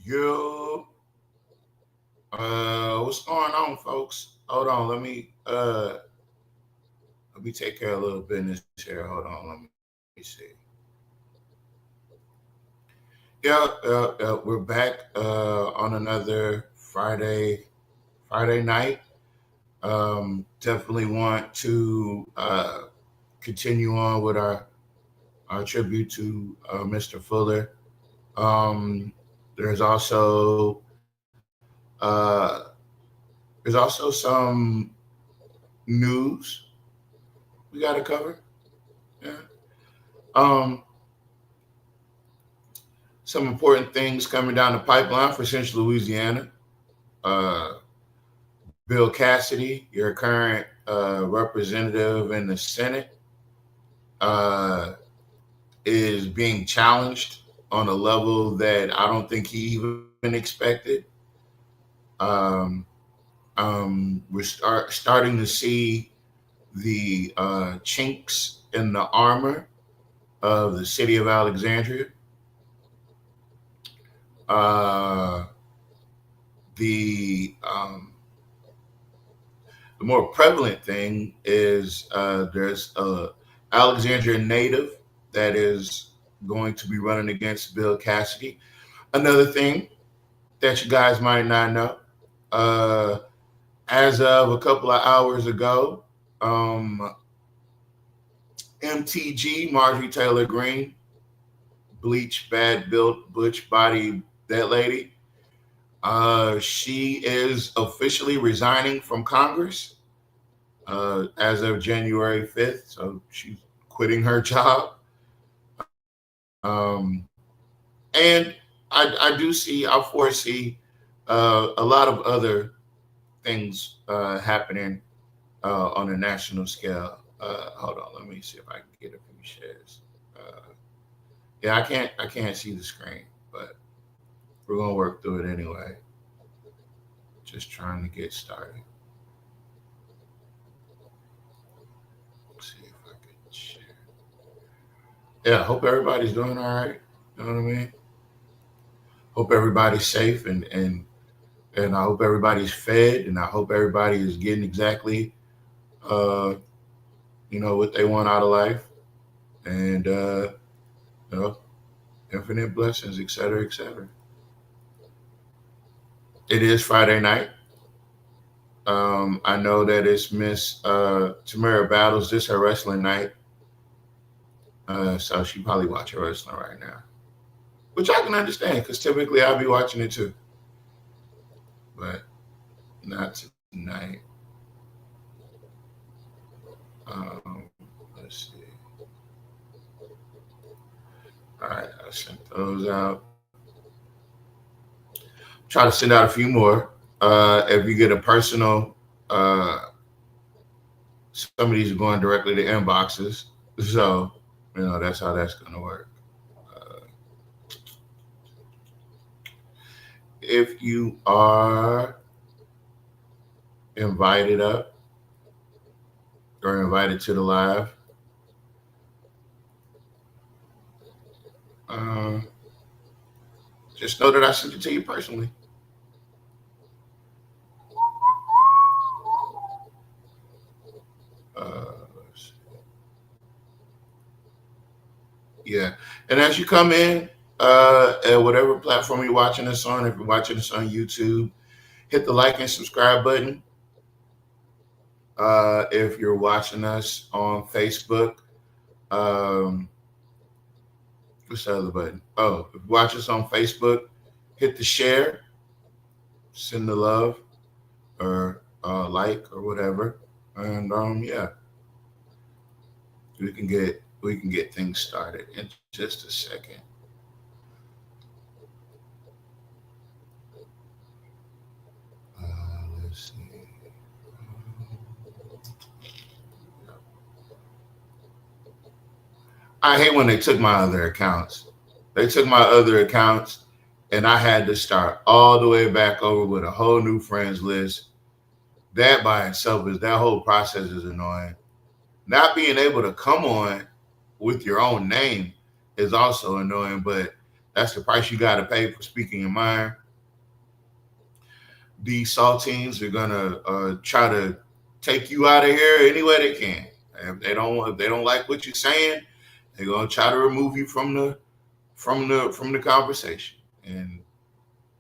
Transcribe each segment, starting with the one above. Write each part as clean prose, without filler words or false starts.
Yo, what's going on, folks? Hold on, let me take care of a little business here. Hold on, let me see. Yeah, we're back on another Friday night. Definitely want to continue on with our tribute to Mr. Fuller. Um, there's also uh, there's also some news we got to cover. Yeah. Um, some important things coming down the pipeline for Central Louisiana. Uh, Bill Cassidy, your current representative in the Senate, uh, is being challenged on a level that I don't think he even expected. Um, we're starting to see the chinks in the armor of the city of Alexandria. Uh, the the more prevalent thing is there's a Alexandria native that is going to be running against Bill Cassidy. Another thing that you guys might not know, uh, as of a couple of hours ago, um, MTG Marjorie Taylor Greene, bleach, bad built, butch body, that lady. She is officially resigning from Congress as of January 5th. So she's quitting her job. And I do see, I foresee a lot of other things happening on a national scale. Hold on, let me see if I can get a few shares. Yeah, I can't see the screen, but we're gonna work through it anyway. Just trying to get started. Let's see if I can share. Yeah, I hope everybody's doing all right. You know what I mean? Hope everybody's safe and I hope everybody's fed and I hope everybody is getting exactly uh, what they want out of life and you know infinite blessings, etc., etc. It is Friday night. I know that it's Miss Tamara Battles. This her wrestling night, so she probably watching wrestling right now, which I can understand because typically I'll be watching it too, but not tonight. Let's see. All right, I sent those out. Try to send out a few more. If you get a personal, some of these are going directly to inboxes, so that's how that's going to work. Uh, if you are invited up or invited to the live, uh, just know that I sent it to you personally. Uh, yeah, and as you come in, at whatever platform you're watching us on. If you're watching us on YouTube, hit the like and subscribe button. If you're watching us on Facebook, um, what's the other button? Oh, if you watch us on Facebook, hit the share, send the love, or like or whatever, and yeah, we can get things started in just a second. Let's see. I hate when they took my other accounts. They took my other accounts, and I had to start all the way back over with a whole new friends list. That by itself is that whole process is annoying. Not being able to come on with your own name is also annoying, but that's the price you got to pay for speaking your mind. These saltines are gonna try to take you out of here any way they can. If they don't like what you're saying, they're gonna try to remove you from the conversation, and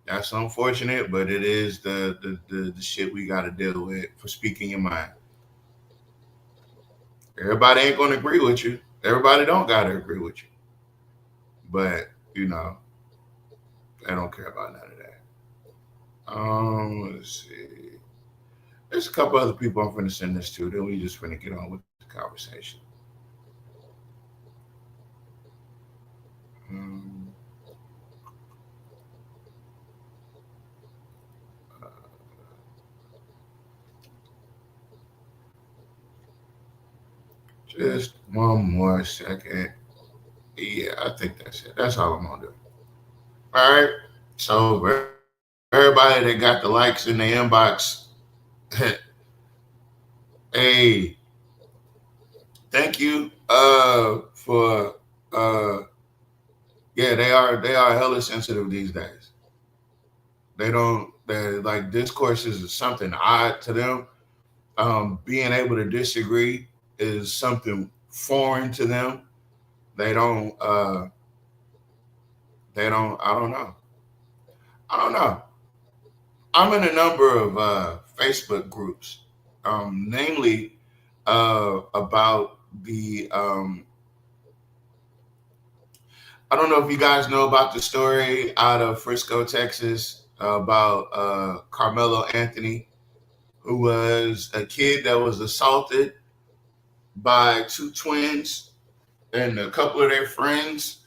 that's unfortunate. But it is the shit we got to deal with for speaking your mind. Everybody ain't gonna agree with you. Everybody don't gotta agree with you, but you know they don't care about none of that. Let's see. There's a couple other people I'm finna send this to. Then we just finna get on with the conversation. Um, uh, just one more second. Yeah, I think that's it. That's all I'm gonna do. All right. So for everybody that got the likes in the inbox, hey, thank you. For yeah, they are hella sensitive these days. They're like discourse is something odd to them. Being able to disagree is something foreign to them. They don't. They don't. I don't know. I don't know. I'm in a number of Facebook groups, namely about the. I don't know if you guys know about the story out of Frisco, Texas, about Carmelo Anthony, who was a kid that was assaulted by two twins and a couple of their friends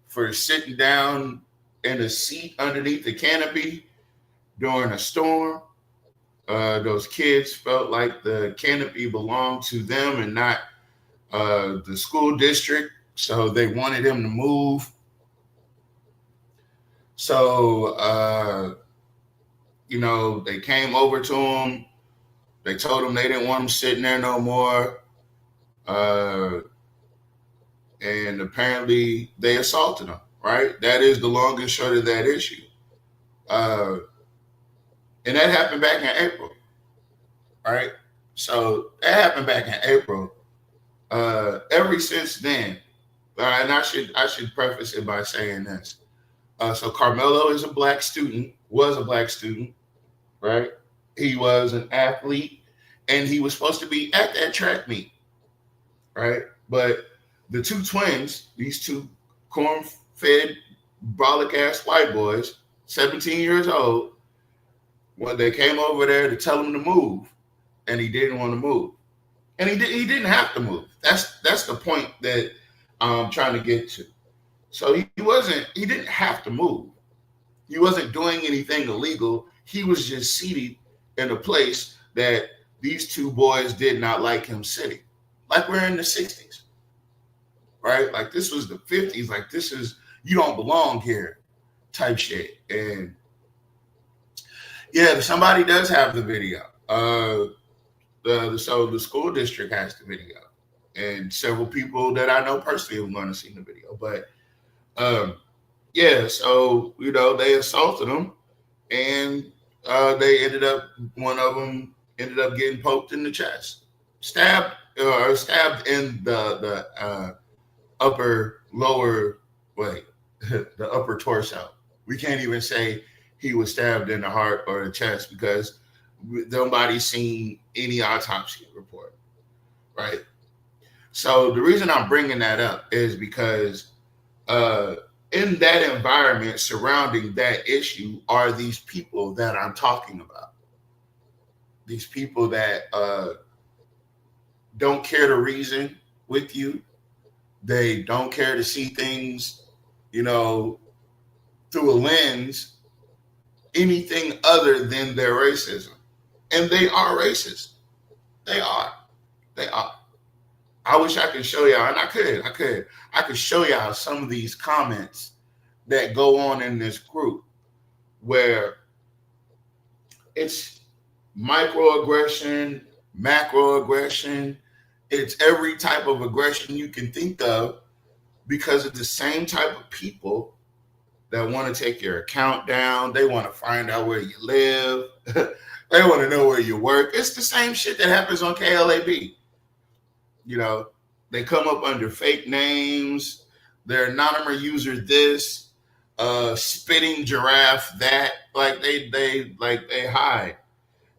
for sitting down in a seat underneath the canopy during a storm. Those kids felt like the canopy belonged to them and not the school district, so they wanted him to move. So, they came over to him. They told him they didn't want him sitting there no more. Uh, and apparently they assaulted him, right? That is the long and short of that issue. Uh, and that happened back in April, right? So that happened back in April. Ever since then, and I should preface it by saying this. So Carmelo is a black student, was a black student, right? He was an athlete, and he was supposed to be at that track meet, right? But the two twins, these two corn-fed, brolic ass white boys, 17 years old, when they came over there to tell him to move, and he didn't want to move, and he didn't have to move. That's the point that I'm trying to get to. So he didn't have to move. He wasn't doing anything illegal. He was just seated in a place that these two boys did not like him sitting. Like we're in the 60s, right? Like this was the 50s. Like this is, you don't belong here type shit. And yeah, somebody does have the video. So the school district has the video. And several people that I know personally have gone to see the video. But um, yeah, so they assaulted him, and one of them ended up getting poked in the chest, stabbed in the upper lower way, the upper torso. We can't even say he was stabbed in the heart or the chest because nobody's seen any autopsy report, right? So the reason I'm bringing that up is because uh, in that environment surrounding that issue are these people that I'm talking about. These people that don't care to reason with you. They don't care to see things, you know, through a lens, anything other than their racism. And they are racist. They are. They are. I wish I could show y'all, and I could show y'all some of these comments that go on in this group where it's microaggression, macroaggression, it's every type of aggression you can think of because of the same type of people that want to take your account down. They want to find out where you live. They want to know where you work. It's the same shit that happens on KLAB. You know, they come up under fake names. They're anonymous user this, spitting giraffe that. Like they hide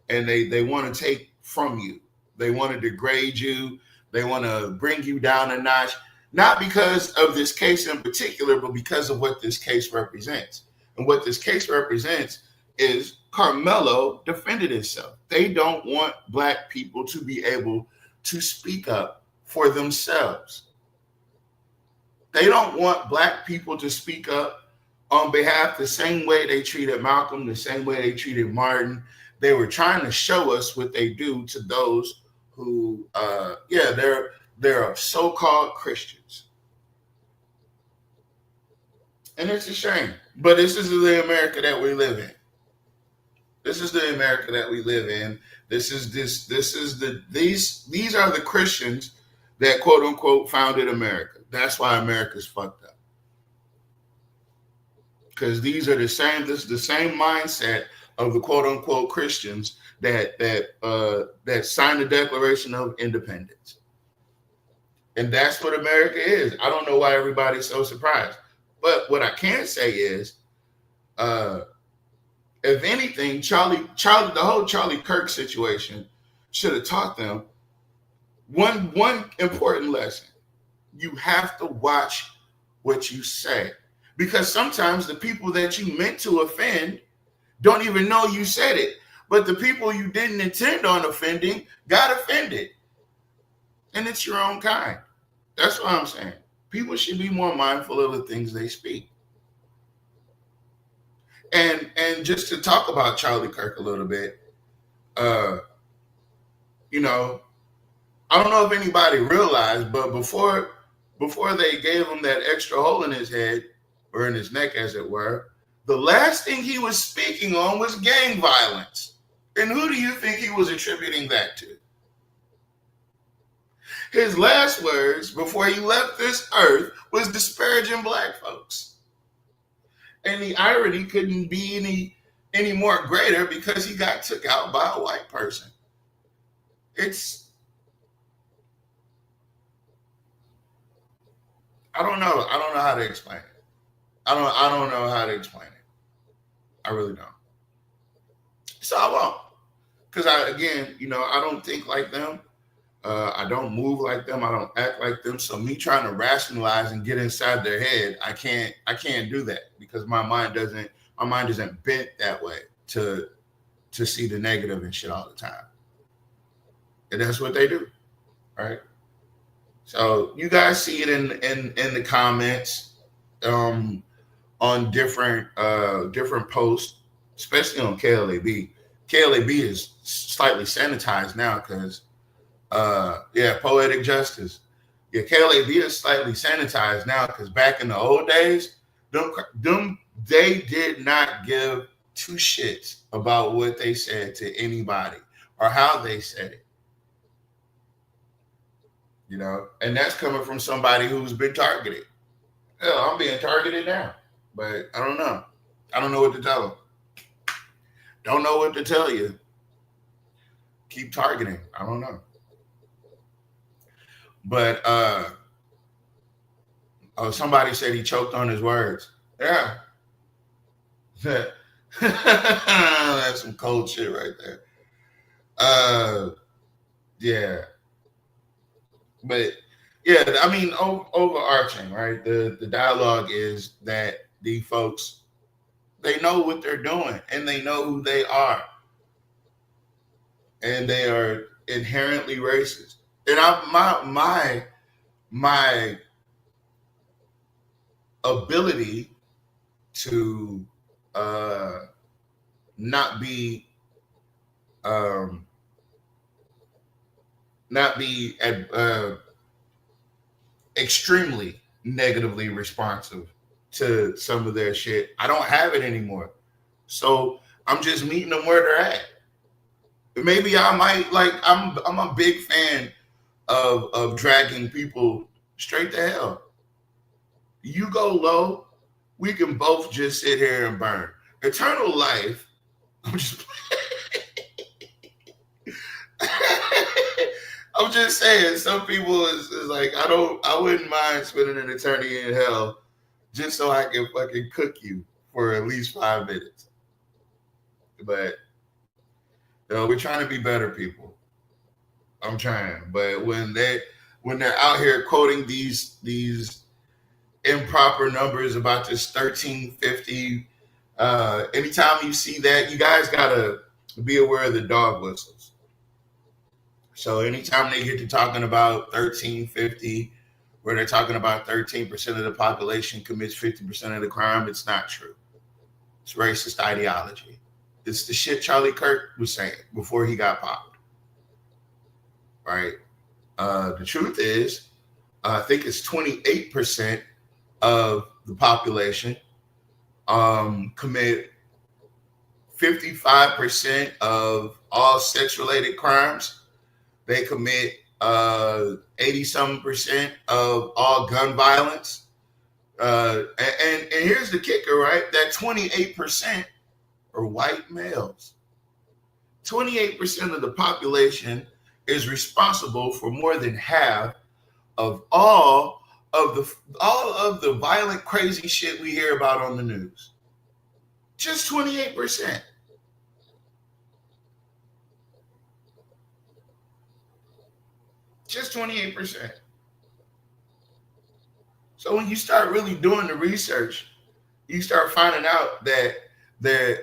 and they want to take from you. They want to degrade you. They want to bring you down a notch, not because of this case in particular, but because of what this case represents. And what this case represents is Carmelo defended himself. They don't want Black people to be able to speak up for themselves. They don't want Black people to speak up on behalf the same way they treated Malcolm, the same way they treated Martin. They were trying to show us what they do to those who, they're so-called Christians. And it's a shame. But this is the America that we live in. This is the America that we live in. These are the Christians that quote unquote founded America. That's why America's fucked up. Because this is the same mindset of the quote unquote Christians that signed the Declaration of Independence. And that's what America is. I don't know why everybody's so surprised. But what I can say is, if anything, the whole Charlie Kirk situation should have taught them one important lesson. You have to watch what you say. Because sometimes the people that you meant to offend don't even know you said it. But the people you didn't intend on offending got offended. And it's your own kind. That's what I'm saying. People should be more mindful of the things they speak. And just to talk about Charlie Kirk a little bit, you know, I don't know if anybody realized, but before they gave him that extra hole in his head, or in his neck, as it were, the last thing he was speaking on was gang violence. And who do you think he was attributing that to? His last words before he left this earth was disparaging Black folks. And the irony couldn't be any more greater because he got took out by a white person. I don't know how to explain it. I don't know how to explain it. I really don't. So I won't. Because I don't think like them. I don't move like them. I don't act like them. So me trying to rationalize and get inside their head, I can't do that because my mind isn't bent that way to see the negative and shit all the time. And that's what they do. Right? So you guys see it in the comments on different posts, especially on KLAB. KLAB is slightly sanitized now because poetic justice. Yeah, KLAB is slightly sanitized now because back in the old days, they did not give two shits about what they said to anybody or how they said it. You know, and that's coming from somebody who's been targeted. Hell, I'm being targeted now, but I don't know. I don't know what to tell them. Don't know what to tell you. Keep targeting. I don't know. But Oh, somebody said he choked on his words. Yeah. That's some cold shit right there. Yeah. But yeah, I mean, overarching, right? The dialogue is that the folks, they know what they're doing and they know who they are, and they are inherently racist. And my ability to uh not be um not be extremely negatively responsive to some of their shit. I don't have it anymore. So I'm just meeting them where they're at. Maybe I might like I'm a big fan of dragging people straight to hell. You go low, we can both just sit here and burn. Eternal life. I'm just I'm just saying, some people is like, I wouldn't mind spending an eternity in hell just so I can fucking cook you for at least 5 minutes. But we're trying to be better people. I'm trying, but when they're out here quoting these improper numbers about this 1350, anytime you see that, you guys gotta be aware of the dog whistles. So anytime they get to talking about 1350, where they're talking about 13% of the population commits 50% of the crime, it's not true. It's racist ideology. It's the shit Charlie Kirk was saying before he got popped. Right? The truth is, I think it's 28% of the population commit 55% of all sex-related crimes. They commit 80-something% of all gun violence. And here's the kicker, right? That 28% are white males. 28% of the population is responsible for more than half of all of the violent, crazy shit we hear about on the news. Just 28%. Just 28%. So when you start really doing the research, you start finding out that the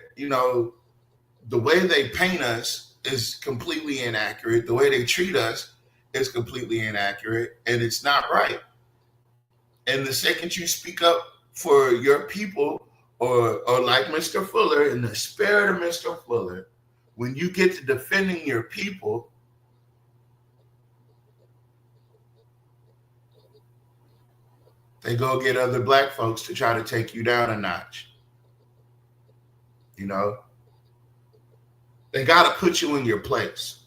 way they paint us is completely inaccurate. The way they treat us is completely inaccurate, and it's not right. And the second you speak up for your people, or like Mr. Fuller, in the spirit of Mr. Fuller, when you get to defending your people, they go get other black folks to try to take you down a notch. They got to put you in your place.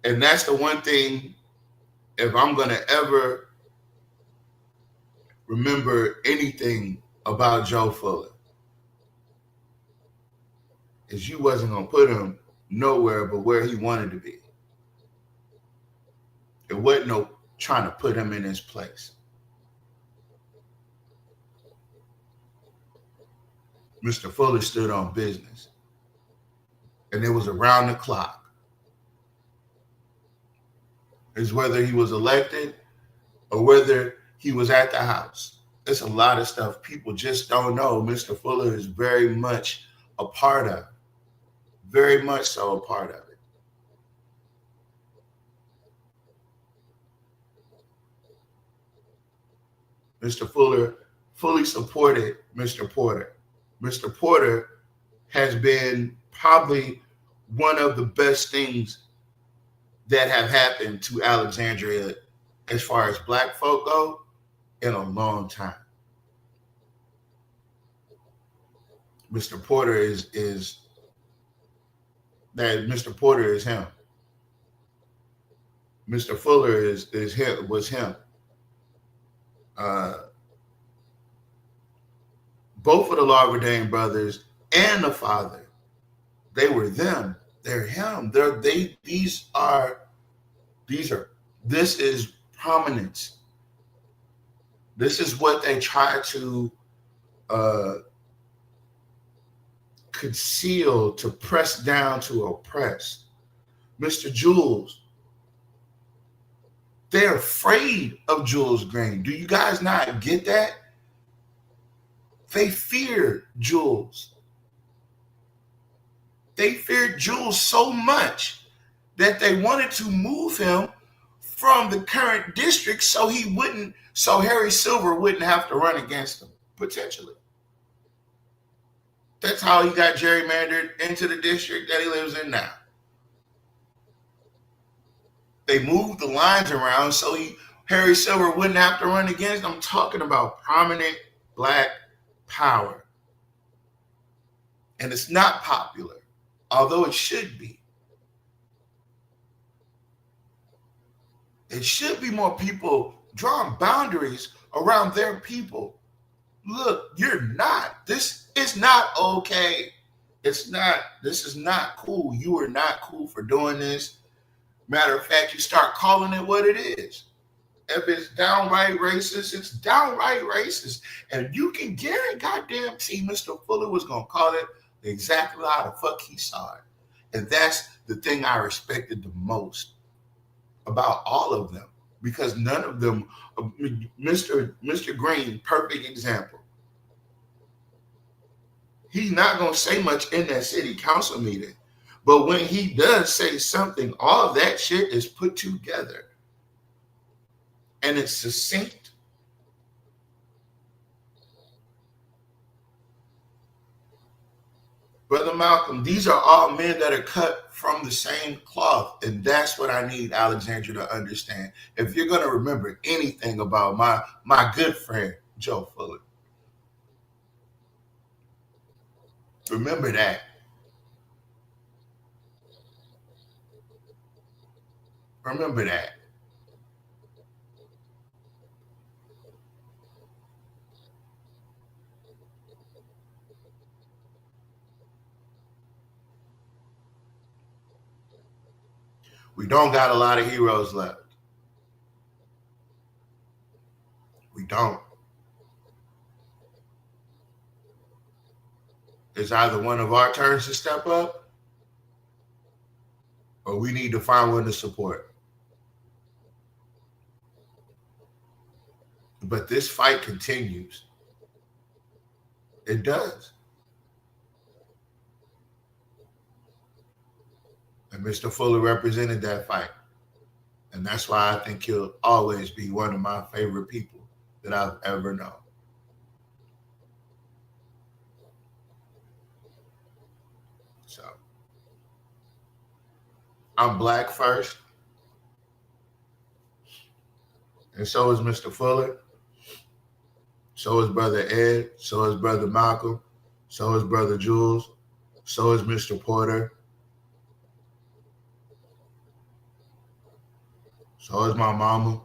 And that's the one thing, if I'm going to ever remember anything about Joe Fuller, is you wasn't going to put him nowhere but where he wanted to be. It wasn't no trying to put him in his place. Mr. Fuller stood on business. And it was around the clock. It's whether he was elected or whether he was at the House. There's a lot of stuff people just don't know. Mr. Fuller is very much a part of. Very much so a part of it. Mr. Fuller fully supported Mr. Porter. Mr. Porter has been probably one of the best things that have happened to Alexandria as far as black folk go in a long time. Mr. Porter is Mr. Porter is him. Mr. Fuller was him. Both of the Larvadain brothers and the father, they were them. They're him. This is prominence. This is what they try to conceal, to press down, to oppress. Mr. Jules, they're afraid of Jules Green. Do you guys not get that? They fear Jules. They feared Jules so much that they wanted to move him from the current district so Harry Silver wouldn't have to run against him, potentially. That's how he got gerrymandered into the district that he lives in now. They moved the lines around so Harry Silver wouldn't have to run against him. I'm talking about prominent Black power. And it's not popular, although it should be. It should be more people drawing boundaries around their people. Look, you're not. This is not okay. It's not. This is not cool. You are not cool for doing this. Matter of fact, you start calling it what it is. If it's downright racist, it's downright racist. And you can guarantee Mr. Fuller was going to call it exactly how the fuck he saw it. And that's the thing I respected the most about all of them. Because none of them, Mr. Green, perfect example. He's not going to say much in that city council meeting. But when he does say something, all of that shit is put together. And it's succinct. Brother Malcolm, these are all men that are cut from the same cloth. And that's what I need Alexandria to understand. If you're going to remember anything about my good friend, Joe Fuller, remember that. Remember that. We don't got a lot of heroes left. We don't. It's either one of our turns to step up or we need to find one to support. But this fight continues. It does. And Mr. Fuller represented that fight. And that's why I think he'll always be one of my favorite people that I've ever known. So I'm Black first. And so is Mr. Fuller. So is Brother Ed. So is Brother Malcolm. So is Brother Jules. So is Mr. Porter. So is my mama.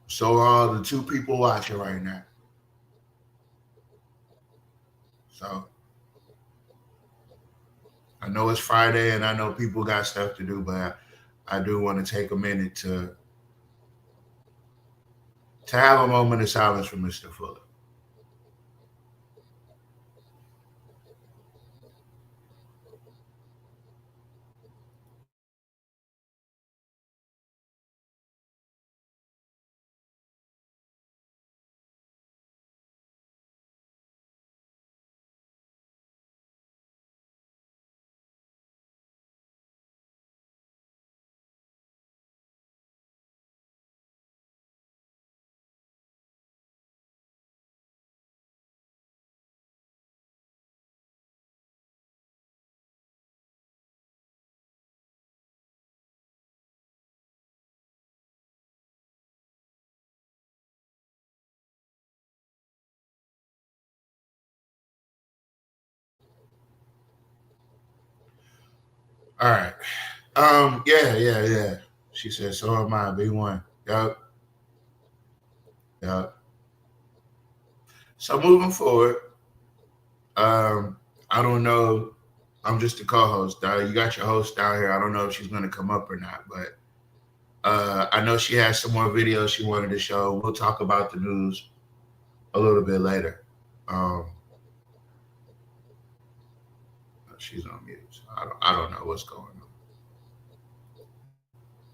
So are the two people watching right now. So I know it's Friday and I know people got stuff to do, but I do want to take a minute to have a moment of silence for Mr. Fuller. All right. Yeah. She said, so am I, B1. Yup. So moving forward, I don't know. I'm just a co-host. You got your host down here. I don't know if she's going to come up or not, but I know she has some more videos she wanted to show. We'll talk about the news a little bit later. She's on mute. So I don't know what's going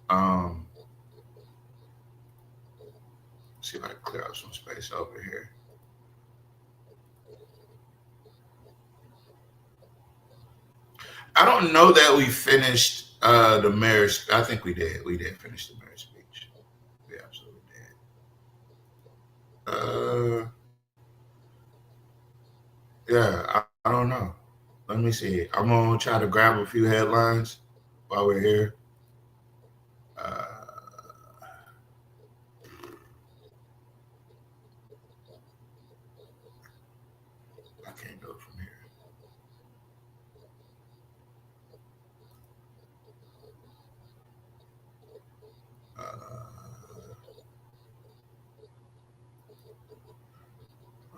on. See if I can clear up some space over here. I don't know that we finished the mayor's. I think we did. We did finish the mayor's speech. We absolutely did. Yeah, I don't know. Let me see. I'm gonna try to grab a few headlines while we're here. I can't go from here.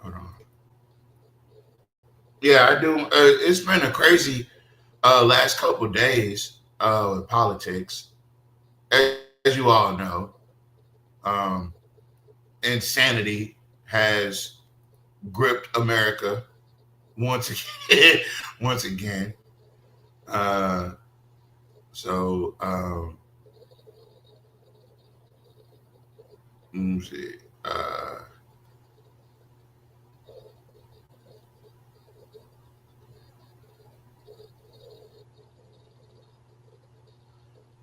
Hold on. Yeah, I do. It's been a crazy last couple of days with politics. As you all know, insanity has gripped America once again. Once again. So let me see.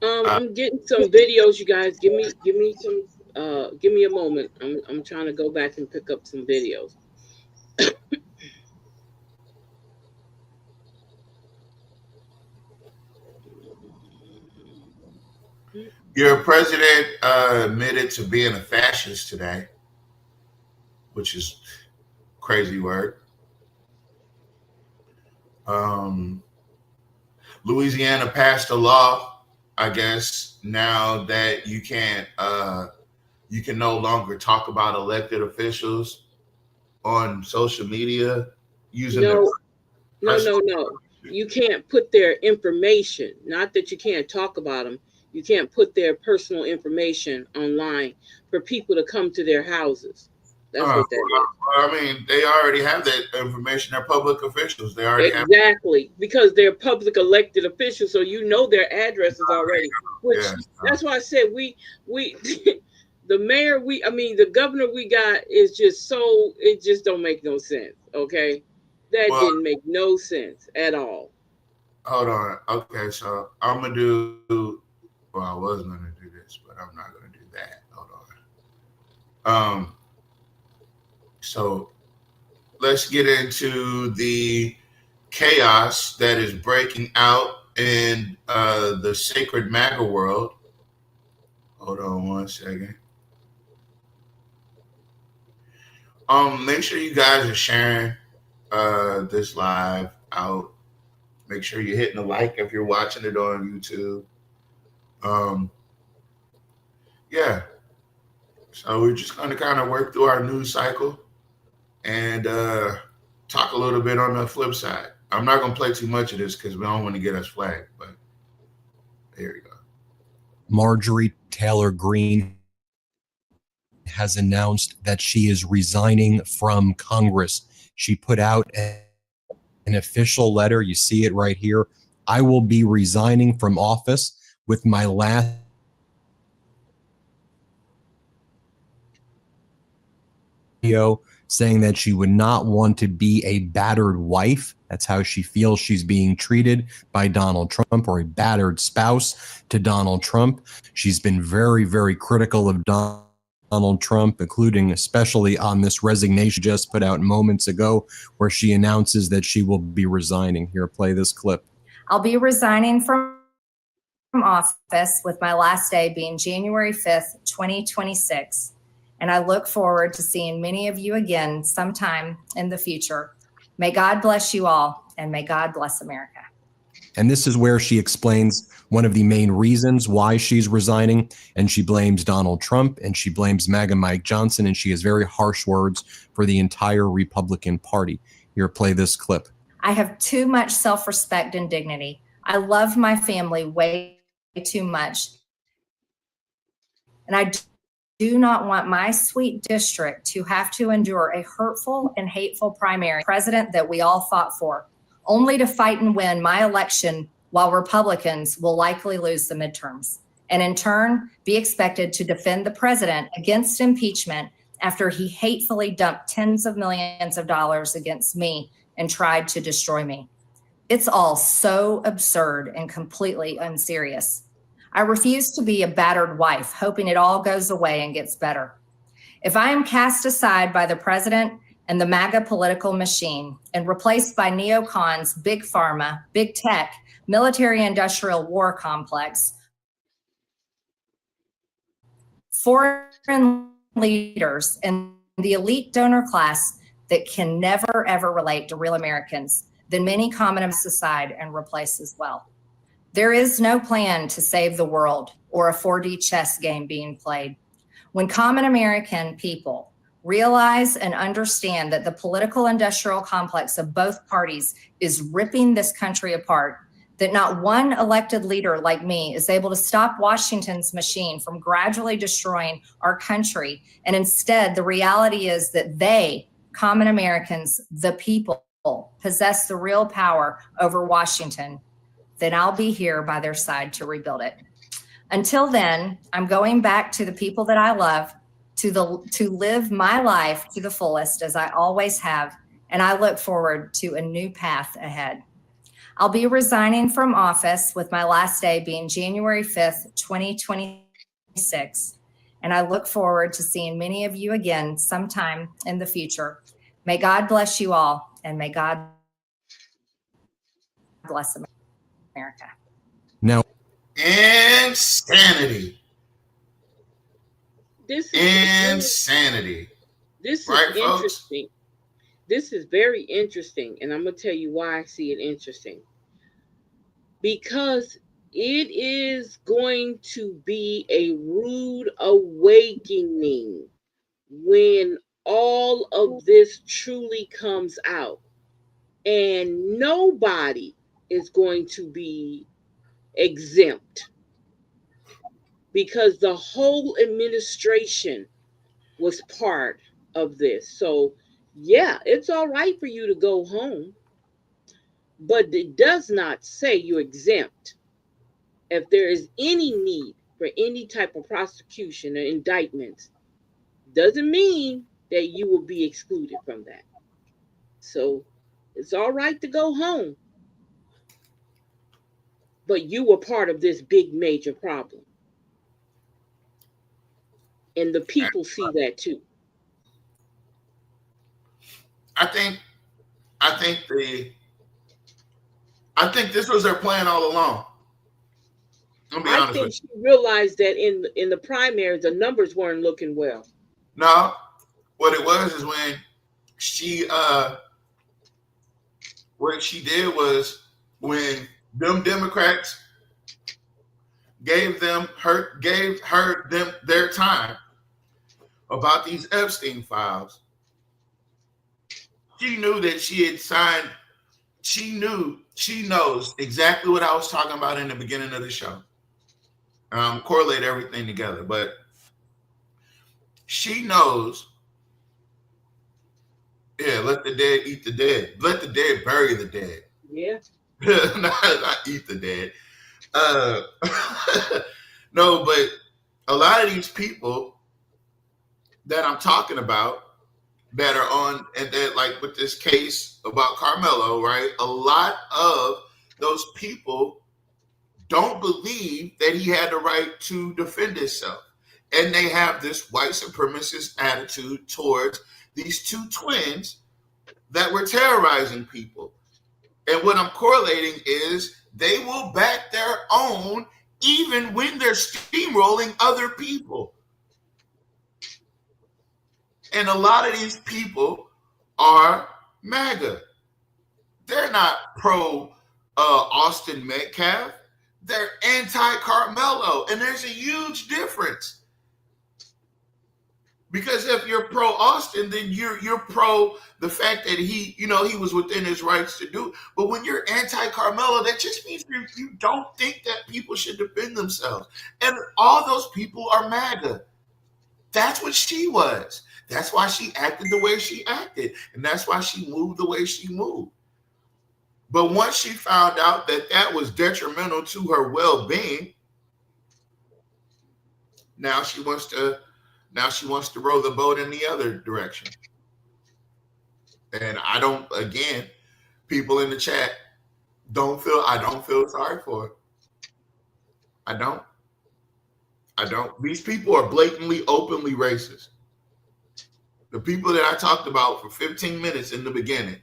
I'm getting some videos, you guys. Give me some give me a moment. I'm trying to go back and pick up some videos. Your president admitted to being a fascist today, which is crazy word. Louisiana passed a law, I guess, now that you can no longer talk about elected officials on social media using their No, personal. no. You can't put their information. Not that you can't talk about them. You can't put their personal information online for people to come to their houses. That's what that is. I mean, they already have that information. They're public officials. They already have. Exactly, because they're public elected officials, so you know their addresses already. Which Yeah. that's why I said we the mayor I mean the governor we got is just so it just don't make no sense. Okay, that Well, didn't make no sense at all. hold on. Okay, so I'm gonna do. Well, I was gonna do this, but I'm not gonna do that. Hold on. So let's get into the chaos that is breaking out in the sacred MAGA world. Hold on one second. Make sure you guys are sharing this live out. Make sure you're hitting a like if you're watching it on YouTube. Yeah. So we're just going to kind of work through our news cycle and talk a little bit on the flip side. I'm not going to play too much of this because we don't want to get us flagged, but here we go. Marjorie Taylor Greene has announced that she is resigning from Congress. She put out an official letter. You see it right here. I will be resigning from office with my last video saying that she would not want to be a battered wife. That's how she feels she's being treated by Donald Trump, or a battered spouse to Donald Trump. She's been very, very critical of Donald Trump, including especially on this resignation just put out moments ago, where she announces that she will be resigning. Here, play this clip. I'll be resigning from office with my last day being January 5th, 2026. And I look forward to seeing many of you again sometime in the future. May God bless you all, and may God bless America. And this is where she explains one of the main reasons why she's resigning, and she blames Donald Trump, and she blames MAGA Mike Johnson, and she has very harsh words for the entire Republican Party. Here, play this clip. I have too much self-respect and dignity. I love my family way too much And I do not want my sweet district to have to endure a hurtful and hateful primary president that we all fought for, only to fight and win my election while Republicans will likely lose the midterms, and in turn be expected to defend the president against impeachment after he hatefully dumped tens of millions of dollars against me and tried to destroy me. It's all so absurd and completely unserious. I refuse to be a battered wife, hoping it all goes away and gets better. If I am cast aside by the president and the MAGA political machine and replaced by neocons, big pharma, big tech, military-industrial war complex, foreign leaders, and the elite donor class that can never, ever relate to real Americans, then many communists aside and replace as well. There is no plan to save the world or a 4D chess game being played. When common American people realize and understand that the political industrial complex of both parties is ripping this country apart, that not one elected leader like me is able to stop Washington's machine from gradually destroying our country, and instead the reality is that they, common Americans, the people, possess the real power over Washington, then I'll be here by their side to rebuild it. Until then, I'm going back to the people that I love, to live my life to the fullest as I always have, and I look forward to a new path ahead. I'll be resigning from office with my last day being January 5th, 2026, and I look forward to seeing many of you again sometime in the future. May God bless you all, and may God bless America. Now, Insanity. This is Insanity. This is Right, folks? interesting. This is very interesting, and I'm going to tell you why I see it interesting. Because it is going to be a rude awakening when all of this truly comes out. And nobody is going to be exempt, because the whole administration was part of this. So, yeah, it's all right for you to go home, but it does not say you're exempt. If there is any need for any type of prosecution or indictments, doesn't mean that you will be excluded from that. So it's all right to go home, but you were part of this big major problem. And the people see that too. I think this was their plan all along. I'm gonna be I honest think with she realized that in the primaries, the numbers weren't looking well. you. No, what it was is when she what she did was, when them Democrats gave her their time about these Epstein files, she knew that she had signed. She knows exactly what I was talking about in the beginning of the show. Correlate everything together, but she knows. Yeah, let the dead eat the dead. Let the dead bury the dead. Yeah. not eat the dead. No, but a lot of these people that I'm talking about that are on, and that, like with this case about Carmelo, right? A lot of those people don't believe that he had the right to defend himself. And they have this white supremacist attitude towards these two twins that were terrorizing people. And what I'm correlating is they will back their own even when they're steamrolling other people. And a lot of these people are MAGA. They're not pro Austin Metcalf. They're anti-Carmelo. And there's a huge difference. Because if you're pro Austin, then you're pro the fact that he was within his rights to do. But when you're anti Carmelo, that just means you don't think that people should defend themselves. And all those people are MAGA. That's what she was. That's why she acted the way she acted. And that's why she moved the way she moved. But once she found out that that was detrimental to her well-being, now she wants to row the boat in the other direction. And people in the chat I don't feel sorry for her. I don't. These people are blatantly, openly racist. The people that I talked about for 15 minutes in the beginning,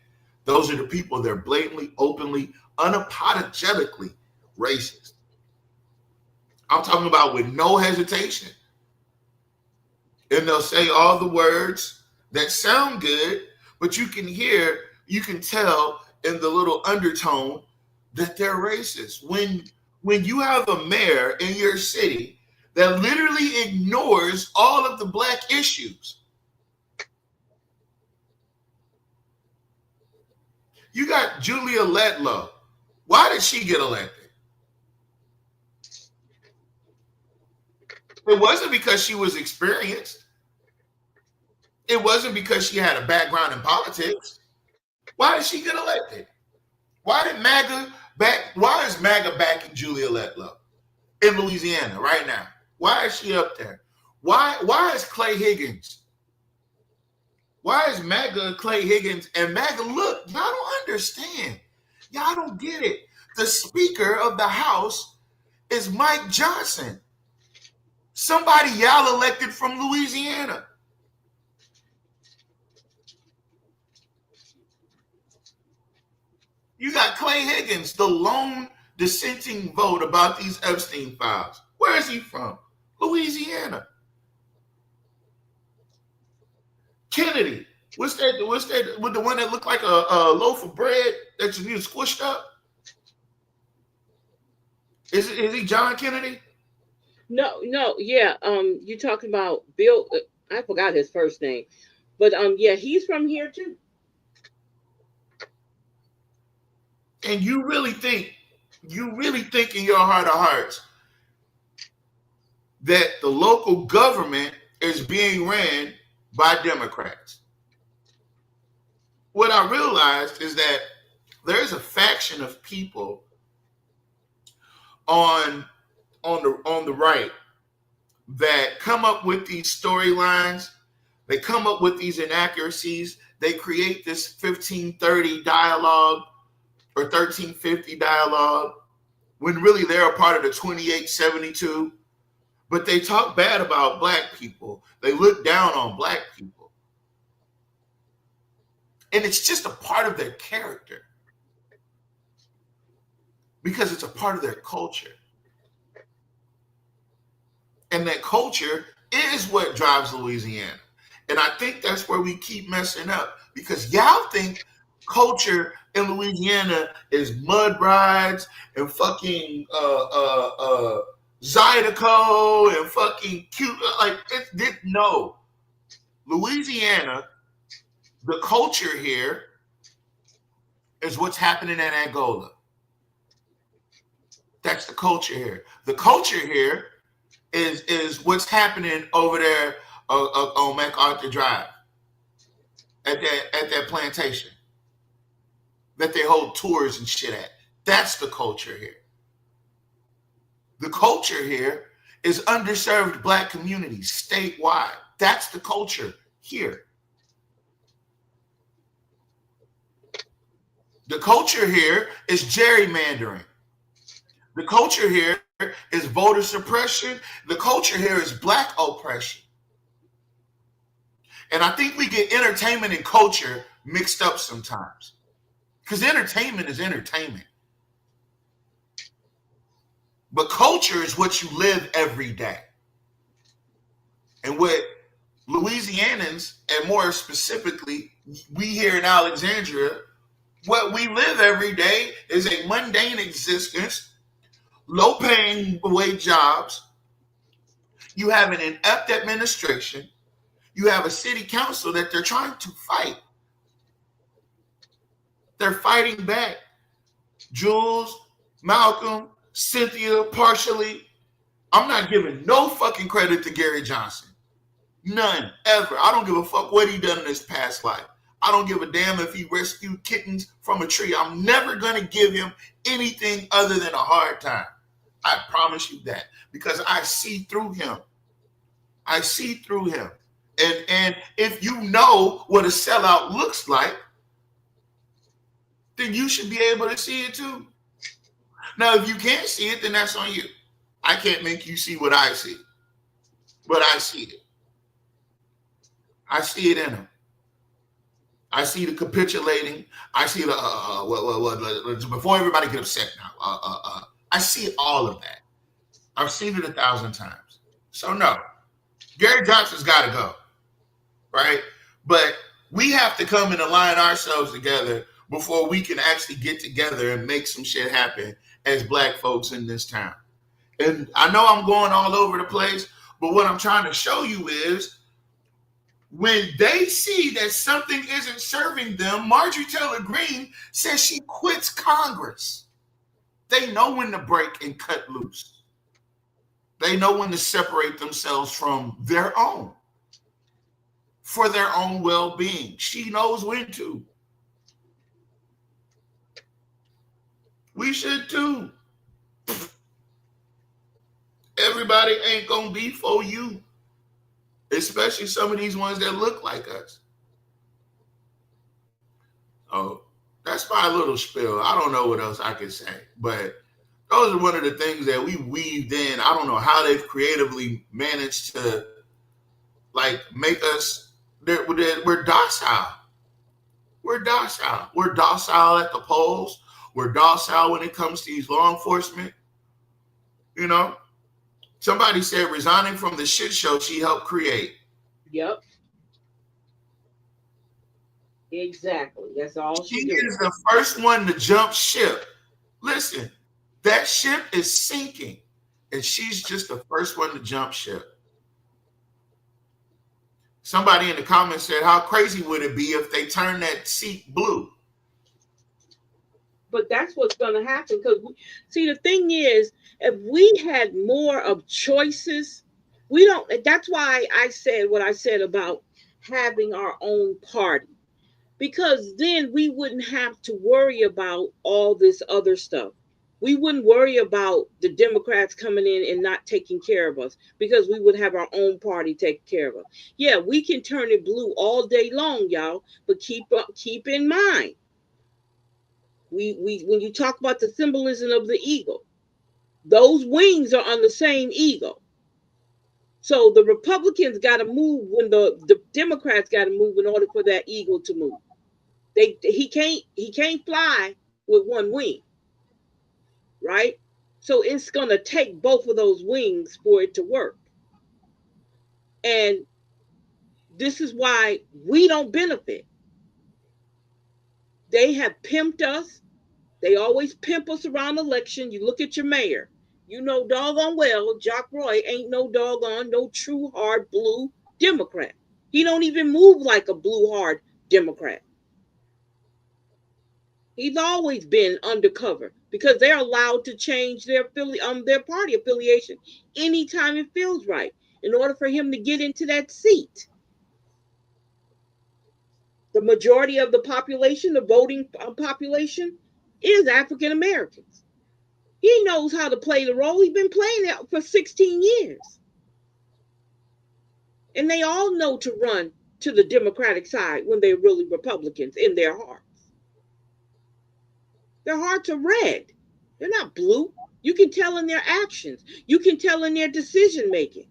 those are the people that are blatantly, openly, unapologetically racist. I'm talking about with no hesitation. And they'll say all the words that sound good, but you can tell in the little undertone that they're racist. When you have a mayor in your city that literally ignores all of the black issues. You got Julia Letlow. Why did she get elected? It wasn't because she was experienced. It wasn't because she had a background in politics. Why did she get elected? Why is MAGA backing Julia Letlow in Louisiana right now? Why is she up there? Why is Clay Higgins? Why is MAGA Clay Higgins and MAGA? Look, y'all don't understand. Y'all don't get it. The Speaker of the House is Mike Johnson. Somebody y'all elected from Louisiana. You got Clay Higgins, the lone dissenting vote about these Epstein files. Where is he from? Louisiana. Kennedy, what's that? With the one that looked like a loaf of bread that you need squished up? Is he John Kennedy? No, yeah. You're talking about Bill. I forgot his first name, but yeah, he's from here too. And you really think in your heart of hearts that the local government is being ran by Democrats? What I realized is that there's a faction of people on the right that come up with these storylines. They come up with these inaccuracies. They create this 1530 dialogue or 1350 dialogue when really they're a part of the 2872. But they talk bad about black people. They look down on black people. And it's just a part of their character because it's a part of their culture. And that culture is what drives Louisiana. And I think that's where we keep messing up because y'all think culture in Louisiana is mud brides and fucking Zydeco and fucking cute. No. Louisiana, the culture here is what's happening in Angola. That's the culture here. The culture here is what's happening over there on MacArthur Drive at that plantation that they hold tours and shit at. That's the culture here. The culture here is underserved black communities statewide. That's the culture here. The culture here is gerrymandering. The culture here is voter suppression. The culture here is black oppression. And I think we get entertainment and culture mixed up sometimes. Because entertainment is entertainment. But culture is what you live every day. And what Louisianans, and more specifically, we here in Alexandria, what we live every day is a mundane existence, low-paying wage jobs. You have an inept administration. You have a city council that they're trying to fight. They're fighting back. Jules, Malcolm, Cynthia, partially. I'm not giving no fucking credit to Gary Johnson. None, ever. I don't give a fuck what he done in his past life. I don't give a damn if he rescued kittens from a tree. I'm never going to give him anything other than a hard time. I promise you that. Because I see through him. I see through him. And if you know what a sellout looks like, then you should be able to see it too. Now, if you can't see it, then that's on you. I can't make you see what I see. But I see it. I see it in him. I see the capitulating. I see the before everybody get upset now. I see all of that. I've seen it 1,000 times. So no, Gary Johnson's got to go, right? But we have to come and align ourselves together before we can actually get together and make some shit happen as Black folks in this town. And I know I'm going all over the place, but what I'm trying to show you is when they see that something isn't serving them, Marjorie Taylor Greene says she quits Congress. They know when to break and cut loose. They know when to separate themselves from their own for their own well-being. She knows when to. We should too. Everybody ain't gonna be for you. Especially some of these ones that look like us. Oh, that's my little spiel. I don't know what else I can say, but those are one of the things that we weaved in. I don't know how they've creatively managed to like make us, we're docile. We're docile. We're docile at the polls. We're docile when it comes to these law enforcement. You know? Somebody said resigning from the shit show she helped create. Yep. Exactly. That's all She she did. is the first one to jump ship. Listen, that ship is sinking, and she's just the first one to jump ship. Somebody in the comments said, how crazy would it be if they turned that seat blue? But that's what's going to happen. Because, see, the thing is, if we had more of choices, we don't. That's why I said what I said about having our own party. Because then we wouldn't have to worry about all this other stuff. We wouldn't worry about the Democrats coming in and not taking care of us because we would have our own party taking care of us. Yeah, we can turn it blue all day long, y'all, but keep in mind, we when you talk about the symbolism of the eagle, those wings are on the same eagle. So the Republicans got to move when the Democrats got to move in order for that eagle to move. He can't fly with one wing, right? So it's going to take both of those wings for it to work. And this is why we don't benefit. They have pimped us. They always pimp us around election. You look at your mayor. You know doggone well Jock Roy ain't no true hard blue Democrat. He don't even move like a blue hard Democrat. He's always been undercover because they're allowed to change their party affiliation anytime it feels right in order for him to get into that seat. The majority of the population, the voting population, is African Americans. He knows how to play the role. He's been playing it for 16 years. And they all know to run to the Democratic side when they're really Republicans in their hearts. Their hearts are red. They're not blue. You can tell in their actions. You can tell in their decision making.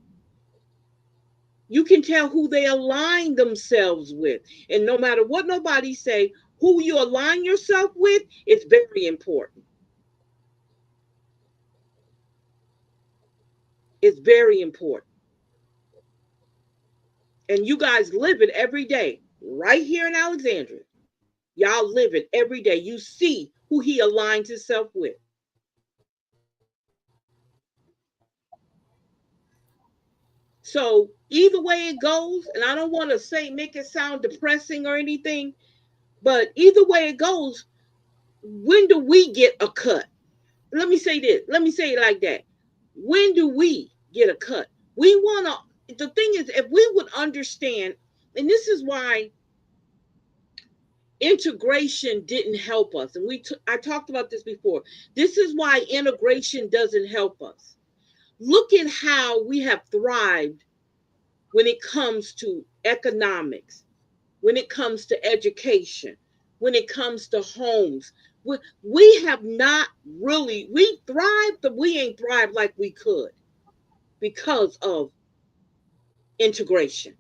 You can tell who they align themselves with. And no matter what nobody say, who you align yourself with is very important. It's very important. And you guys live it every day, right here in Alexandria. Y'all live it every day. You see who he aligns himself with. So Either way it goes, and I don't want to say make it sound depressing or anything, but either way it goes, when do we get a cut? Let me say this. Let me say it like that. When do we get a cut? We want to, the thing is, if we would understand, and this is why integration didn't help us. And I talked about this before. This is why integration doesn't help us. Look at how we have thrived when it comes to economics, when it comes to education, when it comes to homes. We have not really, we thrived, but we ain't thrived like we could because of integration.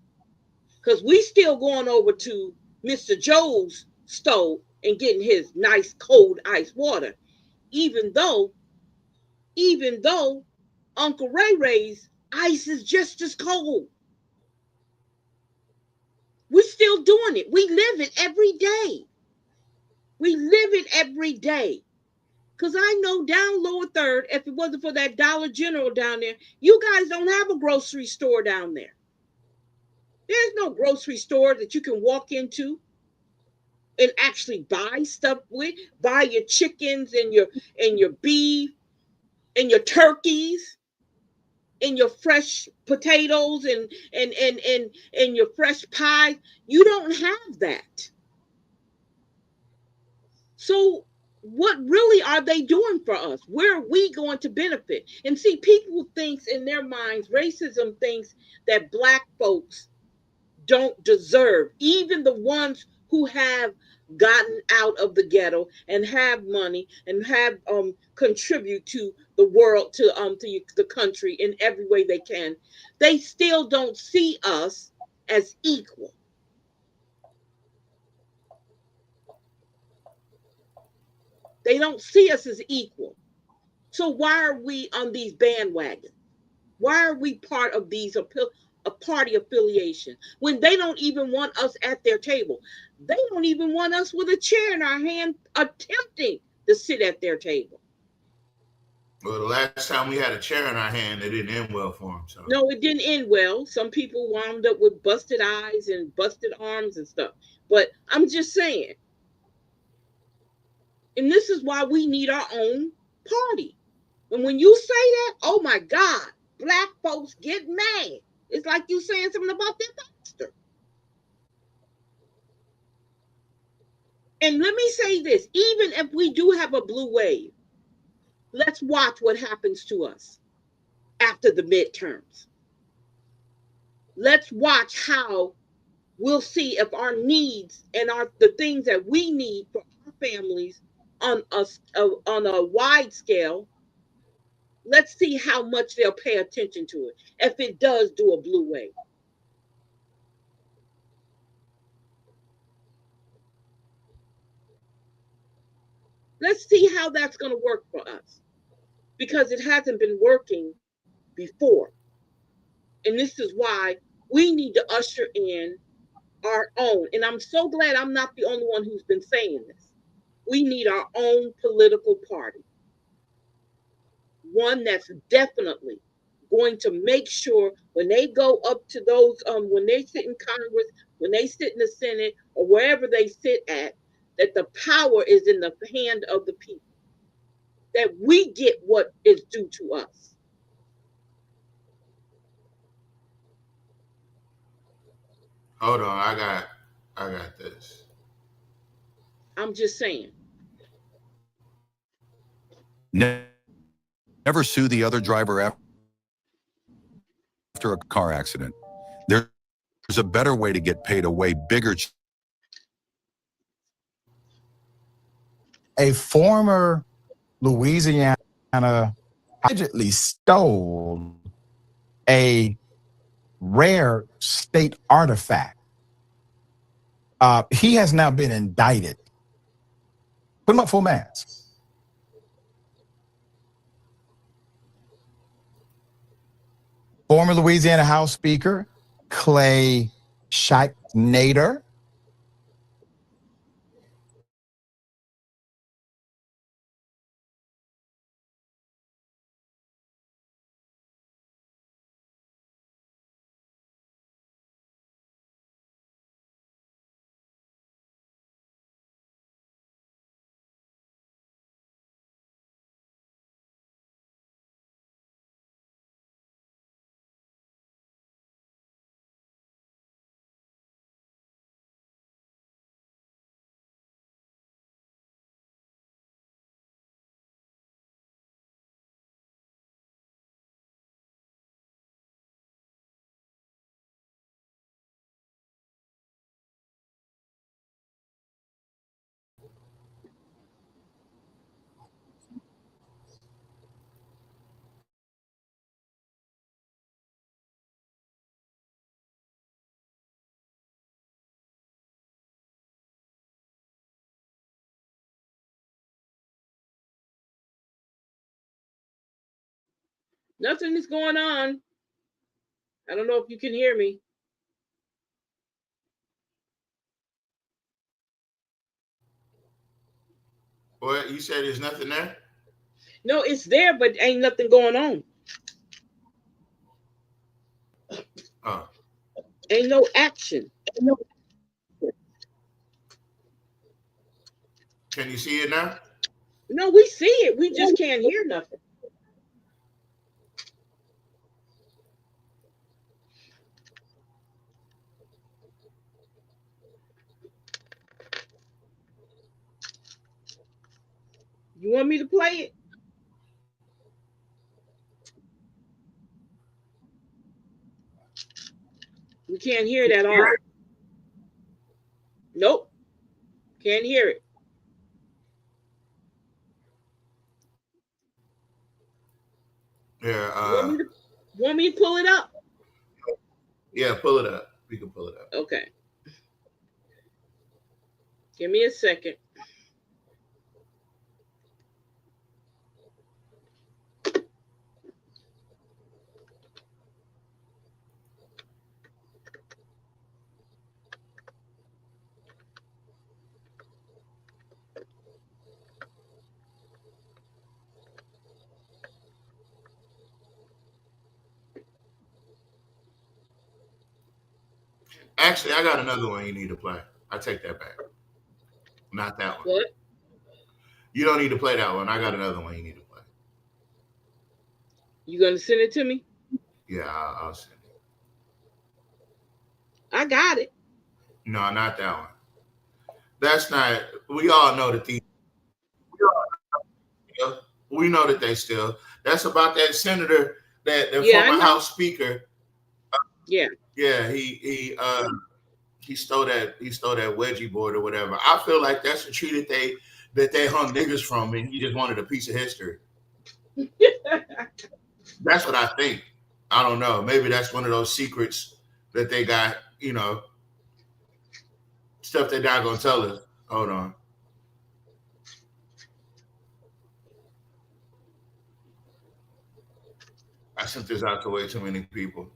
Because we still going over to Mr. Joe's stove and getting his nice cold ice water, even though, even though Uncle Ray Ray's ice is just as cold. We're still doing it. We live it every day. We live it every day. Because I know down Lower Third, if it wasn't for that Dollar General down there, you guys don't have a grocery store down there. There's no grocery store that you can walk into and actually buy stuff with. Buy your chickens and your beef and your turkeys and your fresh potatoes and your fresh pies. You don't have that. So what really are they doing for us? Where are we going to benefit? And see, people thinks in their minds, racism thinks that black folks don't deserve, even the ones who have gotten out of the ghetto and have money and have contribute to the world, to the country in every way they can. They still don't see us as equal. They don't see us as equal. So why are we on these bandwagons? Why are we part of these a party affiliation when they don't even want us at their table? They don't even want us with a chair in our hand attempting to sit at their table. Well, the last time we had a chair in our hand, it didn't end well for them. So No, it didn't end well. Some people wound up with busted eyes and busted arms and stuff. But I'm just saying, and this is why we need our own party. And when you say that, oh my God, black folks get mad. It's like you saying something about their pastor. And let me say this, even if we do have a blue wave, let's watch what happens to us after the midterms. Let's watch how we'll see if our needs and the things that we need for our families on a wide scale. Let's see how much they'll pay attention to it if it does do a blue wave. Let's see how that's going to work for us, because it hasn't been working before. And this is why we need to usher in our own. And I'm so glad I'm not the only one who's been saying this. We need our own political party, one that's definitely going to make sure when they go up to those, when they sit in Congress, when they sit in the Senate, or wherever they sit at, that the power is in the hand of the people, that we get what is due to us. hold on, I got this. I'm just saying. Never sue the other driver after a car accident. There's a better way to get paid a way bigger. A former Louisiana allegedly stole a rare state artifact. He has now been indicted. Put him up full mask. Former Louisiana House Speaker Clay Scheibner Nothing is going on. I don't know if you can hear me. What you said? There's nothing there. No, it's there, but ain't nothing going on. Oh, Ain't no action. can you see it now? No, we see it. We just can't hear nothing. You want me to play it? We can't hear it at all. Nope. Can't hear it. Yeah. Want me to pull it up? Yeah. Pull it up. We can pull it up. Okay. Give me a second. Actually, I got another one you need to play. I take that back. Not that one. What? You don't need to play that one. I got another one you need to play. You gonna send it to me? Yeah, I'll send it. I got it. No, not that one. That's not. We all know that these. We know that they still. That's about that senator, that former House Speaker. Yeah. Yeah, he stole that wedgie board or whatever. I feel like that's the tree that they hung niggas from, and he just wanted a piece of history. That's what I think. I don't know. Maybe that's one of those secrets that they got. You know, stuff they're not gonna tell us. Hold on. I sent this out to way too many people,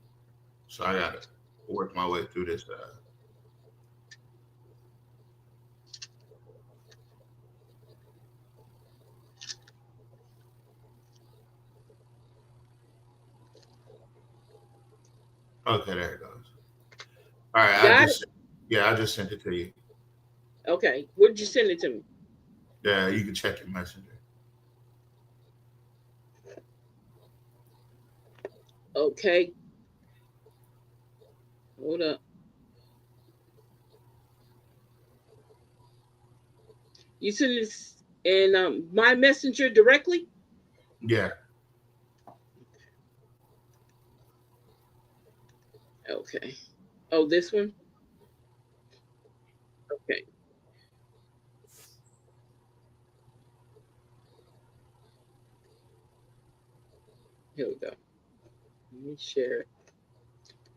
so I gotta work my way through this. Okay, there it goes. All right, I just sent it to you. Okay, where did you send it to me? Yeah, you can check your messenger. Okay. Hold up. You send this in my messenger directly? Yeah. Okay. Oh, this one? Okay. Here we go. Let me share it.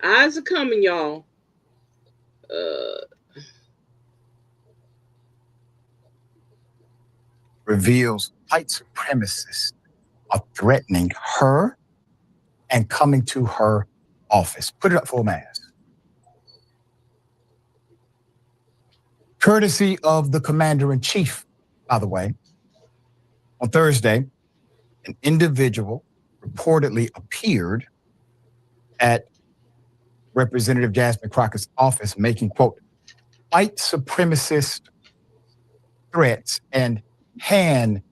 Eyes are coming, y'all. Reveals white supremacists are threatening her and coming to her office. Put it up full mass. Courtesy of the commander-in-chief, by the way, on Thursday, an individual reportedly appeared at Representative Jasmine Crockett's office making, quote, white supremacist threats and hand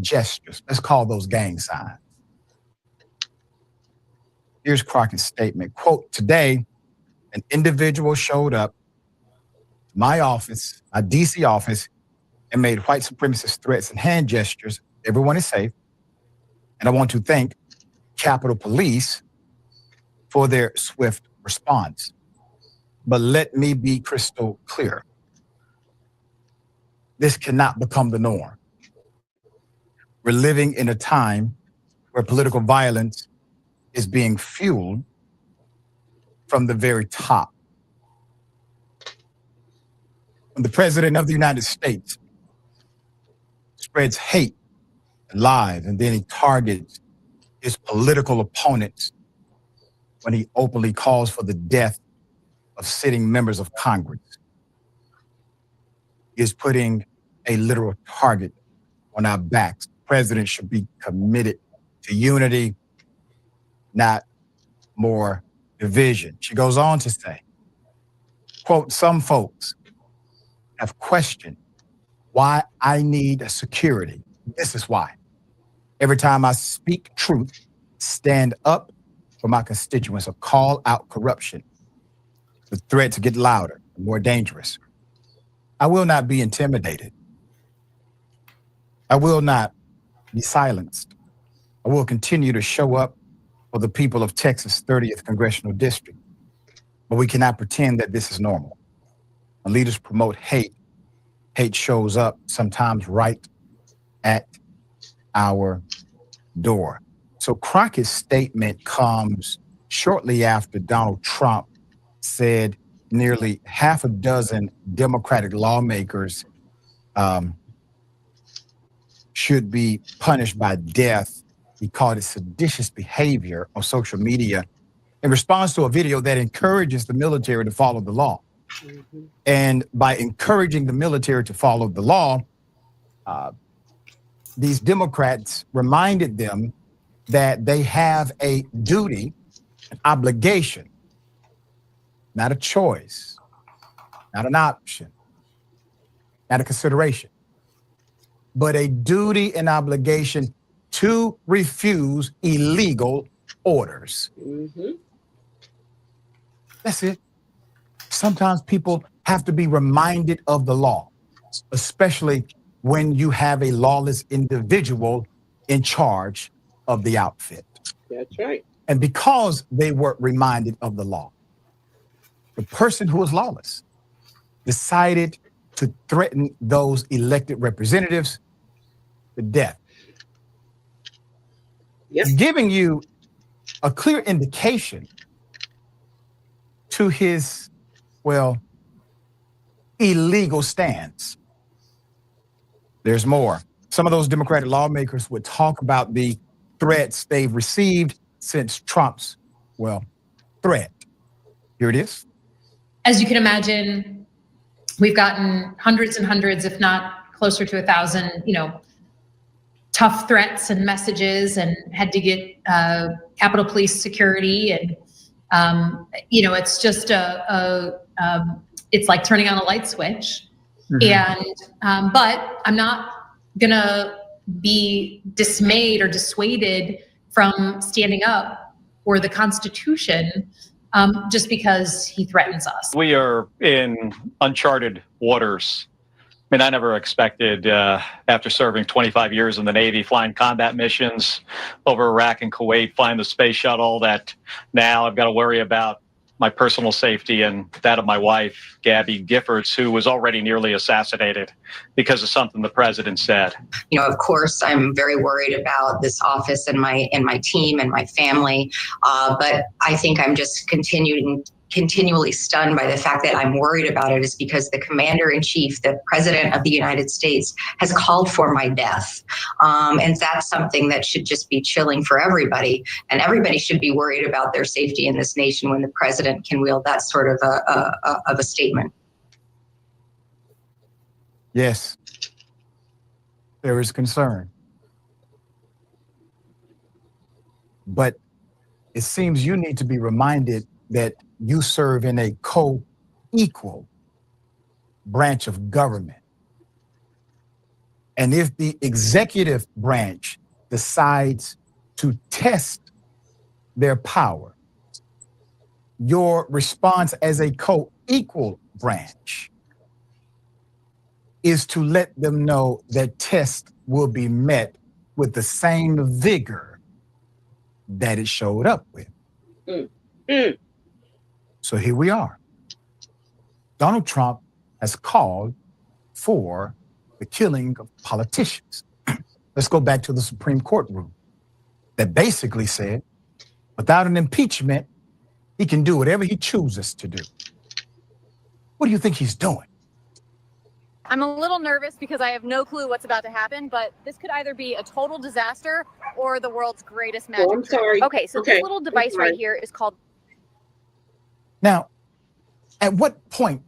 gestures. Let's call those gang signs. Here's Crockett's statement. Quote, today, an individual showed up to my office, my DC office, and made white supremacist threats and hand gestures. Everyone is safe. And I want to thank Capitol Police for their swift response. But let me be crystal clear. This cannot become the norm. We're living in a time where political violence is being fueled from the very top. When the president of the United States spreads hate and lies, and then he targets his political opponents when he openly calls for the death of sitting members of Congress. He is putting a literal target on our backs. The president should be committed to unity, not more division. She goes on to say, quote, some folks have questioned why I need security. This is why. Every time I speak truth, stand up for my constituents, or call out corruption, the threats get louder and more dangerous. I will not be intimidated. I will not be silenced. I will continue to show up for the people of Texas' 30th Congressional District. But we cannot pretend that this is normal. When leaders promote hate, hate shows up sometimes right at our door. So Crockett's statement comes shortly after Donald Trump said nearly half a dozen Democratic lawmakers should be punished by death. He called it seditious behavior on social media in response to a video that encourages the military to follow the law. Mm-hmm. And by encouraging the military to follow the law, these Democrats reminded them that they have a duty, an obligation, not a choice, not an option, not a consideration, but a duty and obligation to refuse illegal orders. Mm-hmm. That's it. Sometimes people have to be reminded of the law, especially when you have a lawless individual in charge of the outfit. That's right. And because they were reminded of the law, the person who was lawless decided to threaten those elected representatives with death. Yep. He's giving you a clear indication to his, well, illegal stance. There's more. Some of those Democratic lawmakers would talk about the threats they've received since Trump's, well, threat. Here it is. As you can imagine, we've gotten hundreds and hundreds, if not closer to 1,000, tough threats and messages, and had to get Capitol Police security. And, it's just it's like turning on a light switch. Mm-hmm. And, but I'm not gonna be dismayed or dissuaded from standing up for the Constitution just because he threatens us. We are in uncharted waters. I mean, I never expected, after serving 25 years in the Navy, flying combat missions over Iraq and Kuwait, flying the space shuttle, that now I've got to worry about my personal safety and that of my wife, Gabby Giffords, who was already nearly assassinated because of something the president said. Of course, I'm very worried about this office and my team and my family, but I think I'm just continually stunned by the fact that I'm worried about it is because the commander-in-chief, the president of the United States, has called for my death. And that's something that should just be chilling for everybody. And everybody should be worried about their safety in this nation when the president can wield that sort of a statement. Yes, there is concern. But it seems you need to be reminded that you serve in a co-equal branch of government. And if the executive branch decides to test their power, your response as a co-equal branch is to let them know that test will be met with the same vigor that it showed up with. Mm. So here we are. Donald Trump has called for the killing of politicians. Let's go back to the Supreme Court rule that basically said, without an impeachment, he can do whatever he chooses to do. What do you think he's doing? I'm a little nervous because I have no clue what's about to happen, but this could either be a total disaster or the world's greatest magic Oh, I'm trick. sorry. Okay, so Okay, this little device sorry. right here is called. Now, at what point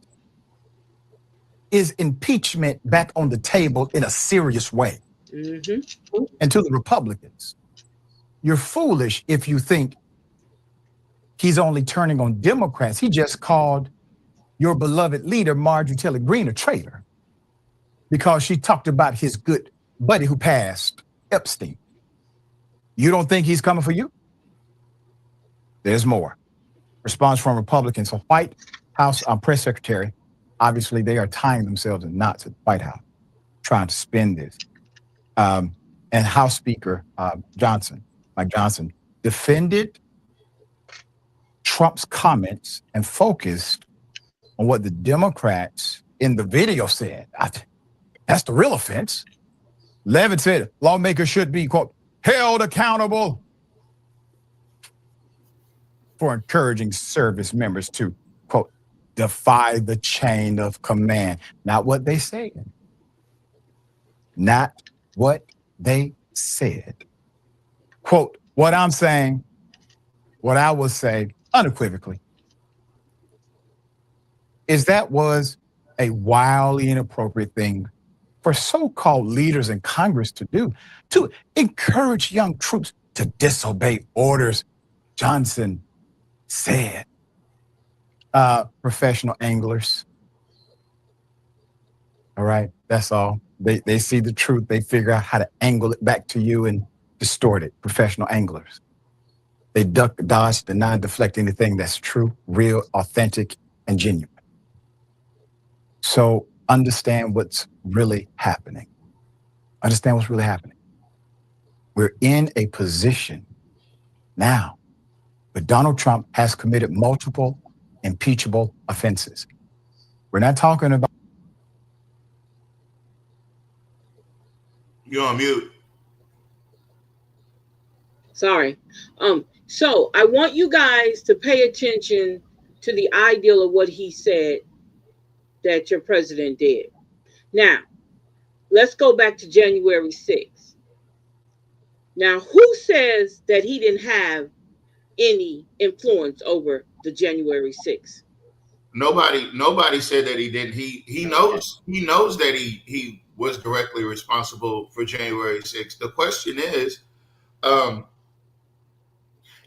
is impeachment back on the table in a serious way? Mm-hmm. And to the Republicans, you're foolish if you think he's only turning on Democrats. He just called your beloved leader, Marjorie Taylor Greene, a traitor because she talked about his good buddy who passed, Epstein. You don't think he's coming for you? There's more. Response from Republicans. A White House press secretary, obviously they are tying themselves in knots at the White House, trying to spin this. And House Speaker Mike Johnson, defended Trump's comments and focused on what the Democrats in the video said. That's the real offense. Levitt said lawmakers should be, quote, held accountable for encouraging service members to, quote, defy the chain of command. Not what they said. Not what they said. Quote, what I'm saying, what I will say unequivocally, is that was a wildly inappropriate thing for so-called leaders in Congress to do, to encourage young troops to disobey orders, Johnson said. Professional anglers. All right, that's all. They see the truth. They figure out how to angle it back to you and distort it. Professional anglers. They duck, dodge, deny, deflect anything that's true, real, authentic, and genuine. So understand what's really happening. Understand what's really happening. We're in a position now where Donald Trump has committed multiple impeachable offenses. We're not talking about. You're on mute. Sorry. So I want you guys to pay attention to the ideal of what he said that your president did. Now, let's go back to January 6th. Now, who says that he didn't have any influence over the January 6th? Nobody said that he didn't. He knows that he was directly responsible for January 6th. The question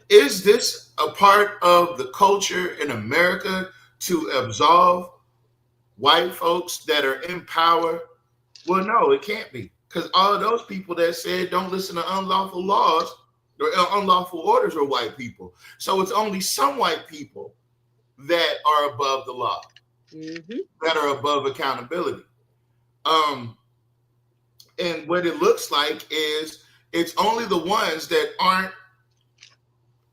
is this a part of the culture in America to absolve white folks that are in power? Well, no, it can't be, because all of those people that said don't listen to unlawful laws or unlawful orders are white people. So it's only some white people that are above the law, that are above accountability. And what it looks like is it's only the ones that aren't,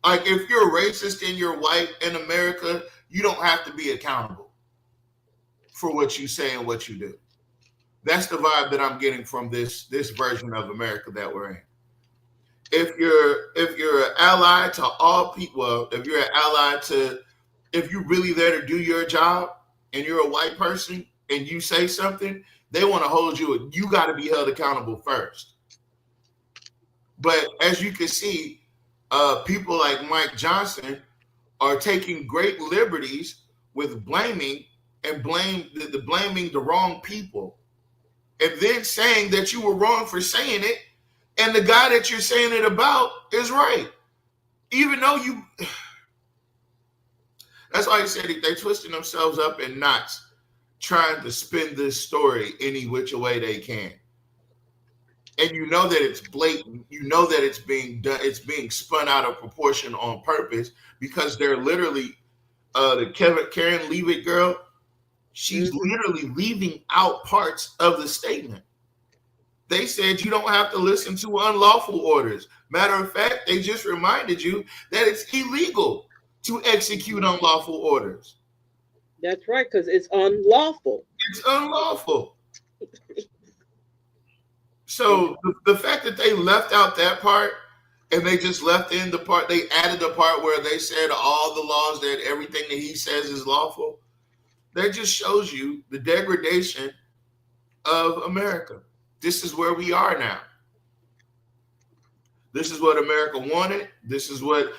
like, if you're a racist and you're white in America, you don't have to be accountable for what you say and what you do. That's the vibe that I'm getting from this version of America that we're in. If you're an ally to all people, well, if you're an ally to, if you're really there to do your job and you're a white person and you say something, they want to hold you. You got to be held accountable first. But as you can see, people like Mike Johnson are taking great liberties with blaming the wrong people, and then saying that you were wrong for saying it, and the guy that you're saying it about is right, even though you. That's why I said they're twisting themselves up in knots, trying to spin this story any which way they can. And you know that it's blatant. You know that it's being done. It's being spun out of proportion on purpose, because they're literally the Karen Leavitt girl. She's literally leaving out parts of the statement. They said you don't have to listen to unlawful orders. Matter of fact, they just reminded you that it's illegal to execute unlawful orders. That's right, because it's unlawful. It's unlawful. So the fact that they left out that part and they just left in the part, they added the part where they said all the laws, that everything that he says is lawful, that just shows you the degradation of America. This is where we are now. This is what America wanted. This is what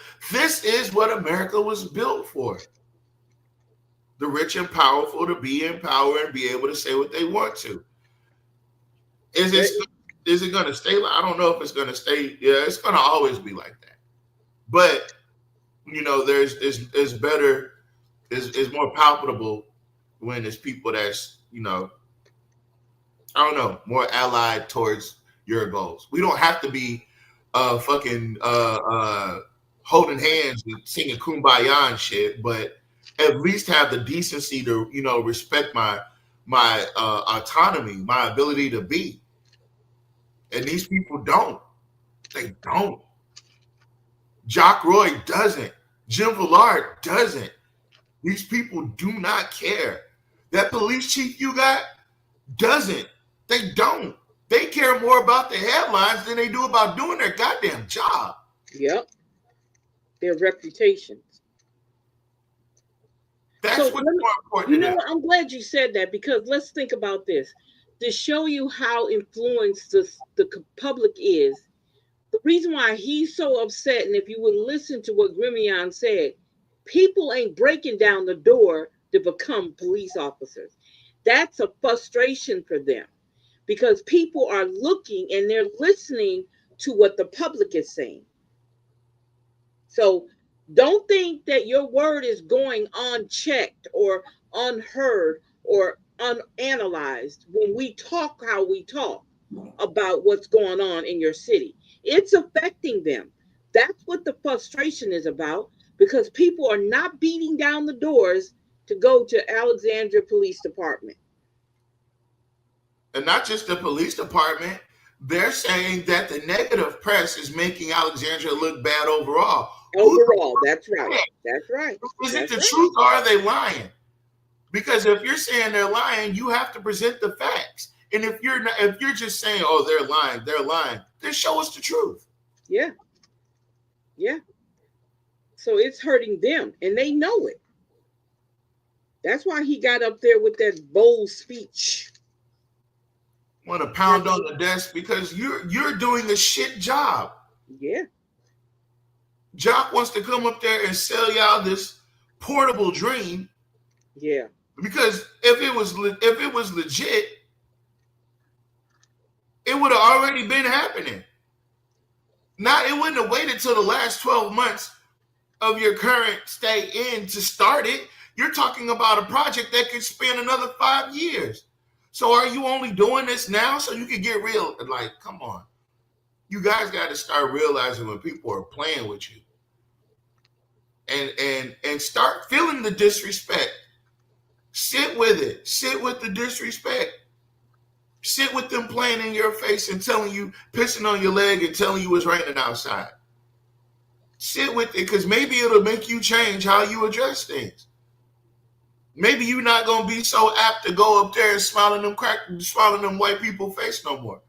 America was built for. The rich and powerful to be in power and be able to say what they want to. Is it going to stay? I don't know if it's going to stay. Yeah, it's going to always be like that. But there's better. Is more palpable when it's people that's I don't know, more allied towards your goals. We don't have to be fucking holding hands and singing kumbaya and shit, but at least have the decency to respect my autonomy, my ability to be. And these people don't. They don't. Jock Roy doesn't. Jim Villard doesn't. These people do not care. That police chief you got doesn't. They don't. They care more about the headlines than they do about doing their goddamn job. Yep. Their reputations. That's So what's let me- more important. than that. I'm glad you said that, because let's think about this. To show you how influenced the public is, the reason why he's so upset, and if you would listen to what Grimion said, people ain't breaking down the door to become police officers. That's a frustration for them, because people are looking and they're listening to what the public is saying. So don't think that your word is going unchecked or unheard or unanalyzed when we talk how we talk about what's going on in your city. It's affecting them. That's what the frustration is about, because people are not beating down the doors to go to Alexandria Police Department. And not just the police department, they're saying that the negative press is making Alexandria look bad overall. Overall, that's right. That's right. Is it That's the right. truth, or are they lying? Because if you're saying they're lying, you have to present the facts. And if you're just saying, "Oh, they're lying," then show us the truth. Yeah. Yeah. So it's hurting them, and they know it. That's why he got up there with that bold speech. Want to pound on the desk because you're doing a shit job. Yeah. Jock wants to come up there and sell y'all this portable dream. Yeah. Because if it was legit, it would have already been happening. Now, it wouldn't have waited till the last 12 months of your current stay in to start it. You're talking about a project that could span another 5 years. So are you only doing this now so you can get real? Like, come on. You guys got to start realizing when people are playing with you. And start feeling the disrespect. Sit with it. Sit with the disrespect. Sit with them playing in your face and telling you, pissing on your leg and telling you it's raining outside. Sit with it, because maybe it'll make you change how you address things. Maybe you're not going to be so apt to go up there and smiling them white people's face no more.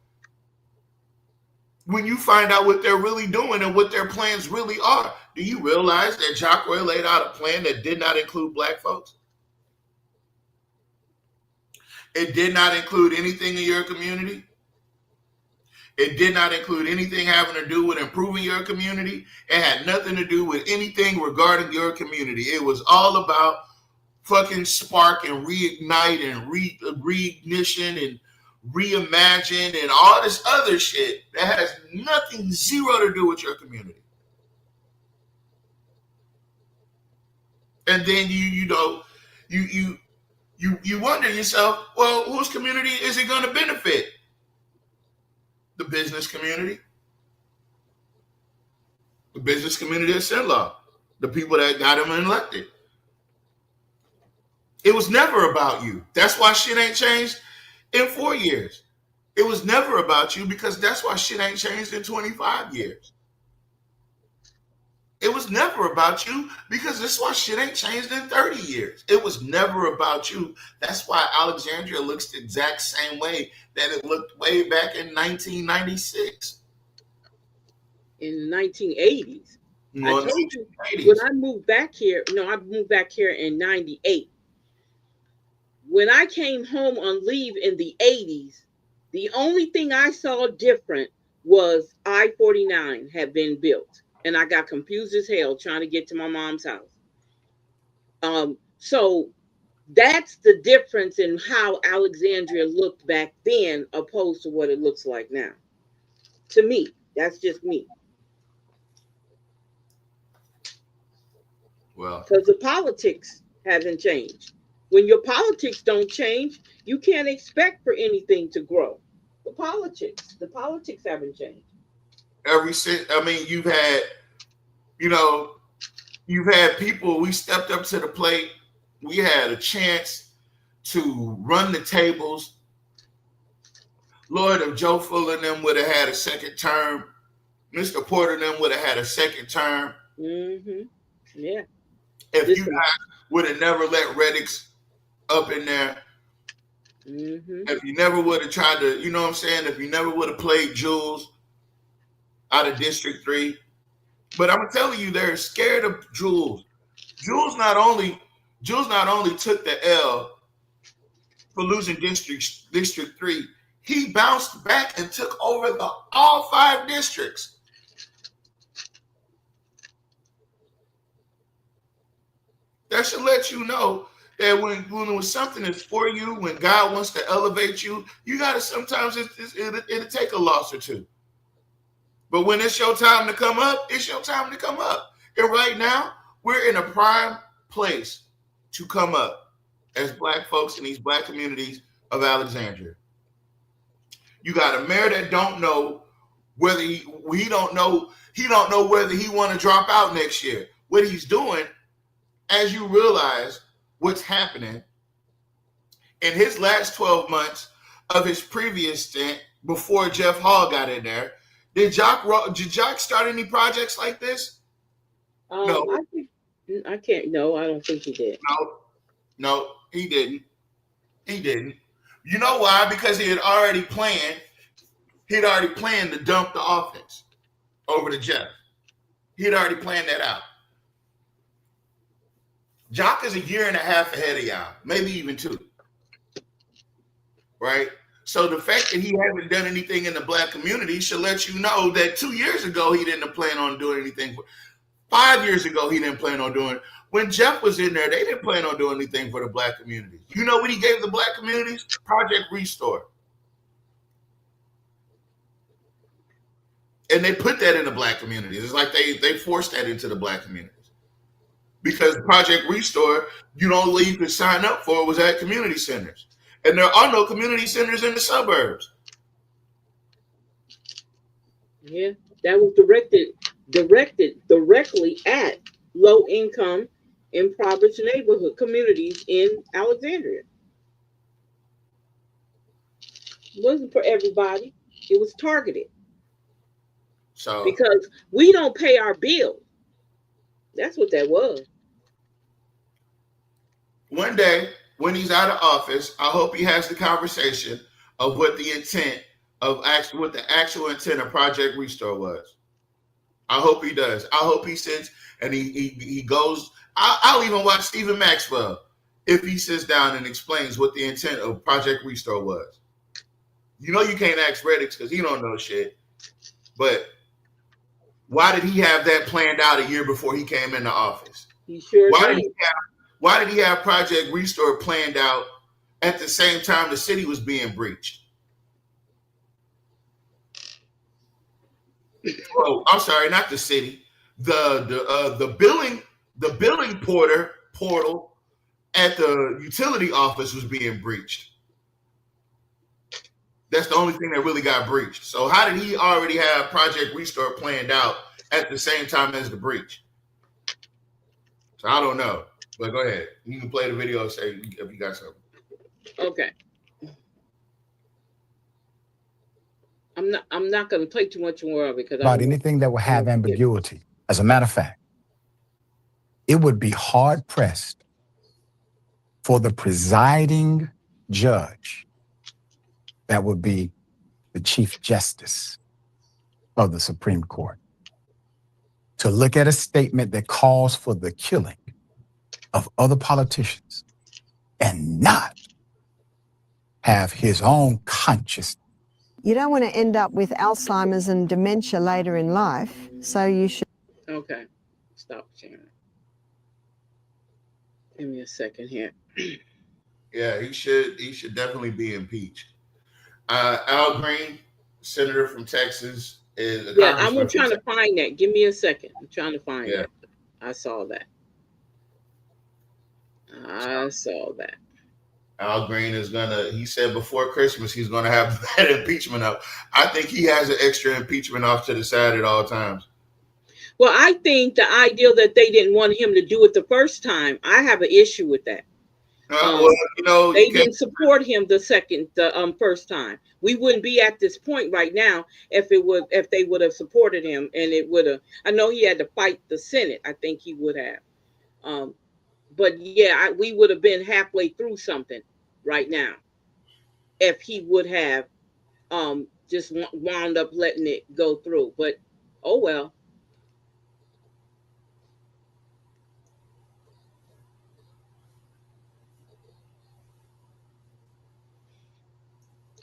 When you find out what they're really doing and what their plans really are, do you realize that Jock Roy laid out a plan that did not include black folks? It did not include anything in your community. It did not include anything having to do with improving your community. It had nothing to do with anything regarding your community. It was all about fucking spark and reignite and reignition and reimagine and all this other shit that has nothing, zero to do with your community. And then you wonder yourself, well, whose community is it going to benefit? The business community. The business community of Sinlaw. The people that got him elected. It was never about you. That's why shit ain't changed in 4 years. It was never about you, because that's why shit ain't changed in 25 years. It was never about you, because that's why shit ain't changed in 30 years. It was never about you. That's why Alexandria looks the exact same way that it looked way back in 1996. In the 1980s. Well, I told you, 1980s. when I moved back here, I moved back here in 98. when I came home on leave in the 80s, the only thing I saw different was I-49 had been built. And I got confused as hell trying to get to my mom's house. So that's the difference in how Alexandria looked back then opposed to what it looks like now. To me, that's just me. Well, Because the politics hasn't changed. When your politics don't change, you can't expect for anything to grow. The politics haven't changed. you've had, you've had people, we stepped up to the plate. We had a chance to run the tables. Lord, if Joe Fuller and them would have had a second term, Mr. Porter and them would have had a second term. Mm-hmm. Yeah. If you guys would have never let Reddix up in there, if you never would have tried to, you know what I'm saying? If you never would have played Jules out of District 3. But I'm telling you, they're scared of Jules. Jules not only took the L for losing District 3, he bounced back and took over all 5 districts. That should let you know that when something is for you, when God wants to elevate you, you got to sometimes it'll take a loss or two. But when it's your time to come up, it's your time to come up. And right now, we're in a prime place to come up as Black folks in these Black communities of Alexandria. You got a mayor that don't know whether he don't know whether he want to drop out next year. What he's doing, as you realize what's happening in his last 12 months of his previous stint before Jeff Hall got in there, did Jock start any projects like this? No. I can't. No, I don't think he did. No, he didn't. He didn't. You know why? Because he had already planned to dump the offense over to Jeff. He had already planned that out. Jock is a year and a half ahead of y'all, maybe even 2. Right? So the fact that he hasn't done anything in the Black community should let you know that 2 years ago he didn't plan on doing anything. 5 years ago he didn't plan on doing. When Jeff was in there, they didn't plan on doing anything for the Black community. You know what he gave the Black communities? Project Restore. And they put that in the Black communities. It's like they forced that into the Black communities. Because Project Restore, you could sign up for was at community centers. And there are no community centers in the suburbs. Yeah, that was directed directly at low income, impoverished neighborhood communities in Alexandria. It wasn't for everybody. It was targeted. So because we don't pay our bills. That's what that was. One day, when he's out of office, I hope he has the conversation of what the actual intent of Project Restore was. I hope he does. I hope he sits and he goes. I'll even watch Stephen Maxwell if he sits down and explains what the intent of Project Restore was. You know you can't ask Reddix because he don't know shit. But why did he have that planned out a year before he came into office? He sure did. Why did he have Project Restore planned out at the same time the city was being breached? Oh, I'm sorry, not the city. The billing portal at the utility office was being breached. That's the only thing that really got breached. So how did he already have Project Restore planned out at the same time as the breach? So I don't know. But go ahead. You can play the video and say if you got something. Okay. I'm not going to play too much more of it because about anything that will have ambiguity. As a matter of fact, it would be hard pressed for the presiding judge, that would be the Chief Justice of the Supreme Court, to look at a statement that calls for the killing of other politicians and not have his own conscience. You don't want to end up with Alzheimer's and dementia later in life, so you should. Okay, stop sharing. Give me a second here. Yeah, he should definitely be impeached. Al Green, senator from Texas, is a Yeah, I'm congressman trying from to find that. Give me a second. I'm trying to find Yeah. it. I saw that. I saw that. Al Green is he said before Christmas he's gonna have that impeachment up. I think he has an extra impeachment off to the side at all times. Well, I think the idea that they didn't want him to do it the first time, I have an issue with that. They didn't support him the first time. We wouldn't be at this point right now if they would have supported him, and it would have. I know he had to fight the Senate. I think he would have. But yeah, we would have been halfway through something right now if he would have just wound up letting it go through. But oh well.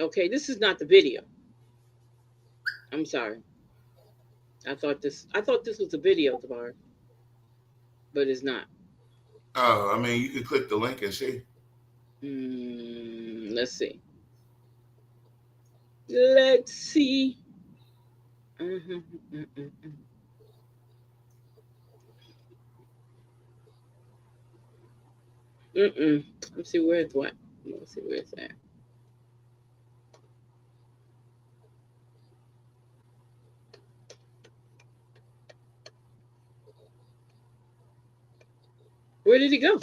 Okay, this is not the video. I'm sorry. I thought this was a video, Tavares, but it's not. Oh, I mean, you can click the link and see. Let's see. Let's see. Let's see where it's what. Let's see where it's at. Where did he go?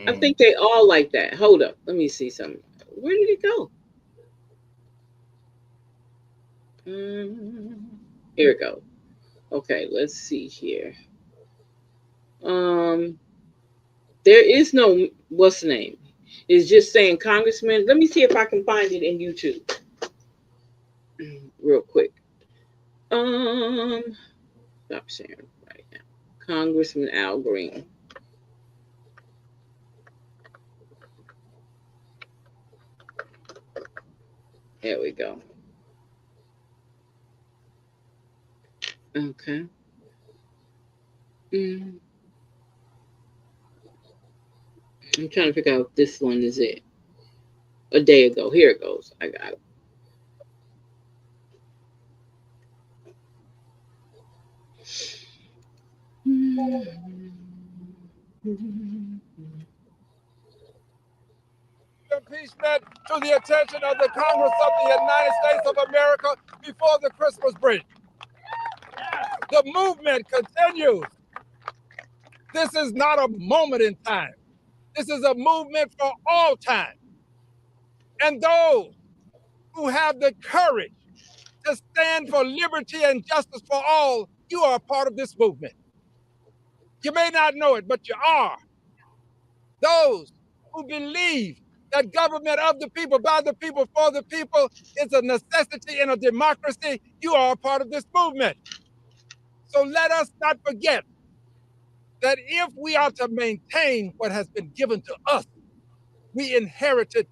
I think they all like that. Hold up. Let me see something. Where did he go? Here it goes. Okay, let's see here. There is no, what's the name? It's just saying Congressman. Let me see if I can find it in YouTube. Real quick. Stop sharing right now. Congressman Al Green. There we go. Okay. I'm trying to figure out if this one is it. A day ago. Here it goes. I got it. Impeachment to the attention of the Congress of the United States of America before the Christmas break. The movement continues. This is not a moment in time. This is a movement for all time. And those who have the courage to stand for liberty and justice for all, you are a part of this movement. You may not know it, but you are. Those who believe that government of the people, by the people, for the people is a necessity in a democracy, you are a part of this movement. So let us not forget that if we are to maintain what has been given to us, we inherited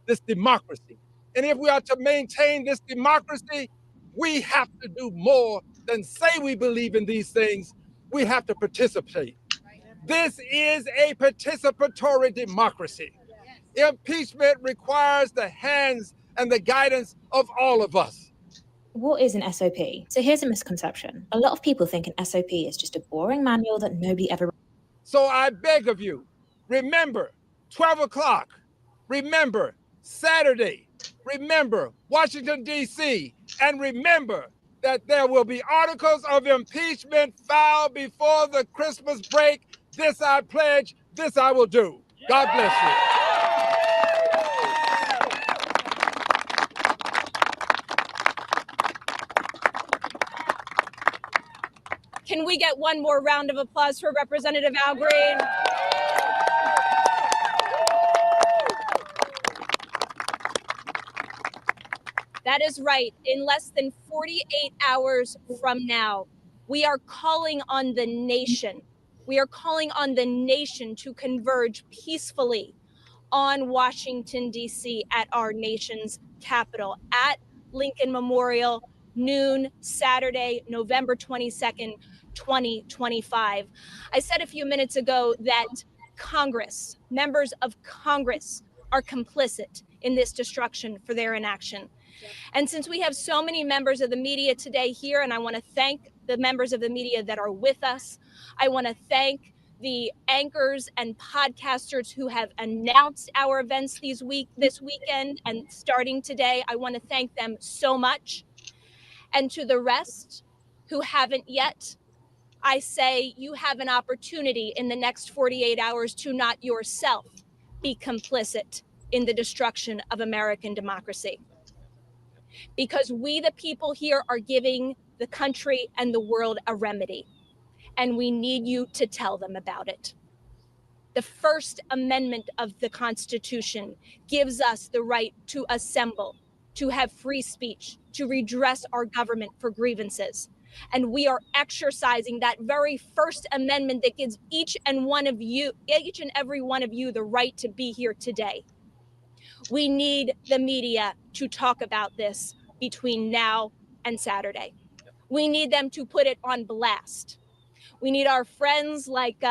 this democracy. And if we are to maintain this democracy, we have to do more than say we believe in these things. We have to participate. This is a participatory democracy. Impeachment requires the hands and the guidance of all of us. What is an SOP? So here's a misconception. A lot of people think an SOP is just a boring manual that nobody ever... So I beg of you, remember 12 o'clock, remember Saturday, remember Washington, D.C., and remember that there will be articles of impeachment filed before the Christmas break. This I pledge, this I will do. God bless you. Can we get one more round of applause for Representative Al Green? That is right. In less than 48 hours from now, we are calling on the nation. We are calling on the nation to converge peacefully on Washington, D.C. at our nation's capital at Lincoln Memorial, noon Saturday, November 22nd, 2025. I said a few minutes ago that Congress, members of Congress, are complicit in this destruction for their inaction. And since we have so many members of the media today here, and I want to thank the members of the media that are with us, I want to thank the anchors and podcasters who have announced our events this weekend and starting today. I want to thank them so much. And to the rest who haven't yet, I say you have an opportunity in the next 48 hours to not yourself be complicit in the destruction of American democracy. Because we, the people here, are giving the country and the world a remedy, and we need you to tell them about it. The First Amendment of the Constitution gives us the right to assemble, to have free speech, to redress our government for grievances. And we are exercising that very First Amendment that gives each and every one of you the right to be here today. We need the media to talk about this between now and Saturday. We need them to put it on blast. We need our friends like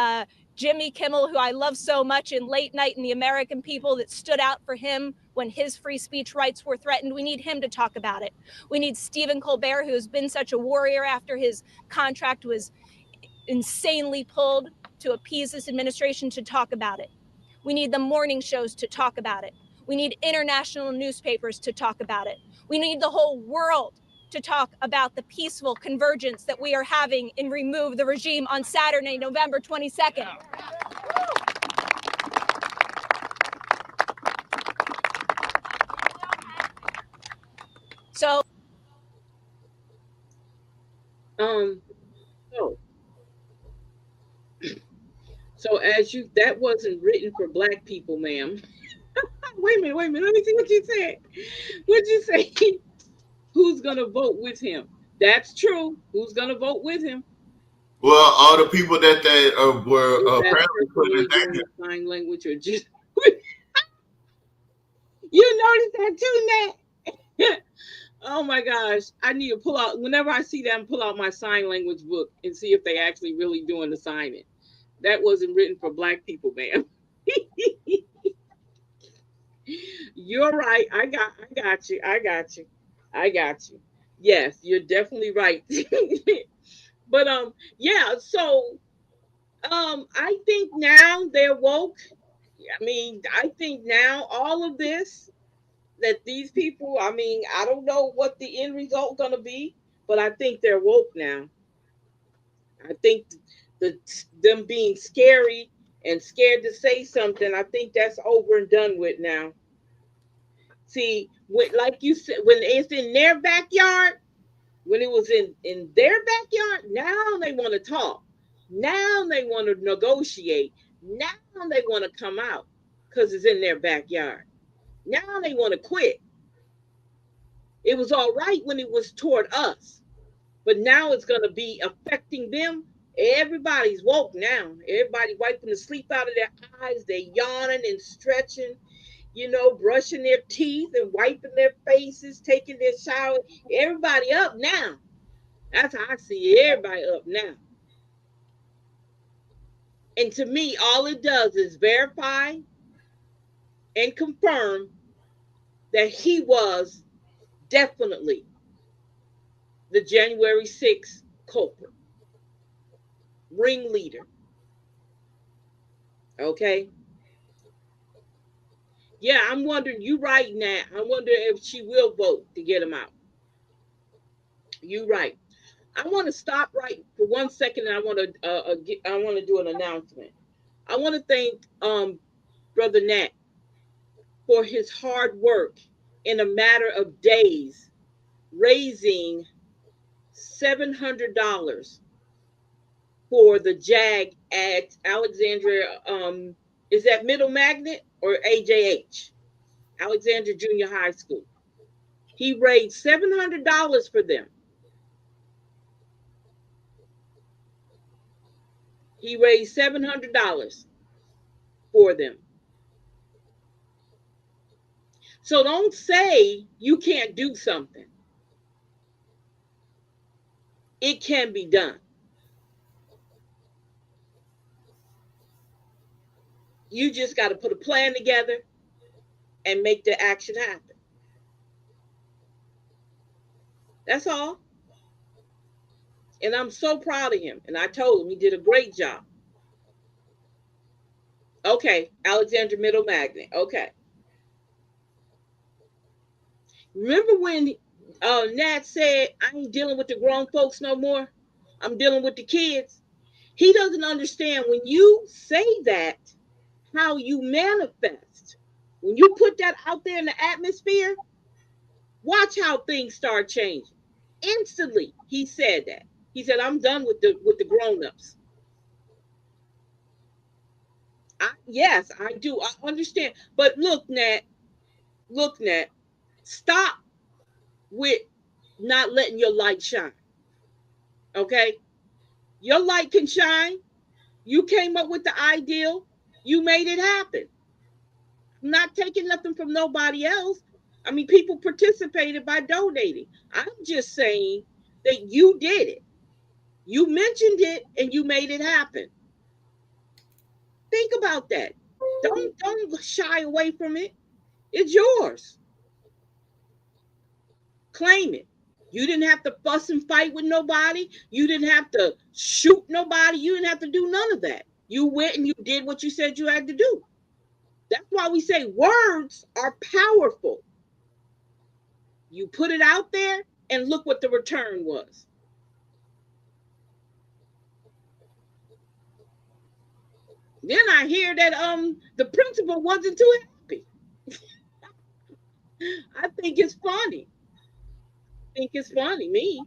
Jimmy Kimmel, who I love so much, in Late Night, and the American people that stood out for him when his free speech rights were threatened. We need him to talk about it. We need Stephen Colbert, who has been such a warrior after his contract was insanely pulled to appease this administration, to talk about it. We need the morning shows to talk about it. We need international newspapers to talk about it. We need the whole world to talk about the peaceful convergence that we are having in Remove the Regime on Saturday, November 22nd. So, so as you, that wasn't written for Black people, ma'am. Wait a minute. Let me see what you said. What'd you say? Who's going to vote with him? That's true. Who's going to vote with him? Well, all the people that were apparently put in danger. Sign language, or just you noticed that too, Nat? Oh my gosh. I need to pull out, whenever I see them, pull out my sign language book and see if they actually really doing the signing. That wasn't written for Black people, ma'am. You're right. I got you. Yes, you're definitely right. But yeah, so I think now they're woke. I mean, I think now all of this, that these people, I mean, I don't know what the end result gonna be, but I think they're woke now. I think them being scary and scared to say something, I think that's over and done with now. See, like you said, when it's in their backyard, when it was in their backyard, now they want to talk. Now they want to negotiate. Now they want to come out because it's in their backyard. Now they want to quit. It was all right when it was toward us, but now it's going to be affecting them. Everybody's woke now. Everybody wiping the sleep out of their eyes. They're yawning and stretching, brushing their teeth and wiping their faces, taking their shower. Everybody up now. That's how I see it. Everybody up now. And to me, all it does is verify and confirm that he was definitely the January 6th culprit, ringleader. Okay? Yeah, I'm wondering, you right now, I wonder if she will vote to get him out. You right. I want to stop right for 1 second, and I want to do an announcement. I want to thank Brother Nat for his hard work in a matter of days, raising $700 for the JAG at Alexandria. Is that Middle Magnet or AJH? Alexandria Junior High School. He raised $700 for them. He raised $700 for them. So don't say you can't do something. It can be done. You just got to put a plan together and make the action happen. That's all. And I'm so proud of him. And I told him he did a great job. Okay, Alexander Middle Magnet. Okay. Remember when Nat said, I ain't dealing with the grown folks no more? I'm dealing with the kids. He doesn't understand when you say that, how you manifest. When you put that out there in the atmosphere, watch how things start changing. Instantly, he said that. He said, I'm done with the grown-ups. Yes, I do. I understand. But look, Nat, stop with not letting your light shine. Okay? Your light can shine. You came up with the ideal. You made it happen. I'm not taking nothing from nobody else. I mean, people participated by donating. I'm just saying that you did it. You mentioned it and you made it happen. Think about that. Don't shy away from it. It's yours. Claim it. You didn't have to fuss and fight with nobody. You didn't have to shoot nobody. You didn't have to do none of that. You went and you did what you said you had to do. That's why we say words are powerful. You put it out there and look what the return was. Then I hear that the principal wasn't too happy. I think it's funny. Me.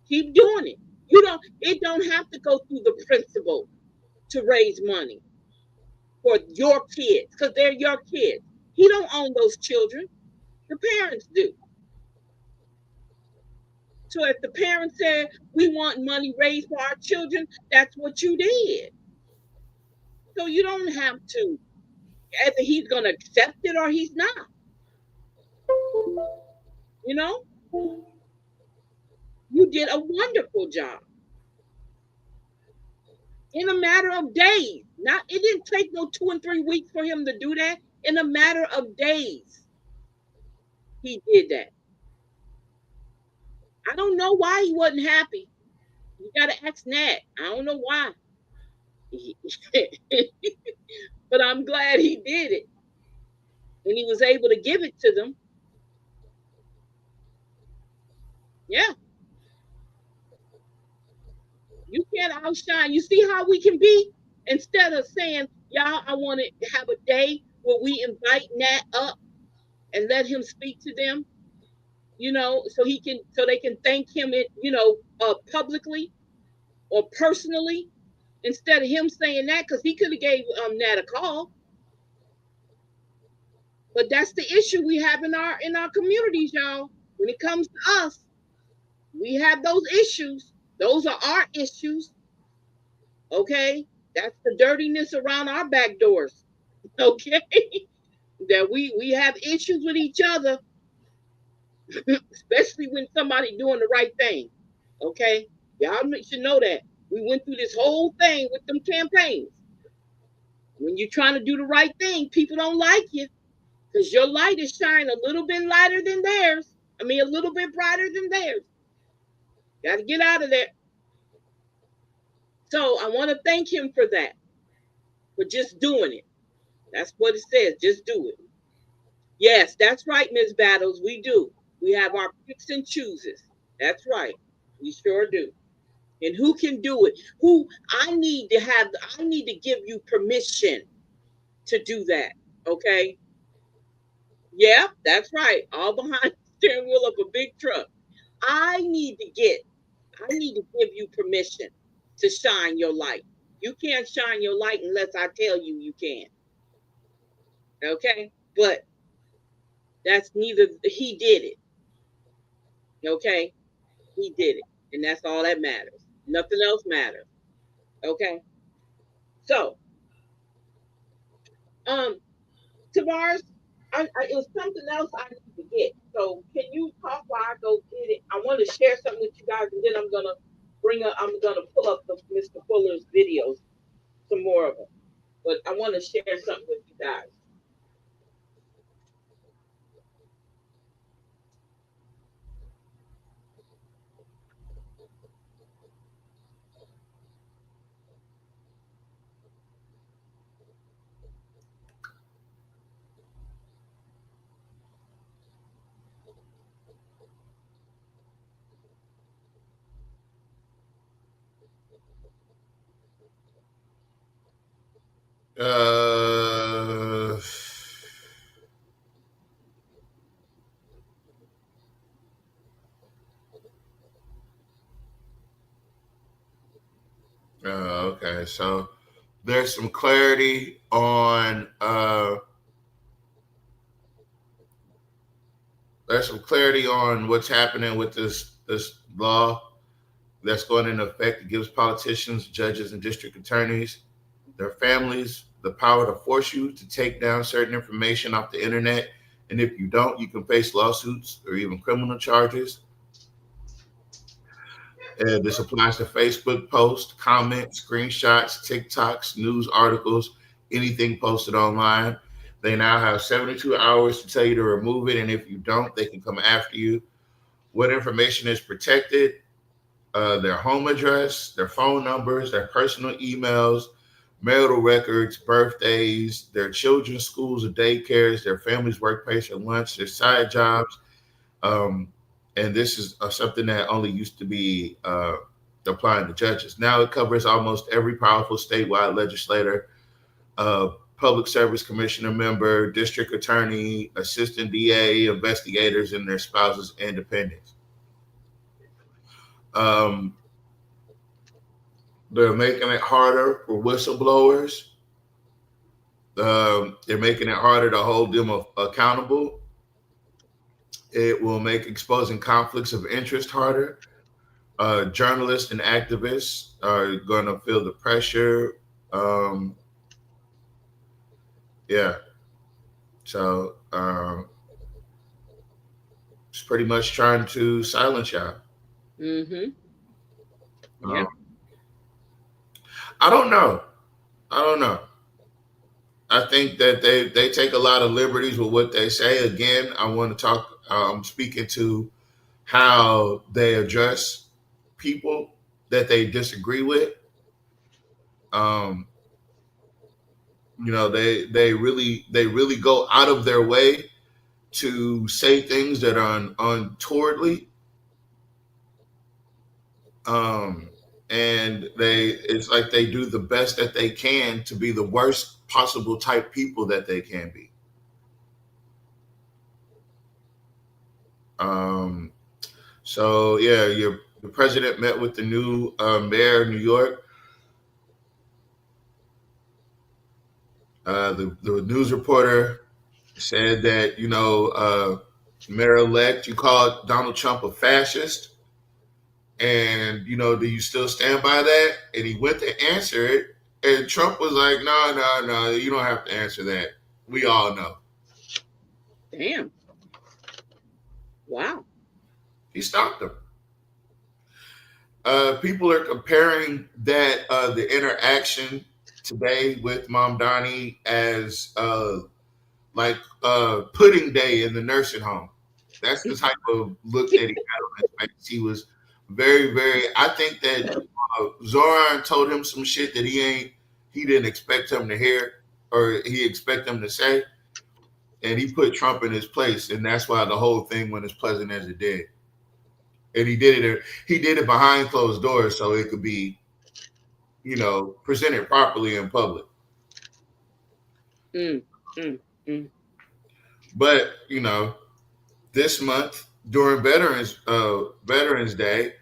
Keep doing it. It don't have to go through the principal to raise money for your kids, because they're your kids. He don't own those children. The parents do. So if the parents said, we want money raised for our children, that's what you did. So you don't have to, either he's going to accept it or he's not. You know? You did a wonderful job. In a matter of days. It didn't take no 2 and 3 weeks for him to do that. In a matter of days, he did that. I don't know why he wasn't happy. You got to ask Nat. I don't know why. But I'm glad he did it. And he was able to give it to them. Yeah. You can't outshine. You see how we can be? Instead of saying, y'all, I want to have a day where we invite Nat up and let him speak to them, so they can thank him, publicly or personally, instead of him saying that, because he could have gave Nat a call. But that's the issue we have in our communities, y'all. When it comes to us, we have those issues. Those are our issues. Okay? That's the dirtiness around our back doors. Okay? That we have issues with each other, especially when somebody doing the right thing. Okay? Y'all should know that. We went through this whole thing with them campaigns. When you're trying to do the right thing, people don't like you because your light is shining a little bit lighter than theirs. I mean, a little bit brighter than theirs. Got to get out of there. So I want to thank him for that, for just doing it. That's what it says. Just do it. Yes, that's right, Ms. Battles. We do. We have our picks and chooses. That's right. We sure do. And who can do it? I need to give you permission to do that. Okay? Yeah, that's right. All behind the steering wheel of a big truck. I need to give you permission to shine your light. You can't shine your light unless I tell you can. Okay? But he did it. Okay? He did it. And that's all that matters. Nothing else matters. Okay? So, Tavares, it was something else I need to get. So can you talk while I go get it? I want to share something with you guys, and then I'm gonna pull up the Mr. Fuller's videos, some more of them. But I want to share something with you guys. Okay, so there's some clarity on what's happening with this law that's going into effect. It gives politicians, judges, and district attorneys, their families, the power to force you to take down certain information off the internet. And if you don't, you can face lawsuits or even criminal charges. This applies to Facebook posts, comments, screenshots, TikToks, news articles, anything posted online. They now have 72 hours to tell you to remove it. And if you don't, they can come after you. What information is protected? Their home address, their phone numbers, their personal emails, marital records, birthdays, their children's schools or daycares, their family's workplace or lunch, their side jobs. And this is something that only used to be applying to judges. Now it covers almost every powerful statewide legislator, public service commissioner member, district attorney, assistant DA, investigators, and their spouses and dependents. They're making it harder for whistleblowers. They're making it harder to hold them accountable. It will make exposing conflicts of interest harder. Journalists and activists are going to feel the pressure. Yeah. So it's pretty much trying to silence y'all. Mm-hmm. Yeah. I don't know. I think that they take a lot of liberties with what they say. Again, I want to talk. I'm speaking to how they address people that they disagree with. You know, they really go out of their way to say things that are untowardly. And it's like they do the best that they can to be the worst possible type people that they can be. So yeah, the president met with the new mayor of New York. The news reporter said that, you know, mayor-elect, you called Donald Trump a fascist. And, you know, do you still stand by that? And he went to answer it. And Trump was like, no, you don't have to answer that. We all know. Damn. Wow. He stopped him. People are comparing that the interaction today with Mamdani as like pudding day in the nursing home. That's the type of look that he had on his face. He was very, very. I think that Zoran told him some shit that he didn't expect him to hear, or he expect him to say, and he put Trump in his place, and that's why the whole thing went as pleasant as it did. And he did it behind closed doors, so it could be, you know, presented properly in public. But you know, this month during Veterans Day,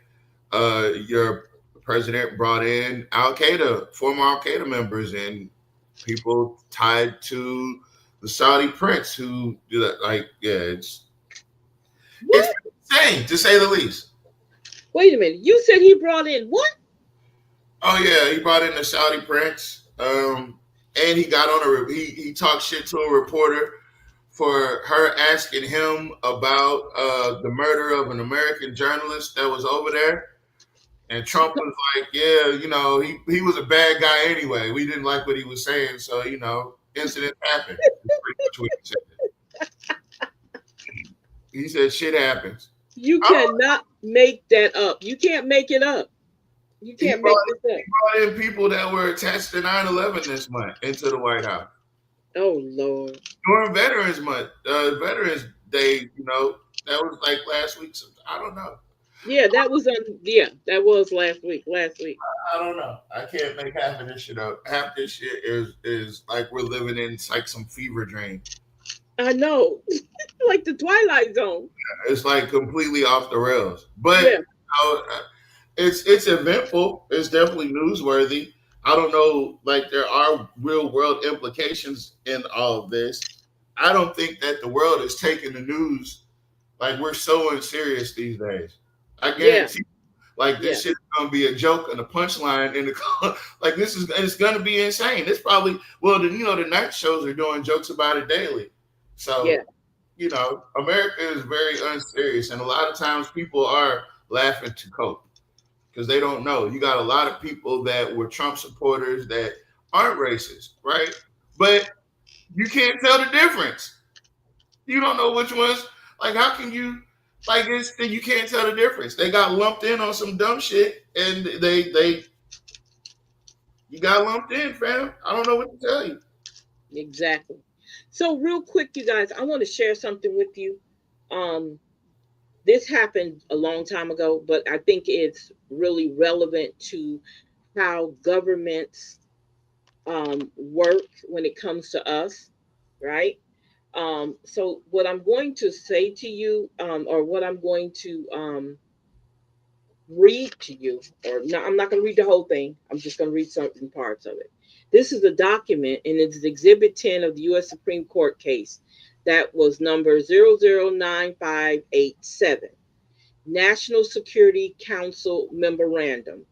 your president brought in former Al Qaeda members and people tied to the Saudi prince who do that. Like, yeah, it's insane to say the least. Wait a minute, you said he brought in what? Oh yeah, he brought in the Saudi prince, and he got on he talked shit to a reporter for her asking him about the murder of an American journalist that was over there. And Trump was like, yeah, you know, he was a bad guy anyway. We didn't like what he was saying. So, you know, incident happened. That's pretty much what he said. He said shit happens. You cannot make that up. You can't make it up. You can't make this up. He brought in people that were attached to 9/11 this month into the White House. Oh, Lord. During Veterans Month, Veterans Day, you know, that was like last week. I don't know. Yeah, that was last week. I don't know. I can't make half of this shit up. Half this shit is like we're living in like some fever dream. I know. Like the Twilight Zone. It's like completely off the rails. But you know, it's eventful. It's definitely newsworthy. I don't know, like there are real world implications in all of this. I don't think that the world is taking the news like we're so unserious these days. I guarantee like this shit is gonna be a joke and a punchline in the like it's gonna be insane. It's probably the night shows are doing jokes about it daily. So you know, America is very unserious, and a lot of times people are laughing to cope because they don't know. You got a lot of people that were Trump supporters that aren't racist, right? But you can't tell the difference. You don't know which ones. Like, how can you? Like, you can't tell the difference. They got lumped in on some dumb shit, and you got lumped in, fam. I don't know what to tell you. Exactly. So real quick, you guys, I want to share something with you. This happened a long time ago, but I think it's really relevant to how governments work when it comes to us, right? So what I'm going to say to you, or what I'm going to read to you, or no, I'm not going to read the whole thing. I'm just going to read certain parts of it. This is a document, and it's Exhibit 10 of the U.S. Supreme Court case that was number 009587, National Security Council Memorandum.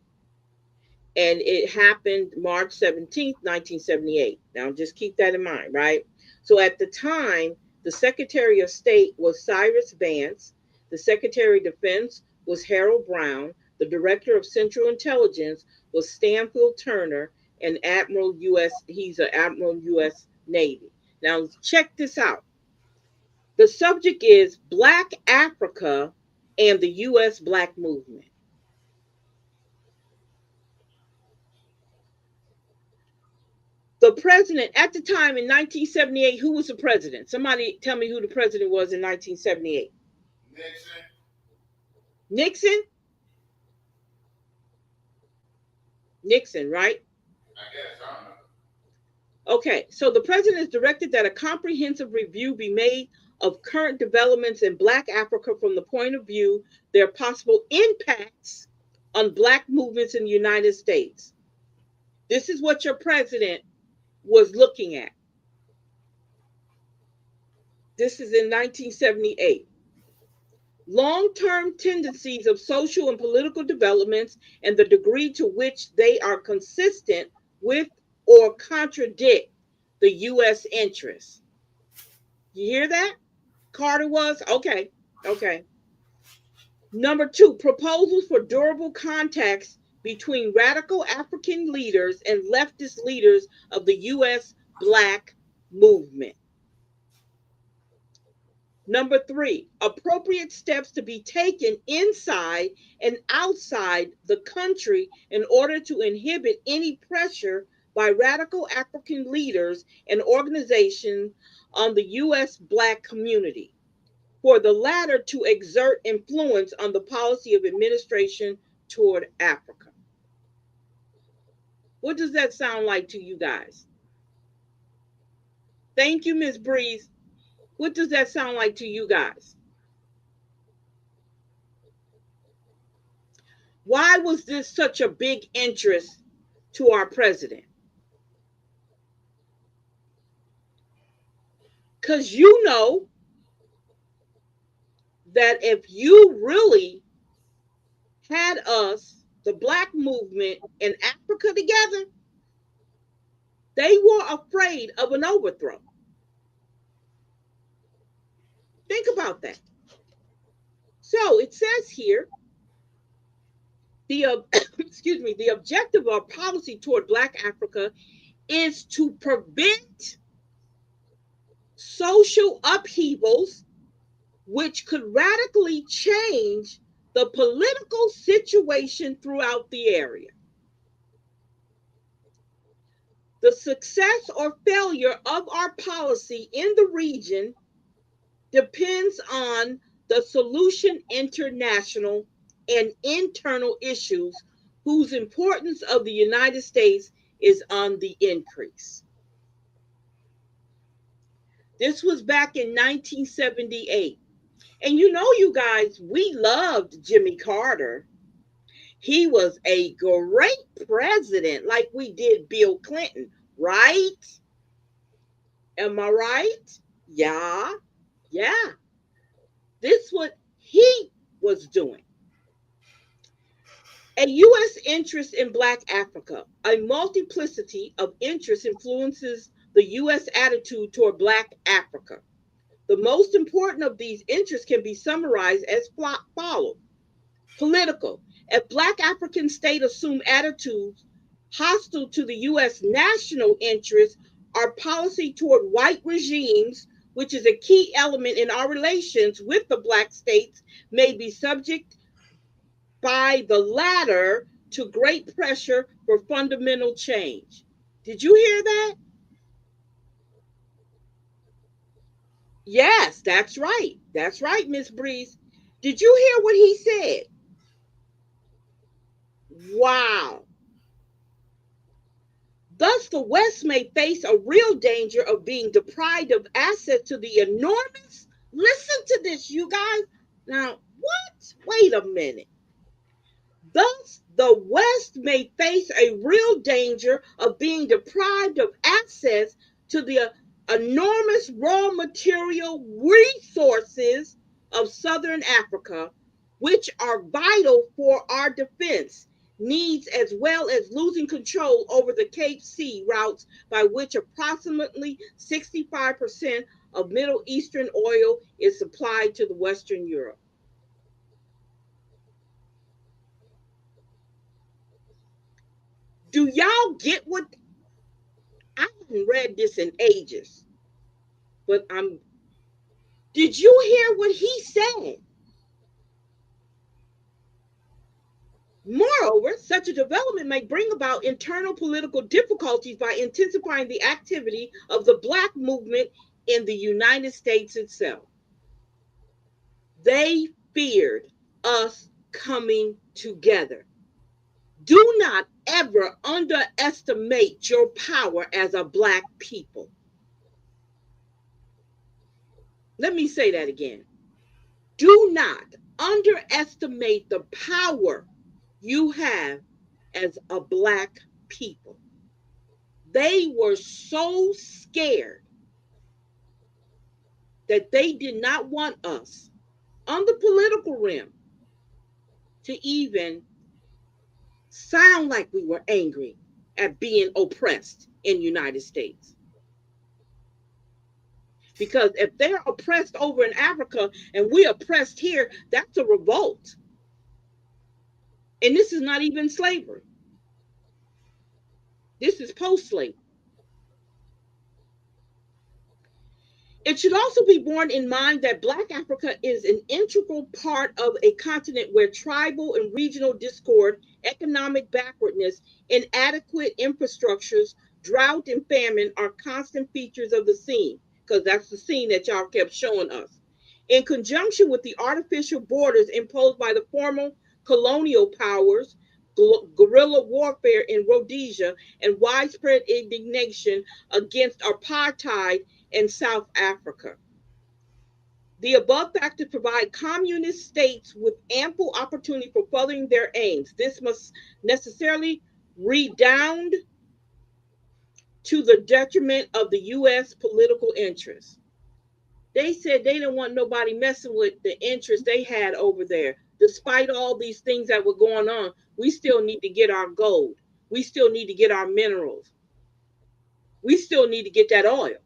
And it happened March 17th, 1978. Now, just keep that in mind, right? So at the time, the Secretary of State was Cyrus Vance. The Secretary of Defense was Harold Brown. The Director of Central Intelligence was Stanfield Turner, and he's an Admiral U.S. Navy. Now, check this out. The subject is Black Africa and the U.S. Black Movement. The president at the time in 1978, who was the president? Somebody tell me who the president was in 1978. Nixon? Nixon, right? I guess, I don't know. Okay, so the president has directed that a comprehensive review be made of current developments in Black Africa from the point of view their possible impacts on Black movements in the United States. This is what your president was looking at. This is in 1978. Long-term tendencies of social and political developments and the degree to which they are consistent with or contradict the U.S. interests. You hear that? Carter was? Okay. Number 2, proposals for durable contacts between radical African leaders and leftist leaders of the U.S. Black movement. Number 3, appropriate steps to be taken inside and outside the country in order to inhibit any pressure by radical African leaders and organizations on the U.S. Black community, for the latter to exert influence on the policy of administration toward Africa. What does that sound like to you guys? Thank you, Ms. Breeze. What does that sound like to you guys? Why was this such a big interest to our president? Because you know that if you really had us, the Black movement in Africa together, they were afraid of an overthrow. Think about that. So it says here, the excuse me, the objective of our policy toward Black Africa is to prevent social upheavals which could radically change the political situation throughout the area. The success or failure of our policy in the region depends on the solution international and internal issues whose importance of the United States is on the increase. This was back in 1978. And you know, you guys, we loved Jimmy Carter. He was a great president, like we did Bill Clinton, right? Am I right? Yeah. This is what he was doing. A U.S. interest in Black Africa, a multiplicity of interests influences the U.S. attitude toward Black Africa. The most important of these interests can be summarized as follows. Political. If Black African states assume attitudes hostile to the U.S. national interests, our policy toward white regimes, which is a key element in our relations with the Black states, may be subject by the latter to great pressure for fundamental change. Did you hear that? Yes, that's right. That's right, Miss Breeze. Did you hear what he said? Wow. Thus, the West may face a real danger of being deprived of access to the enormous, listen to this, you guys. Now, what? Wait a minute. Thus, the West may face a real danger of being deprived of access to the enormous raw material resources of Southern Africa, which are vital for our defense needs, as well as losing control over the Cape Sea routes by which approximately 65% of Middle Eastern oil is supplied to the Western Europe. Do y'all get what? I haven't read this in ages, but did you hear what he said? Moreover, such a development may bring about internal political difficulties by intensifying the activity of the Black movement in the United States itself. They feared us coming together. Do not ever underestimate your power as a Black people. Let me say that again. Do not underestimate the power you have as a Black people. They were so scared that they did not want us on the political realm to even sound like we were angry at being oppressed in the United States. Because if they're oppressed over in Africa and we're oppressed here, that's a revolt. And this is not even slavery. This is post-slavery. It should also be borne in mind that Black Africa is an integral part of a continent where tribal and regional discord, economic backwardness, inadequate infrastructures, drought, and famine are constant features of the scene, because that's the scene that y'all kept showing us. In conjunction with the artificial borders imposed by the former colonial powers, guerrilla warfare in Rhodesia, and widespread indignation against apartheid in South Africa. The above factors provide communist states with ample opportunity for furthering their aims. This must necessarily redound to the detriment of the U.S. political interests. They said they didn't want nobody messing with the interests they had over there. Despite all these things that were going on, we still need to get our gold. We still need to get our minerals. We still need to get that oil.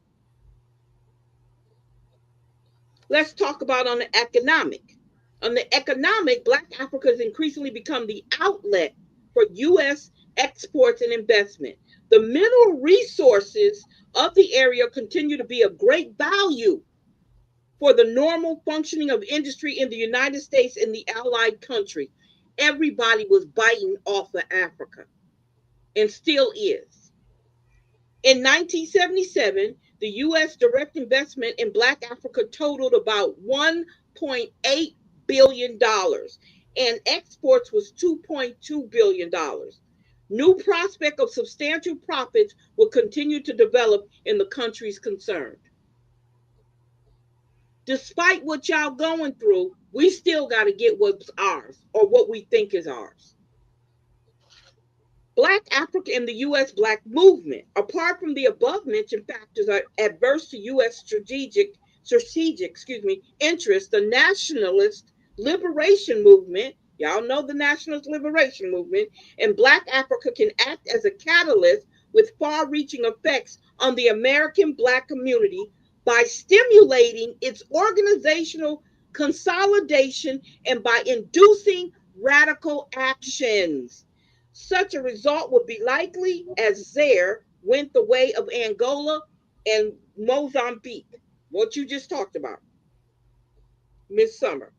Let's talk about on the economic. On the economic, Black Africa has increasingly become the outlet for U.S. exports and investment. The mineral resources of the area continue to be of great value for the normal functioning of industry in the United States and the allied countries. Everybody was biting off of Africa and still is. In 1977, the U.S. direct investment in Black Africa totaled about $1.8 billion, and exports was $2.2 billion. New prospect of substantial profits will continue to develop in the countries concerned. Despite what y'all going through, we still got to get what's ours or what we think is ours. Black Africa and the U.S. Black movement, apart from the above mentioned factors, are adverse to U.S. strategic interests. The nationalist liberation movement, y'all know the nationalist liberation movement, and Black Africa can act as a catalyst with far-reaching effects on the American Black community by stimulating its organizational consolidation and by inducing radical actions. Such a result would be likely as Zaire went the way of Angola and Mozambique, what you just talked about, Miss Summer.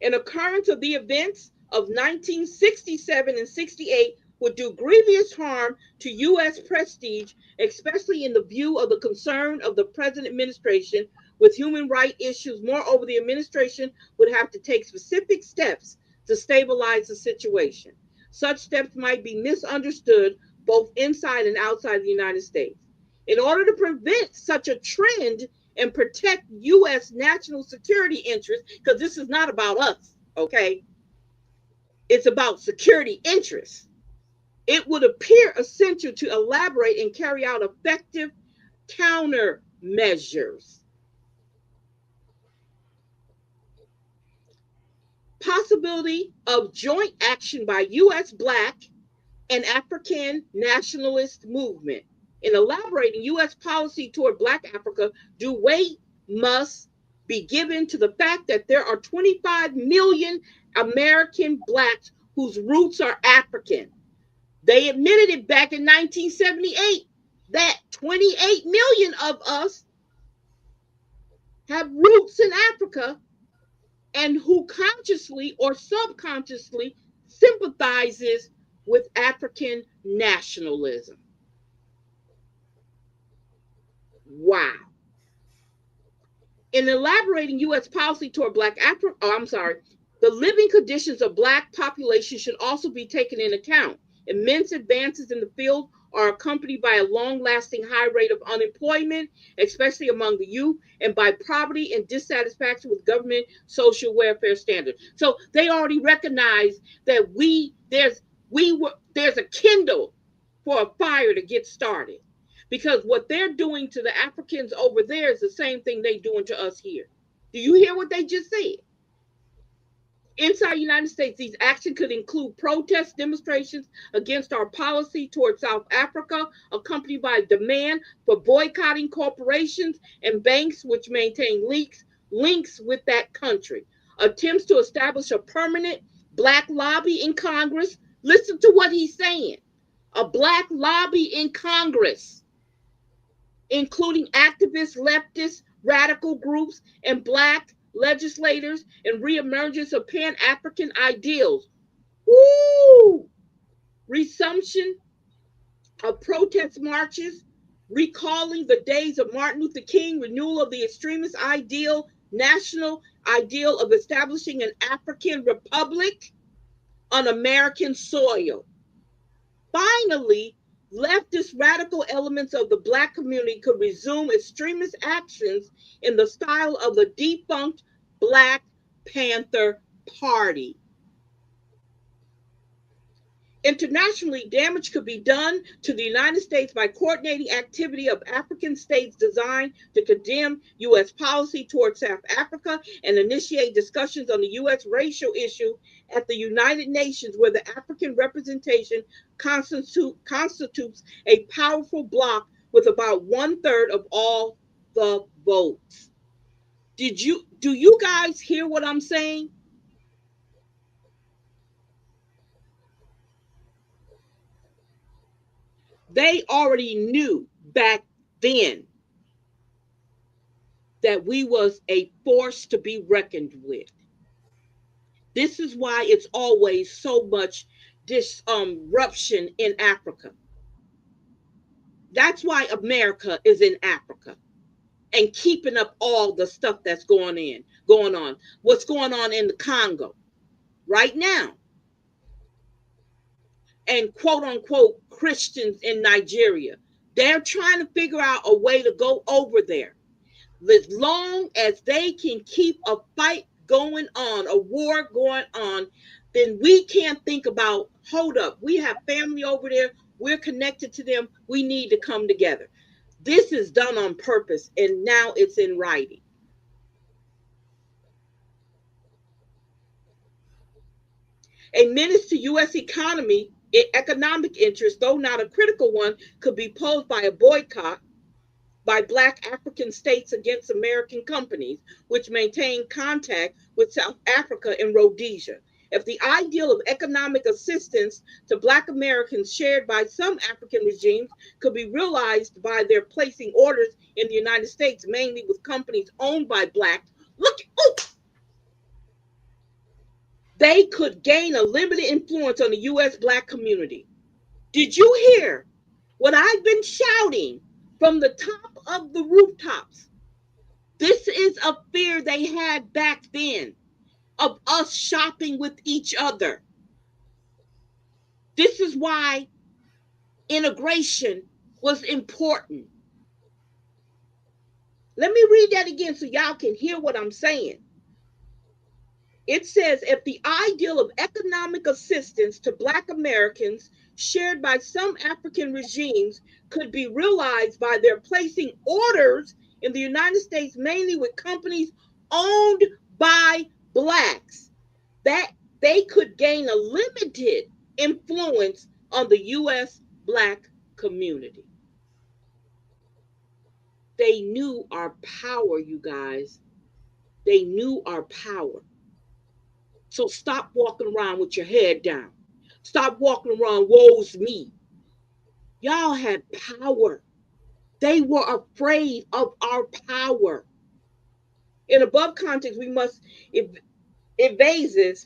An occurrence of the events of 1967 and 68 would do grievous harm to U.S. prestige, especially in the view of the concern of the present administration with human rights issues. Moreover, the administration would have to take specific steps to stabilize the situation. Such steps might be misunderstood both inside and outside the United States. In order to prevent such a trend and protect U.S. national security interests, because this is not about us, okay? It's about security interests. It would appear essential to elaborate and carry out effective countermeasures. Possibility of joint action by U.S. Black and African nationalist movement. In elaborating U.S. policy toward Black Africa, due weight must be given to the fact that there are 25 million American Blacks whose roots are African. They admitted it back in 1978 that 28 million of us have roots in Africa and who consciously or subconsciously sympathizes with African nationalism. Wow. In elaborating U.S. policy toward the living conditions of Black population should also be taken into account. Immense advances in the field are accompanied by a long-lasting high rate of unemployment, especially among the youth, and by poverty and dissatisfaction with government social welfare standards. So they already recognize that there's a kindle for a fire to get started, because what they're doing to the Africans over there is the same thing they're doing to us here. Do you hear what they just said? Inside the United States, these actions could include protest demonstrations against our policy toward South Africa, accompanied by demand for boycotting corporations and banks which maintain links with that country. Attempts to establish a permanent Black lobby in Congress. Listen to what he's saying. A Black lobby in Congress, including activists, leftists, radical groups, and Black legislators, and reemergence of Pan-African ideals. Woo! Resumption of protest marches, recalling the days of Martin Luther King, renewal of the extremist national ideal of establishing an African republic on American soil. Finally, leftist radical elements of the Black community could resume extremist actions in the style of the defunct Black Panther Party. Internationally, damage could be done to the United States by coordinating activity of African states designed to condemn U.S. policy towards South Africa and initiate discussions on the U.S. racial issue at the United Nations, where the African representation constitutes a powerful bloc with about 1/3 of all the votes. Do you guys hear what I'm saying? They already knew back then that we was a force to be reckoned with. This is why it's always so much disruption in Africa. That's why America is in Africa and keeping up all the stuff that's going on. What's going on in the Congo right now? And quote unquote Christians in Nigeria. They're trying to figure out a way to go over there. As long as they can keep a fight going on, a war going on, then we can't think about, hold up, we have family over there, we're connected to them, we need to come together. This is done on purpose, and now it's in writing. A menace to U.S. economic interest, though not a critical one, could be posed by a boycott by Black African states against American companies, which maintain contact with South Africa and Rhodesia. If the ideal of economic assistance to Black Americans shared by some African regimes could be realized by their placing orders in the United States, mainly with companies owned by Blacks, they could gain a limited influence on the U.S. Black community. Did you hear what I've been shouting from the top of the rooftops? This is a fear they had back then of us shopping with each other. This is why integration was important. Let me read that again so y'all can hear what I'm saying. It says, if the ideal of economic assistance to Black Americans shared by some African regimes could be realized by their placing orders in the United States, mainly with companies owned by Blacks, that they could gain a limited influence on the U.S. Black community. They knew our power, you guys. They knew our power. So stop walking around with your head down. Stop walking around, woe's me. Y'all had power. They were afraid of our power. In above context, we must evase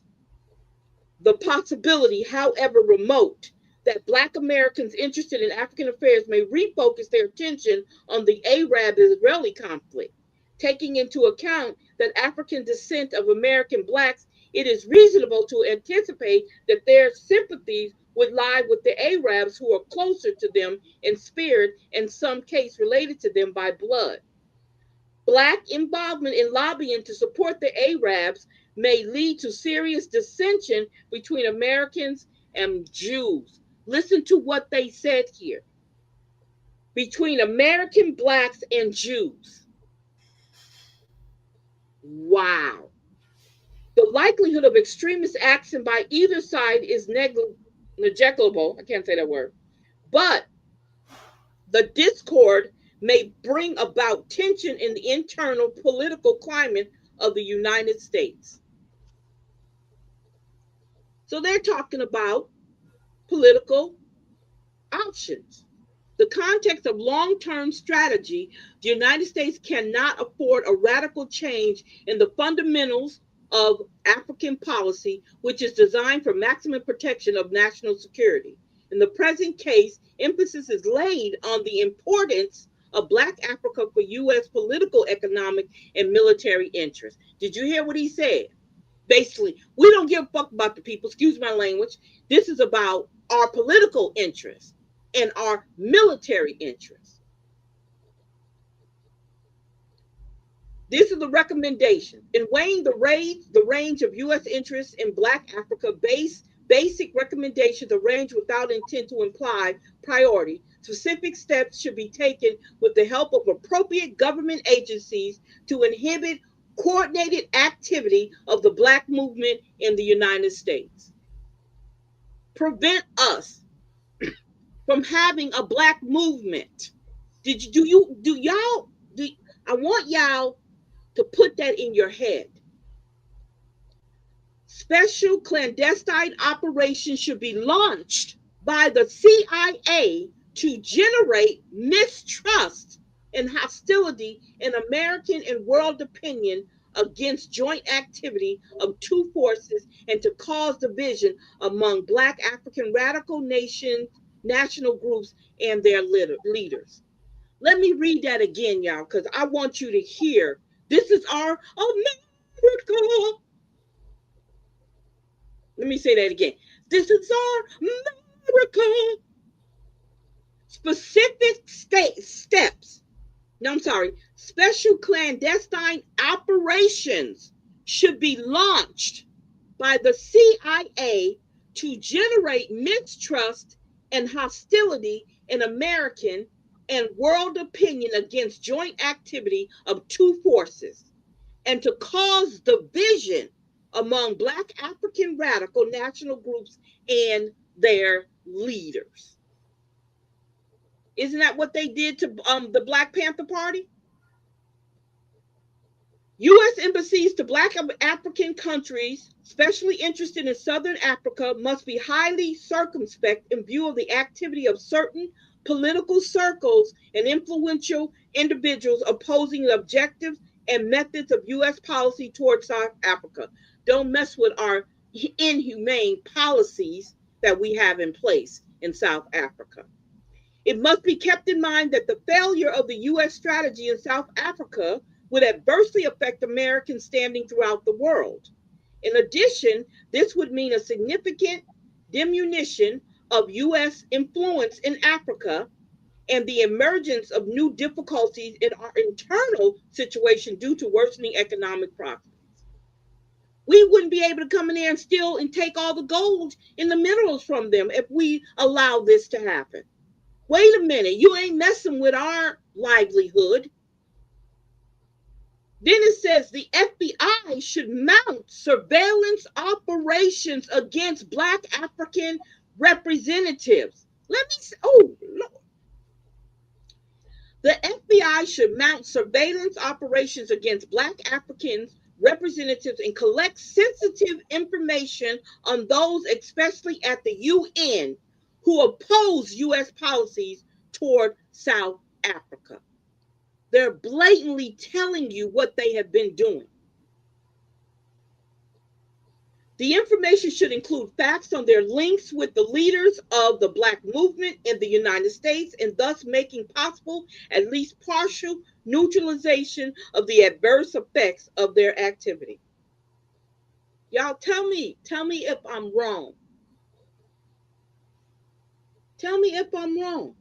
the possibility, however remote, that Black Americans interested in African affairs may refocus their attention on the Arab-Israeli conflict. Taking into account that African descent of American Blacks, it is reasonable to anticipate that their sympathies would lie with the Arabs, who are closer to them in spirit, in some case related to them by blood. Black involvement in lobbying to support the Arabs may lead to serious dissension between Americans and Jews. Listen to what they said here. Between American Blacks and Jews. Wow. The likelihood of extremist action by either side is negligible. I can't say that word. But the discord may bring about tension in the internal political climate of the United States. So they're talking about political options. The context of long-term strategy, the United States cannot afford a radical change in the fundamentals of African policy, which is designed for maximum protection of national security. In the present case, emphasis is laid on the importance of Black Africa for U.S. political, economic, and military interests. Did you hear what he said? Basically, we don't give a fuck about the people, excuse my language. This is about our political interests and our military interests. This is the recommendation. In weighing the range of U.S. interests in Black Africa, basic recommendations arranged without intent to imply priority. Specific steps should be taken with the help of appropriate government agencies to inhibit coordinated activity of the Black movement in the United States. Prevent us from having a Black movement. I want y'all to put that in your head. Special clandestine operations should be launched by the CIA to generate mistrust and hostility in American and world opinion against joint activity of two forces and to cause division among Black African radical national groups and their leaders. Let me read that again, y'all, because I want you to hear. This is our America. Let me say that again. This is our America. Specific steps. No, I'm sorry. Special clandestine operations should be launched by the CIA to generate mistrust and hostility in American and world opinion against joint activity of two forces and to cause division among Black African radical national groups and their leaders. Isn't that what they did to the Black Panther Party? U.S. embassies to Black African countries, especially interested in Southern Africa, must be highly circumspect in view of the activity of certain political circles and influential individuals opposing the objectives and methods of U.S. policy towards South Africa. Don't mess with our inhumane policies that we have in place in South Africa. It must be kept in mind that the failure of the U.S. strategy in South Africa would adversely affect American standing throughout the world. In addition, this would mean a significant diminution of U.S. influence in Africa and the emergence of new difficulties in our internal situation due to worsening economic prospects. We wouldn't be able to come in there and steal and take all the gold and the minerals from them if we allow this to happen. Wait a minute, you ain't messing with our livelihood. Then it says the FBI should mount surveillance operations against Black African representatives. Let me say, oh, Lord. The FBI should mount surveillance operations against Black Africans representatives and collect sensitive information on those, especially at the UN, who oppose U.S. policies toward South Africa. They're blatantly telling you what they have been doing. The information should include facts on their links with the leaders of the Black movement in the United States and thus making possible at least partial neutralization of the adverse effects of their activity. Y'all tell me if I'm wrong. Tell me if I'm wrong.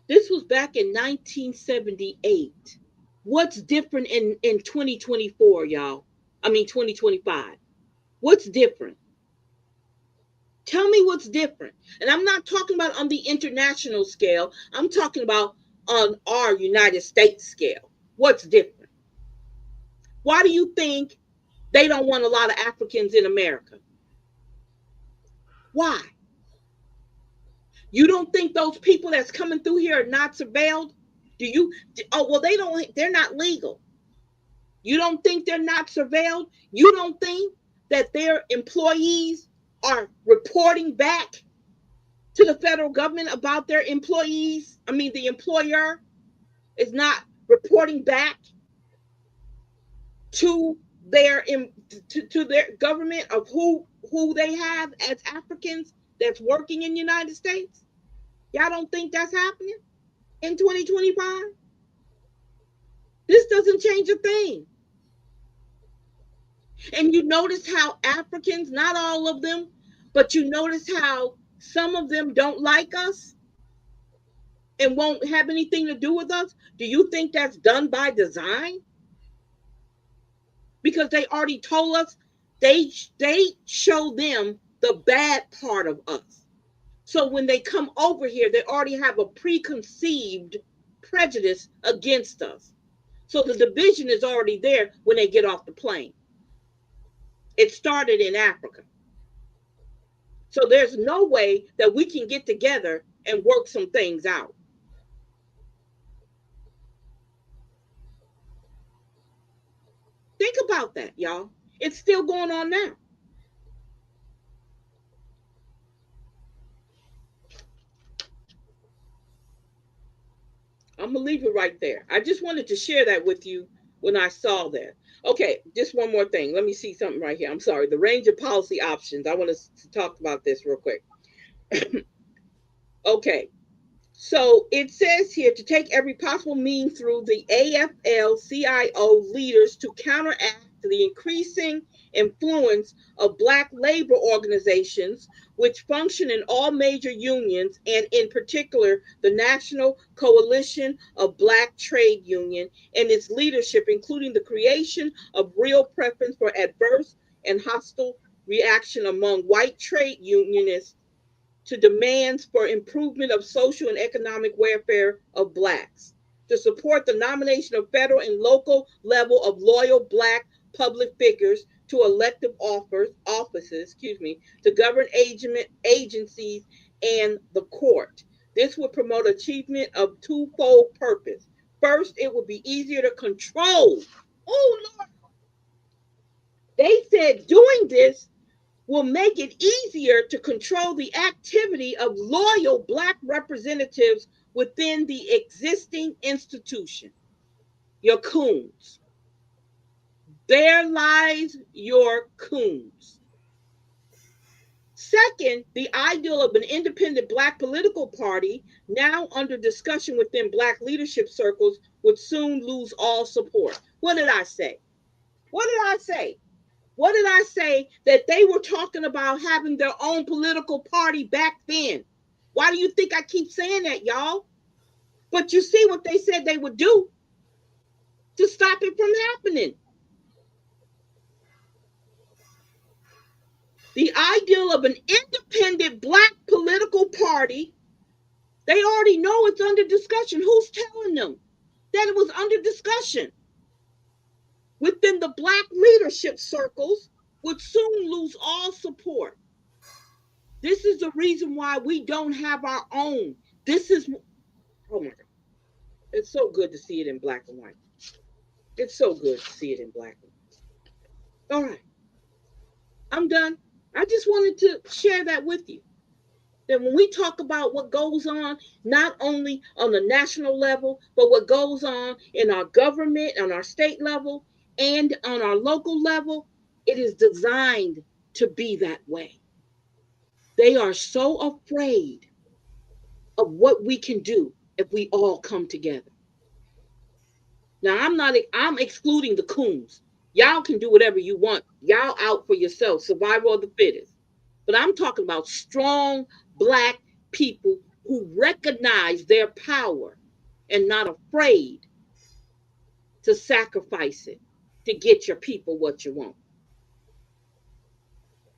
This was back in 1978. What's different in 2024, y'all? I mean, 2025. What's different? Tell me what's different. And I'm not talking about on the international scale. I'm talking about on our United States scale. What's different? Why do you think they don't want a lot of Africans in America? Why? You don't think those people that's coming through here are not surveilled? Do you? Oh, well, they're not legal. You don't think they're not surveilled? You don't think that their employees are reporting back to the federal government about their employees? I mean, the employer is not reporting back to their to their government of who they have as Africans that's working in the United States? Y'all don't think that's happening in 2025? This doesn't change a thing. And you notice how Africans, not all of them, but you notice how some of them don't like us and won't have anything to do with us? Do you think that's done by design? Because they already told us they show them the bad part of us. So when they come over here, they already have a preconceived prejudice against us. So the division is already there when they get off the plane. It started in Africa. So there's no way that we can get together and work some things out. Think about that, y'all. It's still going on now. I'm going to leave it right there. I just wanted to share that with you when I saw that. Okay, just one more thing. Let me see something right here. I'm sorry. The range of policy options. I want to talk about this real quick. Okay. So it says here to take every possible means through the AFL-CIO leaders to counteract the increasing influence of Black labor organizations, which function in all major unions, and in particular, the National Coalition of Black Trade Union and its leadership, including the creation of real preference for adverse and hostile reaction among white trade unionists to demands for improvement of social and economic welfare of Blacks, to support the nomination of federal and local level of loyal Black public figures to elective offices, to govern agencies and the court. This would promote achievement of twofold purpose. First, it would be easier to control. Oh, Lord. They said doing this will make it easier to control the activity of loyal Black representatives within the existing institution. Your coons. There lies your coons. Second, the ideal of an independent Black political party, now under discussion within Black leadership circles, would soon lose all support. What did I say? What did I say? What did I say? That they were talking about having their own political party back then. Why do you think I keep saying that, y'all? But you see what they said they would do to stop it from happening. The ideal of an independent Black political party, they already know it's under discussion. Who's telling them that it was under discussion? Within the Black leadership circles, would soon lose all support. This is the reason why we don't have our own. This is, oh my God. It's so good to see it in black and white. It's so good to see it in black and white. All right. I'm done. I just wanted to share that with you. That when we talk about what goes on, not only on the national level, but what goes on in our government, on our state level, and on our local level, it is designed to be that way. They are so afraid of what we can do if we all come together. Now, I'm excluding the coons. Y'all can do whatever you want. Y'all out for yourself, survival of the fittest. But I'm talking about strong Black people who recognize their power and not afraid to sacrifice it to get your people what you want.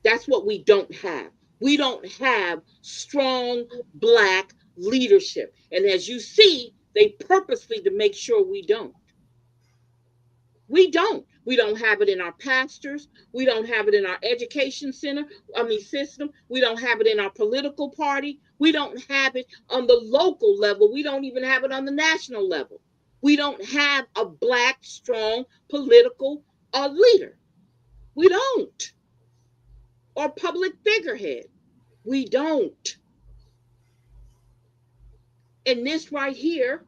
That's what we don't have. We don't have strong Black leadership. And as you see, they purposely to make sure we don't. We don't. We don't have it in our pastors. We don't have it in our education system. We don't have it in our political party. We don't have it on the local level. We don't even have it on the national level. We don't have a Black, strong political leader. We don't. Or public figurehead. We don't. And this right here,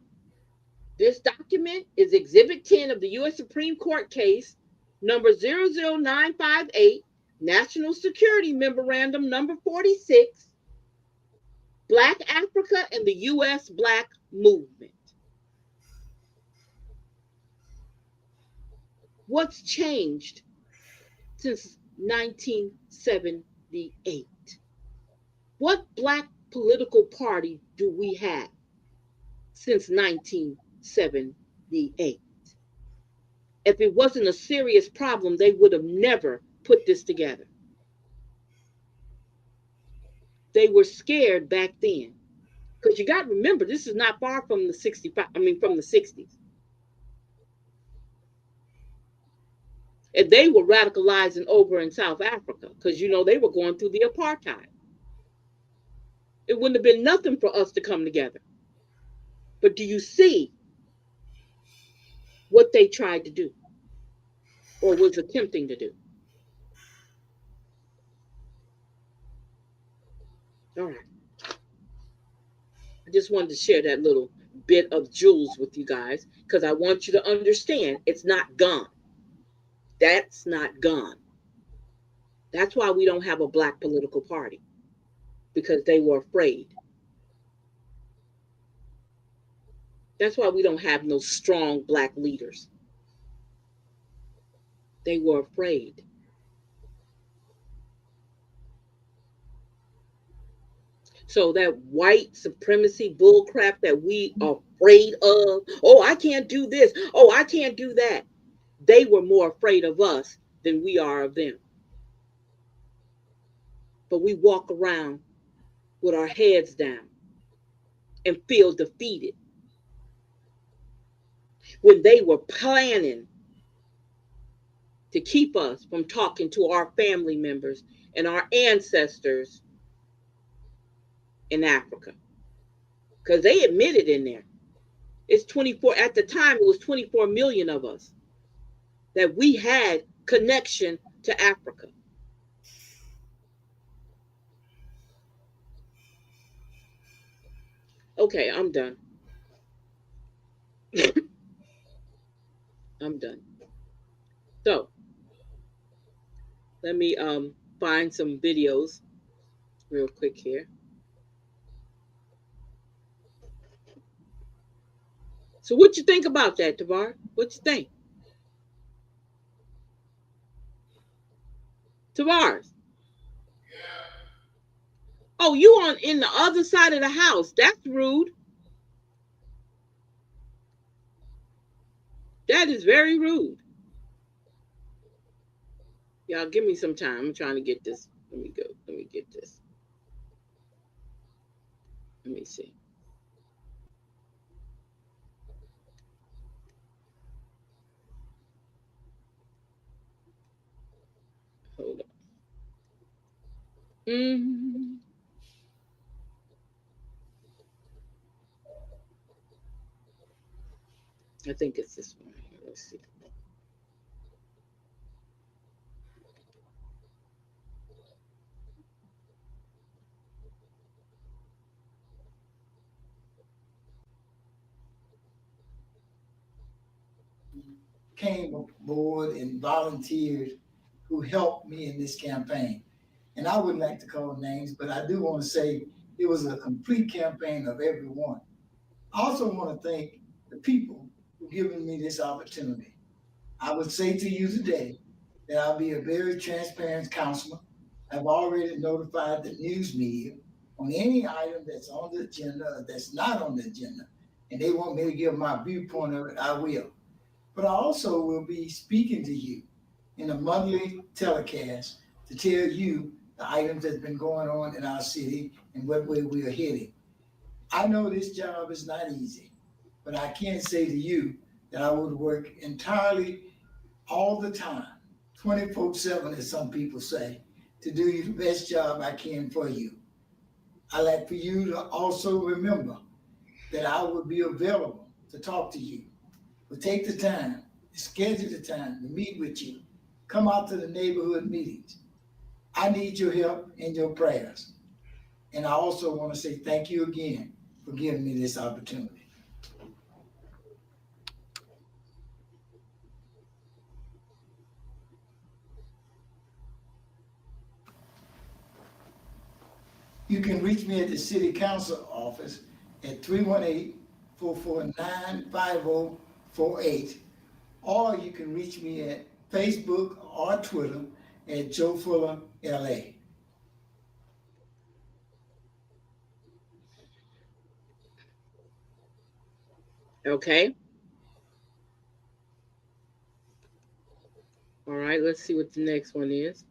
this document is Exhibit 10 of the U.S. Supreme Court case number 00958, National Security Memorandum number 46, Black Africa and the U.S. Black Movement. What's changed since 1978? What Black political party do we have since 1978? If it wasn't a serious problem, they would have never put this together. They were scared back then. Because you got to remember, this is not far from the 60s. And they were radicalizing over in South Africa because, they were going through the apartheid. It wouldn't have been nothing for us to come together. But do you see what they tried to do or was attempting to do? All right. I just wanted to share that little bit of jewels with you guys because I want you to understand it's not gone. That's not gone. That's why we don't have a black political party, because they were afraid. That's why we don't have no strong black leaders. They were afraid. So that white supremacy bullcrap that we are afraid of, oh, I can't do this, oh, I can't do that. They were more afraid of us than we are of them. But we walk around with our heads down and feel defeated when they were planning to keep us from talking to our family members and our ancestors in Africa. Because they admitted in there, it's 24, at the time it was 24 million of us that we had connection to Africa. Okay, I'm done. I'm done. So let me find some videos real quick here. So what you think about that, Tavar? What you think? Tavares? Oh, you on in the other side of the house. That's rude. That is very rude. Y'all give me some time. I'm trying to get this. Let me go. Let me get this. Let me see. Hold on. I think it's this one here. Let's see. Came aboard and volunteered who helped me in this campaign. And I wouldn't like to call names, but I do want to say it was a complete campaign of everyone. I also want to thank the people who given me this opportunity. I would say to you today that I'll be a very transparent counselor. I've already notified the news media on any item that's on the agenda or that's not on the agenda, and they want me to give my viewpoint of it, I will. But I also will be speaking to you in a monthly telecast to tell you the items that's been going on in our city and what way we are heading. I know this job is not easy, but I can't say to you that I would work entirely all the time, 24/7, as some people say, to do the best job I can for you. I'd like for you to also remember that I will be available to talk to you. But take the time, schedule the time to meet with you. Come out to the neighborhood meetings. I need your help and your prayers. And I also want to say thank you again for giving me this opportunity. You can reach me at the City Council office at 318-449-5048, or you can reach me at Facebook or Twitter at Joe Fuller LA. Okay. All right, let's see what the next one is.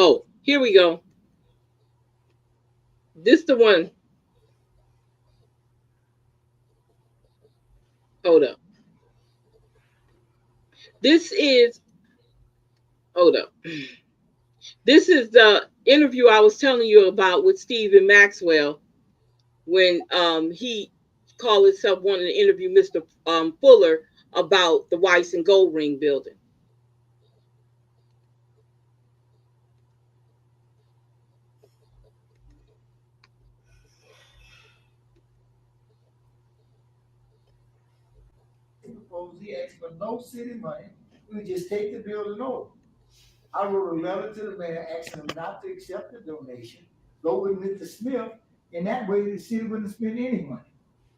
Oh, Here we go. This the one. Hold up. Hold up. This is the interview I was telling you about with Stephen Maxwell when he called himself wanting to interview Mr. Fuller about the Weiss and Goldring building. He asked for no city money. We would just take the building over. I wrote a letter to the mayor asking him not to accept the donation, go with Mr. Smith, and that way the city wouldn't spend any money.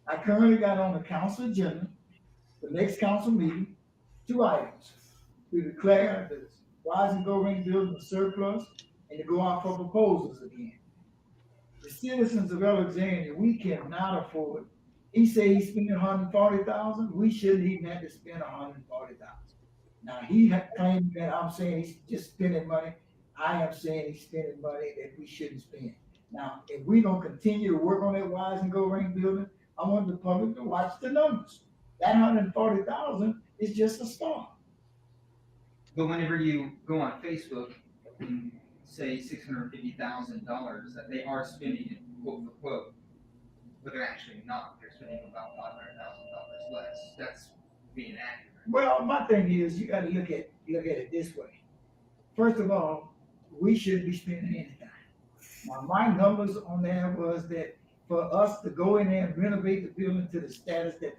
I currently got on the council agenda, the next council meeting, 2 items. To declare the Weiss and Goldring building a surplus and to go out for proposals again. The citizens of Alexandria, we cannot afford. He said he's spending $140,000. We shouldn't even have to spend $140,000. Now he claimed that I'm saying he's just spending money. I am saying he's spending money that we shouldn't spend. Now, if we don't continue to work on that Weiss and Goldring building, I want the public to watch the numbers. That $140,000 is just a start. But whenever you go on Facebook and say $650,000, that they are spending it quote for quote, but they're actually not. They're spending about $500,000 less. That's being accurate. Well, my thing is, you got to look at it this way. First of all, we shouldn't be spending anything. Now, my numbers on there was that for us to go in there and renovate the building to the status that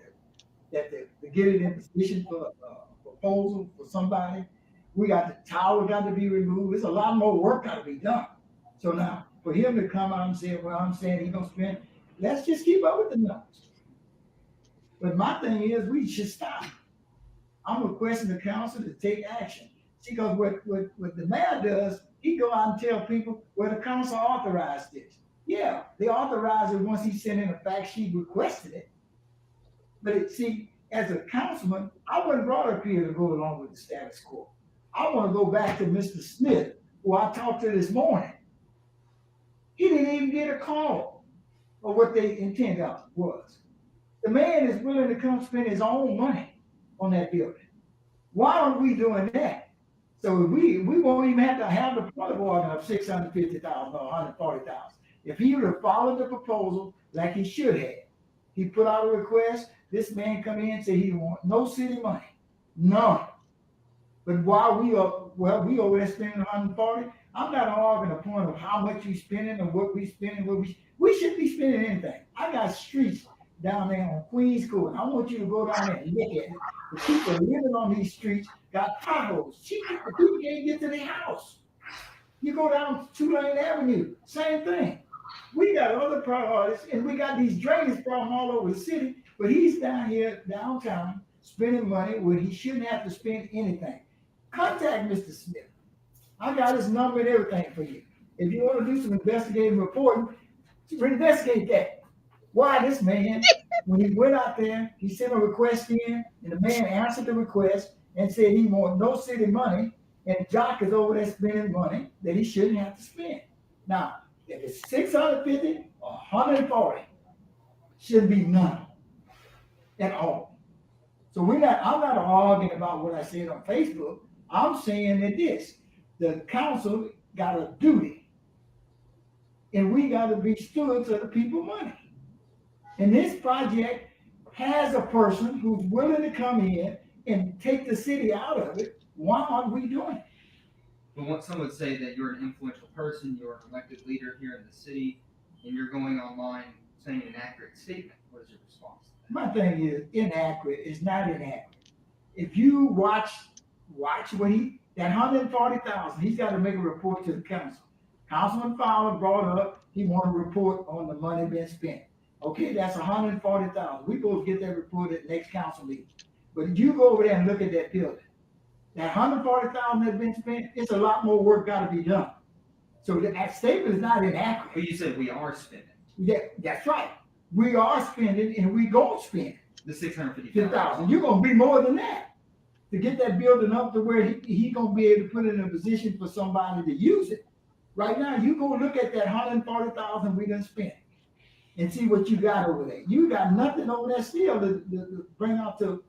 to get it in position for a proposal for somebody, we got the tower got to be removed. There's a lot more work got to be done. So now, for him to come out and say, well, I'm saying he's going to spend, let's just keep up with the numbers. But my thing is, we should stop. I'm requesting the council to take action. Because what the mayor does, he go out and tell people, well, the council authorized this. Yeah, they authorized it once he sent in a fact sheet requesting it. But as a councilman, I wasn't brought up here to go along with the status quo. I want to go back to Mr. Smith, who I talked to this morning. He didn't even get a call of what they intent was. The man is willing to come spend his own money on that building. Why aren't we doing that? So we won't even have to have the point of order of $650,000 or $140,000. If he would have followed the proposal like he should have, he put out a request. This man come in and say he want no city money, none. But while we over there spending $140, I'm not arguing the point of how much you spending or what we spending. We shouldn't be spending anything. I got streets down there on Queens Court. I want you to go down there and look at it. The people living on these streets got potholes. The people can't get to their house. You go down Tulane Avenue, same thing. We got other priorities, and we got these drainage problems all over the city, but he's down here downtown spending money where he shouldn't have to spend anything. Contact Mr. Smith. I got his number and everything for you. If you want to do some investigative reporting, investigate that. Why this man, when he went out there, he sent a request in, and the man answered the request and said he want no city money, and Jock is over there spending money that he shouldn't have to spend. Now, if it's 650 or 140, shouldn't be none at all. So I'm not arguing about what I said on Facebook. I'm saying that the council got a duty, and we got to be stewards of the people's money. And this project has a person who's willing to come in and take the city out of it. Why aren't we doing it? But some would say that you're an influential person, you're an elected leader here in the city, and you're going online saying an inaccurate statement. What is your response to that? My thing is inaccurate. It's not inaccurate. If you watch what that $140,000, he's got to make a report to the council. Councilman Fowler brought up, he want a report on the money being spent. Okay, that's $140,000. We go get that report at the next council meeting. But you go over there and look at that building. That $140,000 that's been spent, it's a lot more work got to be done. So that statement is not inaccurate. But you said we are spending. Yeah, that's right. We are spending, and we gonna spend the $650,000. You're gonna be more than that to get that building up to where he gonna be able to put it in a position for somebody to use it. Right now, you go look at that 140,000 we done spent and see what you got over there. You got nothing over there still to bring out to.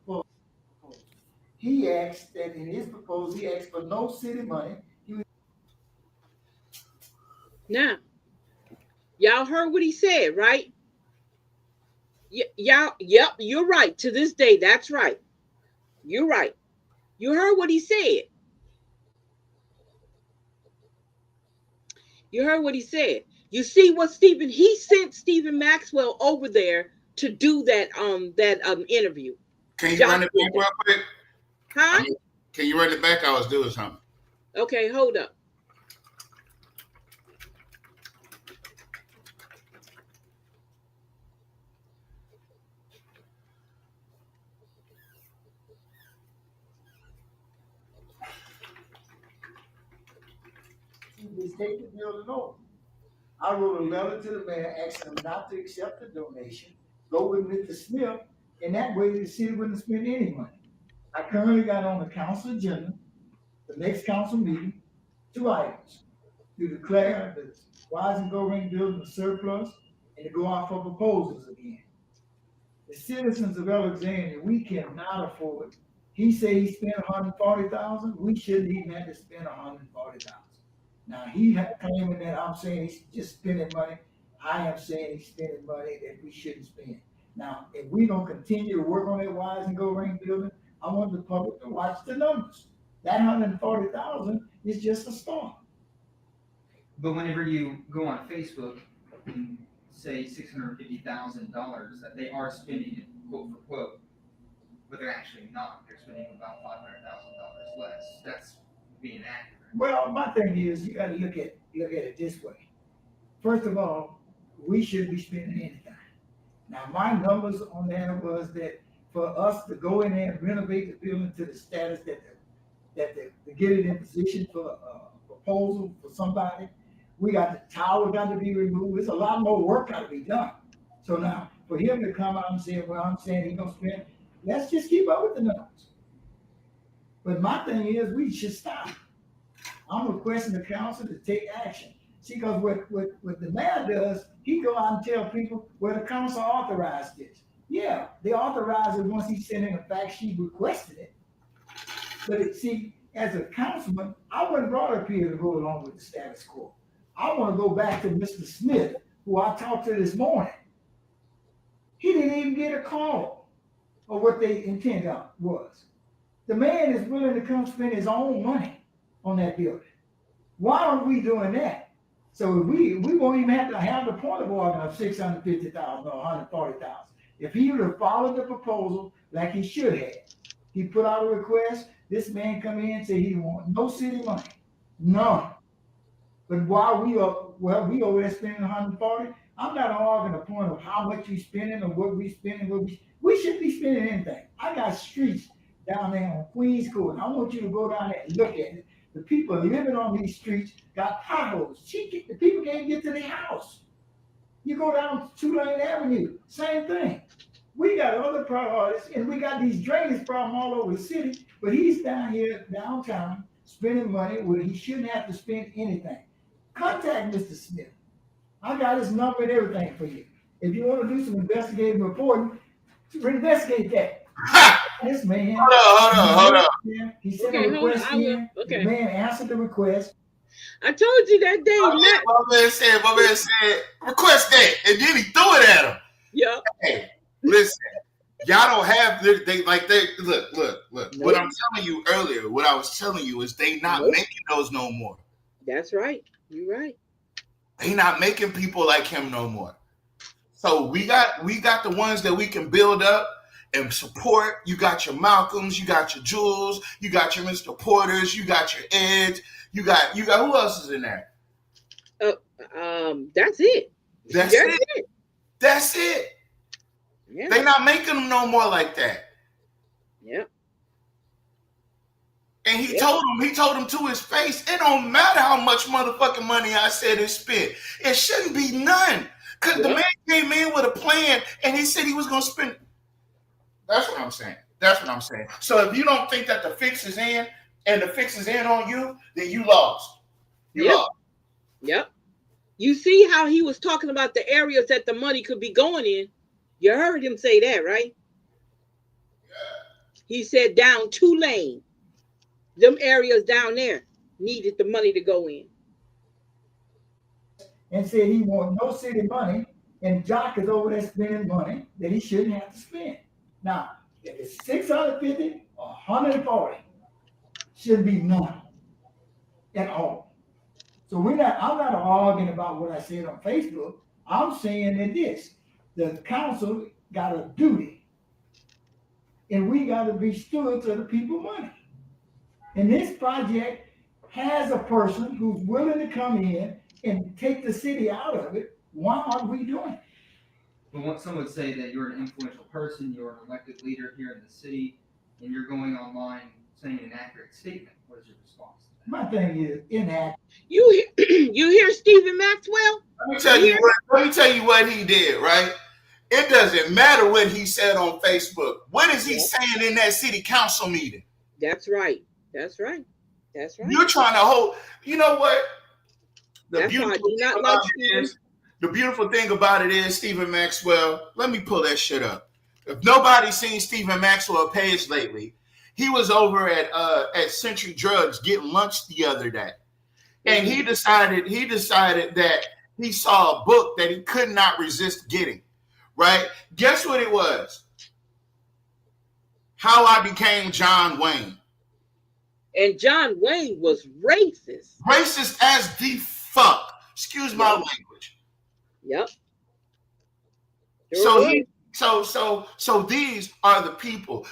He asked that in his proposal, he asked for no city money. Now, y'all heard what he said, right? Y'all, yep, you're right. To this day, that's right. You're right. You heard what he said. You heard what he said. You see what he sent Stephen Maxwell over there to do that interview. Can you run it back real quick? Huh? Can you run it back? I was doing something. Okay, hold up. Just take the building over. I wrote a letter to the mayor asking him not to accept the donation, go with Mr. Smith, and that way the city wouldn't spend any money. I currently got on the council agenda, the next council meeting, 2 items. To declare the Wise and Go Ring building a surplus and to go out for proposals again. The citizens of Alexandria, we cannot afford. He said he spent 140,000. We shouldn't even have to spend 140,000. Now he claiming that I'm saying he's just spending money. I am saying he's spending money that we shouldn't spend. Now, if we don't continue to work on that Wise and Go Ring building, I want the public to watch the numbers. That 140,000 is just a start. But whenever you go on Facebook and say $650,000 that they are spending it quote for quote, but they're actually not. They're spending about $500,000 less. That's being accurate. Well, my thing is you got to look at it this way. First of all, we shouldn't be spending anything. Now, my numbers on that was that for us to go in there and renovate the building to the status that to get it in position for a proposal for somebody, we got the tower got to be removed. It's a lot more work got to be done. So now, for him to come out and say, well, I'm saying he's going to spend, let's just keep up with the numbers. But my thing is, we should stop. I'm requesting the council to take action. See, because what the mayor does, he go out and tell people, well, the council authorized this. Yeah, they authorized it once he sent in a fact sheet requested it. But see, as a councilman, I wasn't brought up here to go along with the status quo. I want to go back to Mr. Smith, who I talked to this morning. He didn't even get a call of what they intended was. The man is willing to come spend his own money on that building. Why aren't we doing that? So we won't even have to have the point of order of 650,000 or 140,000. If he would have followed the proposal like he should have, he put out a request. This man come in and say he want no city money, none. But while we over there spending 140, I'm not arguing the point of how much you spending or what we spending. We shouldn't be spending anything. I got streets down there on Queens Court. I want you to go down there and look at it. The people living on these streets got potholes. The people can't get to their house. You go down 2-Lane Avenue, same thing. We got other priorities, and we got these drainage problems all over the city, but he's down here downtown spending money where he shouldn't have to spend anything. Contact Mr. Smith. I got his number and everything for you. If you want to do some investigative reporting, investigate that. This man. Hold on. He sent a request in. The man answered the request. I told you that day. My man said, request that. And then he threw it at him. Yeah. Hey, listen. Y'all don't have look. Nope. What I'm telling you earlier, what I was telling you is they not making those no more. That's right. You're right. They not making people like him no more. So we got the ones that we can build up and support. You got your Malcolms, you got your Jules, you got your Mr. Porters, you got your Eds, you got who else is in there? That's it. That's it. Yeah. They not making them no more like that. Yeah. And he told him to his face, it don't matter how much motherfucking money I said is spent. It shouldn't be none. Because the man came in with a plan and he said he was going to spend. That's what I'm saying. So if you don't think that the fix is in and the fix is in on you, then you lost. You lost. Yep. You see how he was talking about the areas that the money could be going in. You heard him say that, right? He said down Tulane, them areas down there needed the money to go in. And said he want no city money, and Jock is over there spending money that he shouldn't have to spend. Now, if it's 650 or 140, shouldn't be none at all. So I'm not arguing about what I said on Facebook. I'm saying that the council got a duty, and we got to be stewards of the people's money. And this project has a person who's willing to come in and take the city out of it. Why aren't we doing it? But some would say that you're an influential person, you're an elected leader here in the city, and you're going online saying an accurate statement. What is your response to that? My thing is inaccurate. You hear Stephen Maxwell? Let me tell you what he did, right? It doesn't matter what he said on Facebook. What is he saying in that city council meeting? That's right. That's right. That's right. You're trying to hold, you know what? The beautiful thing about it is, Stephen Maxwell, let me pull that shit up. If nobody's seen Stephen Maxwell page lately, he was over at Century Drugs getting lunch the other day. And he decided that he saw a book that he could not resist getting, right? Guess what it was? How I Became John Wayne. And John Wayne was racist. Racist as the fuck. Excuse my language. Yep. So these are the people.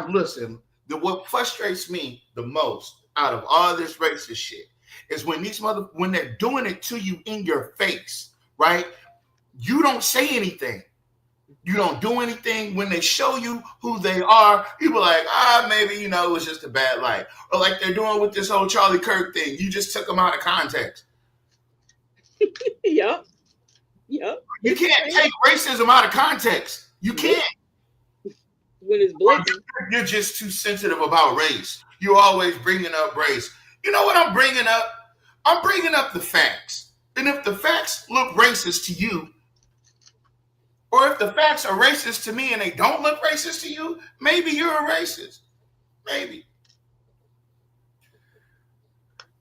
Listen, what frustrates me the most out of all this racist shit is when when they're doing it to you in your face, right? You don't say anything. You don't do anything. When they show you who they are, people are like, maybe, it was just a bad light. Or like they're doing with this whole Charlie Kirk thing. You just took them out of context. Yep. You can't take racism out of context. You can't. When it's blatant. You're just too sensitive about race. You're always bringing up race. You know what I'm bringing up? I'm bringing up the facts. And if the facts look racist to you, or if the facts are racist to me and they don't look racist to you, maybe you're a racist. Maybe.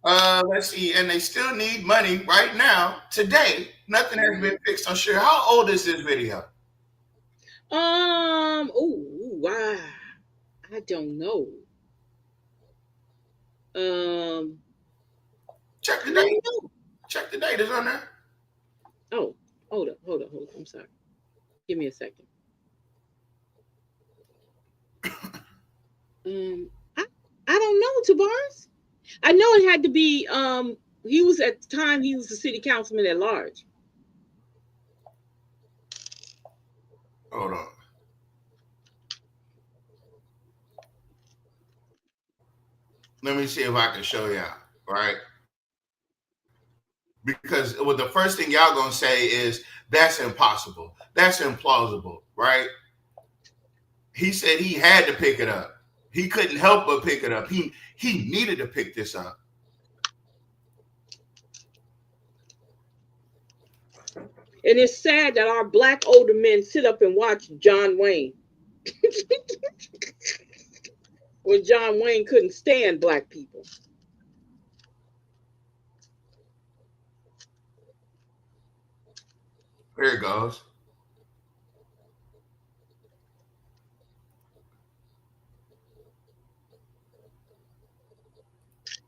Let's see. And they still need money right now, today. Nothing has been fixed on sure. How old is this video? I don't know. Check the date. Check the date. It's on there. Oh, hold up. I'm sorry. Give me a second. I don't know, Tavares. I know it had to be he was at the time he was the city councilman at large. Hold on. Let me see if I can show y'all, right? Because the first thing y'all gonna say is that's impossible. That's implausible, right? He said he had to pick it up. He couldn't help but pick it up. He needed to pick this up. And it's sad that our black older men sit up and watch John Wayne. When John Wayne couldn't stand black people. Here it goes.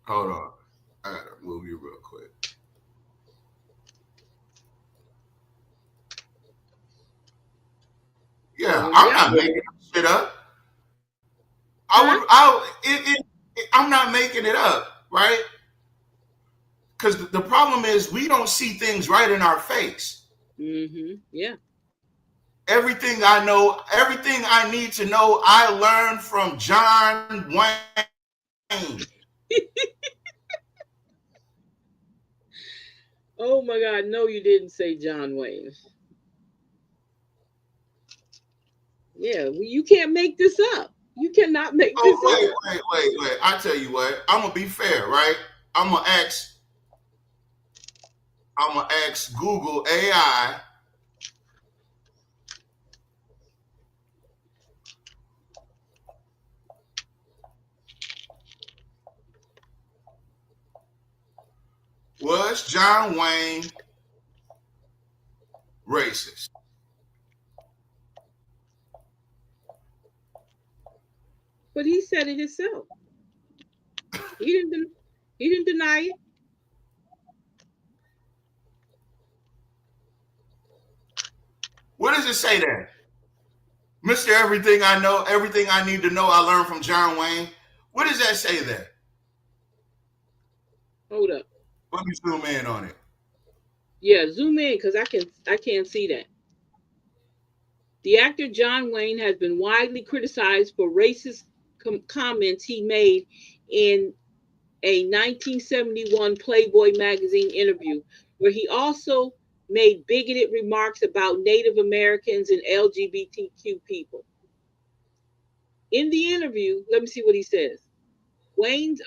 Hold on. I gotta move you real quick. Yeah, I'm not making shit up. I'm not making it up, right? Because the problem is we don't see things right in our face. Mm-hmm. Yeah. Everything I know, everything I need to know, I learned from John Wayne. Oh my God, no, you didn't say John Wayne. Yeah, well, you can't make this up. You cannot make this up. Wait. I tell you what, I'm going to be fair, right? I'm going to ask I'm gonna ask Google AI. Was John Wayne racist? But he said it himself. He didn't deny it. What does it say there? Mr. Everything I Know, everything I need to know, I learned from John Wayne. What does that say there? Hold up. Let me zoom in on it. Yeah, zoom in because I can't see that. The actor John Wayne has been widely criticized for racist comments he made in a 1971 Playboy magazine interview, where he also made bigoted remarks about Native Americans and LGBTQ people. In the interview, let me see what he says. Wayne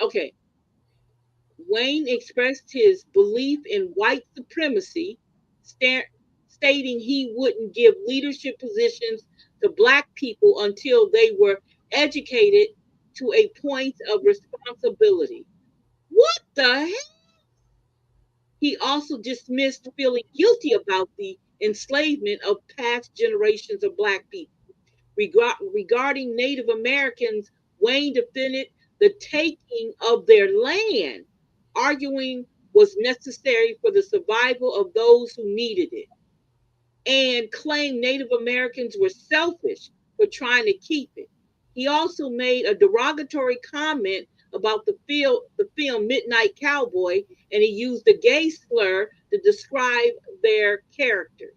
expressed his belief in white supremacy, stating he wouldn't give leadership positions to Black people until they were educated to a point of responsibility. What the heck? He also dismissed feeling guilty about the enslavement of past generations of Black people. Regarding Native Americans, Wayne defended the taking of their land, arguing was necessary for the survival of those who needed it, and claimed Native Americans were selfish for trying to keep it. He also made a derogatory comment about the film Midnight Cowboy, and he used a gay slur to describe their characters.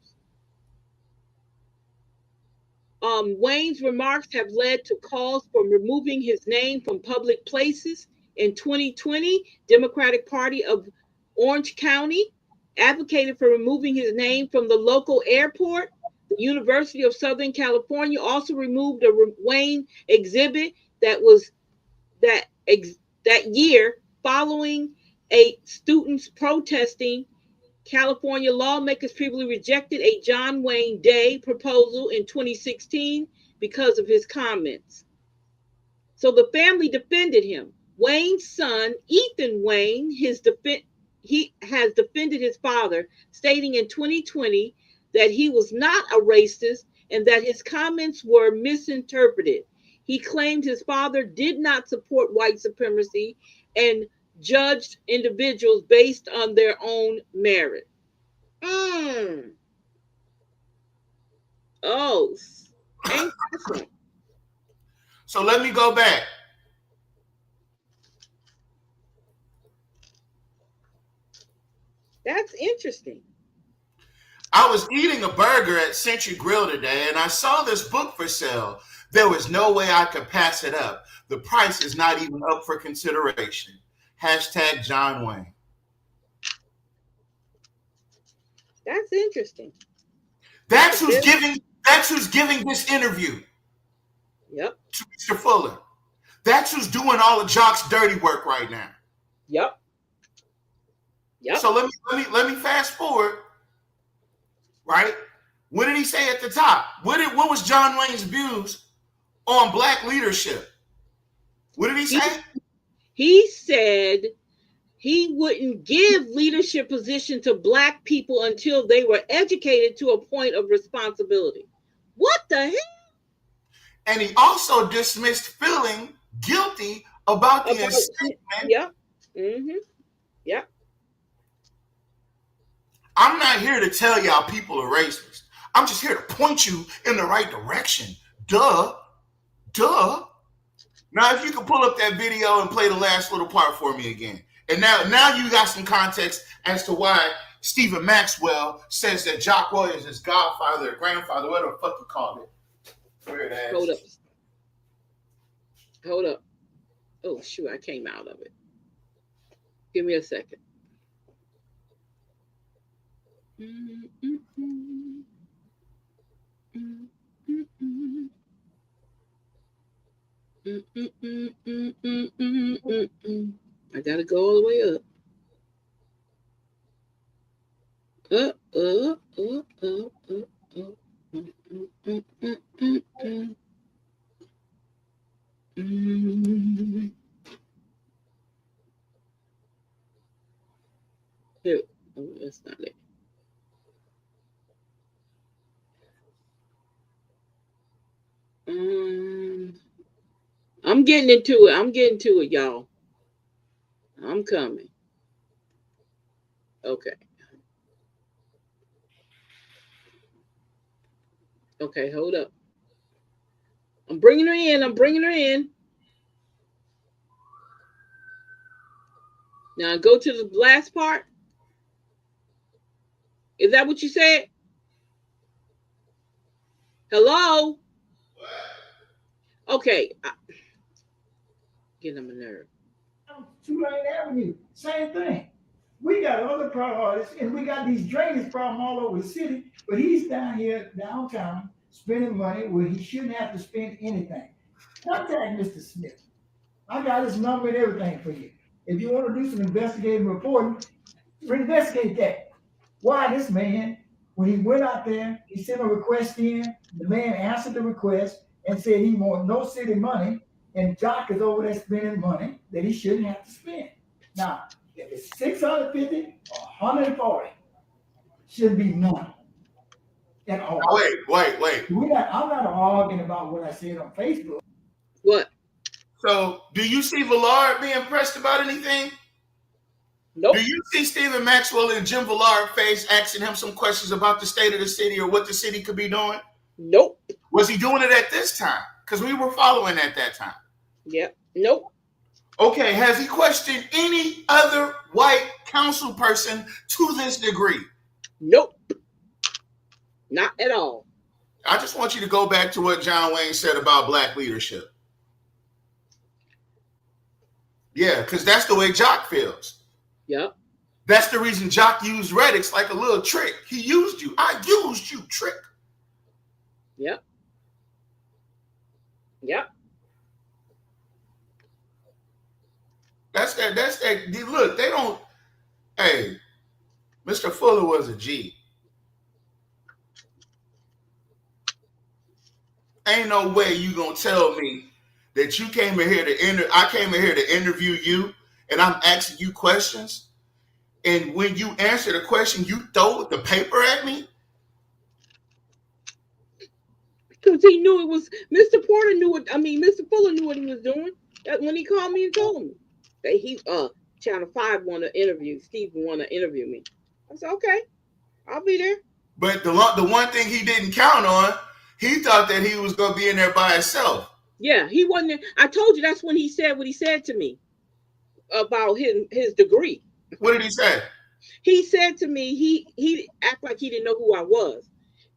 Wayne's remarks have led to calls for removing his name from public places. In 2020, Democratic Party of Orange County advocated for removing his name from the local airport. The University of Southern California also removed a Wayne exhibit that year following a students protesting. California lawmakers previously rejected a John Wayne Day proposal in 2016 because of his comments. So the family defended him. Wayne's son, Ethan Wayne, he has defended his father, stating in 2020 that he was not a racist and that his comments were misinterpreted. He claimed his father did not support white supremacy and judged individuals based on their own merit. Oh, ain't that something? So let me go back. That's interesting. I was eating a burger at Century Grill today, and I saw this book for sale. There was no way I could pass it up. The price is not even up for consideration. Hashtag John Wayne. That's interesting. That's who's giving this interview. Yep. To Mr. Fuller. That's who's doing all the Jock's dirty work right now. Yep. So let me fast forward. Right? What did he say at the top? What was John Wayne's views on Black leadership? What did he say? He said he wouldn't give leadership position to Black people until they were educated to a point of responsibility. What the hell? And he also dismissed feeling guilty about the enslavement. Yep. Mm-hmm. Yep. I'm not here to tell y'all people are racist. I'm just here to point you in the right direction. Duh. Now, if you can pull up that video and play the last little part for me again. And now you got some context as to why Stephen Maxwell says that Jock Roy is his godfather or grandfather, whatever the fuck you call it. Weird ass. Hold up. Oh, shoot, I came out of it. Give me a second. I gotta go all the way up. Here. Oh, that's not it. I'm getting into it. I'm getting to it, y'all. I'm coming. Okay. Okay, hold up. I'm bringing her in. I'm bringing her in. Now go to the last part. Is that what you said? Hello? Okay. Get on my nerve. Tulane Avenue, same thing. We got other priorities, and we got these drainage problems all over the city, but he's down here downtown spending money where he shouldn't have to spend anything. Contact Mr. Smith. I got his number and everything for you. If you want to do some investigative reporting, investigate that. Why this man, when he went out there, he sent a request in, the man answered the request and said he wants no city money, and Jock is over there spending money that he shouldn't have to spend. Now, if it's 650 or 140, shouldn't be none at all. Wait. I'm not arguing about what I said on Facebook. What? So, do you see Villard being pressed about anything? Nope. Do you see Stephen Maxwell and Jim Villard face asking him some questions about the state of the city or what the city could be doing? Nope. Was he doing it at this time? Because we were following at that time. Yep. Nope. Okay, has he questioned any other white council person to this degree? Nope. Not at all. I just want you to go back to what John Wayne said about black leadership. Yeah, because that's the way Jock feels. Yep. That's the reason Jock used Reddix like a little trick. He used you. I used you, trick. Yep. Yep. That's that. Look, they don't. Hey, Mr. Fuller was a G. Ain't no way you gonna tell me that you came in here to I came in here to interview you, and I'm asking you questions, and when you answer the question, you throw the paper at me. Because he knew it was Mr. Porter knew it. I mean, Mr. Fuller knew what he was doing. When he called me and told me that he Channel 5 want to interview Stephen, want to interview me. I said, okay, I'll be there. But the one thing he didn't count on, he thought that he was gonna be in there by himself. Yeah, he wasn't. I told you that's when he said what he said to me about his degree. What did he say? He said to me, he acted like he didn't know who I was.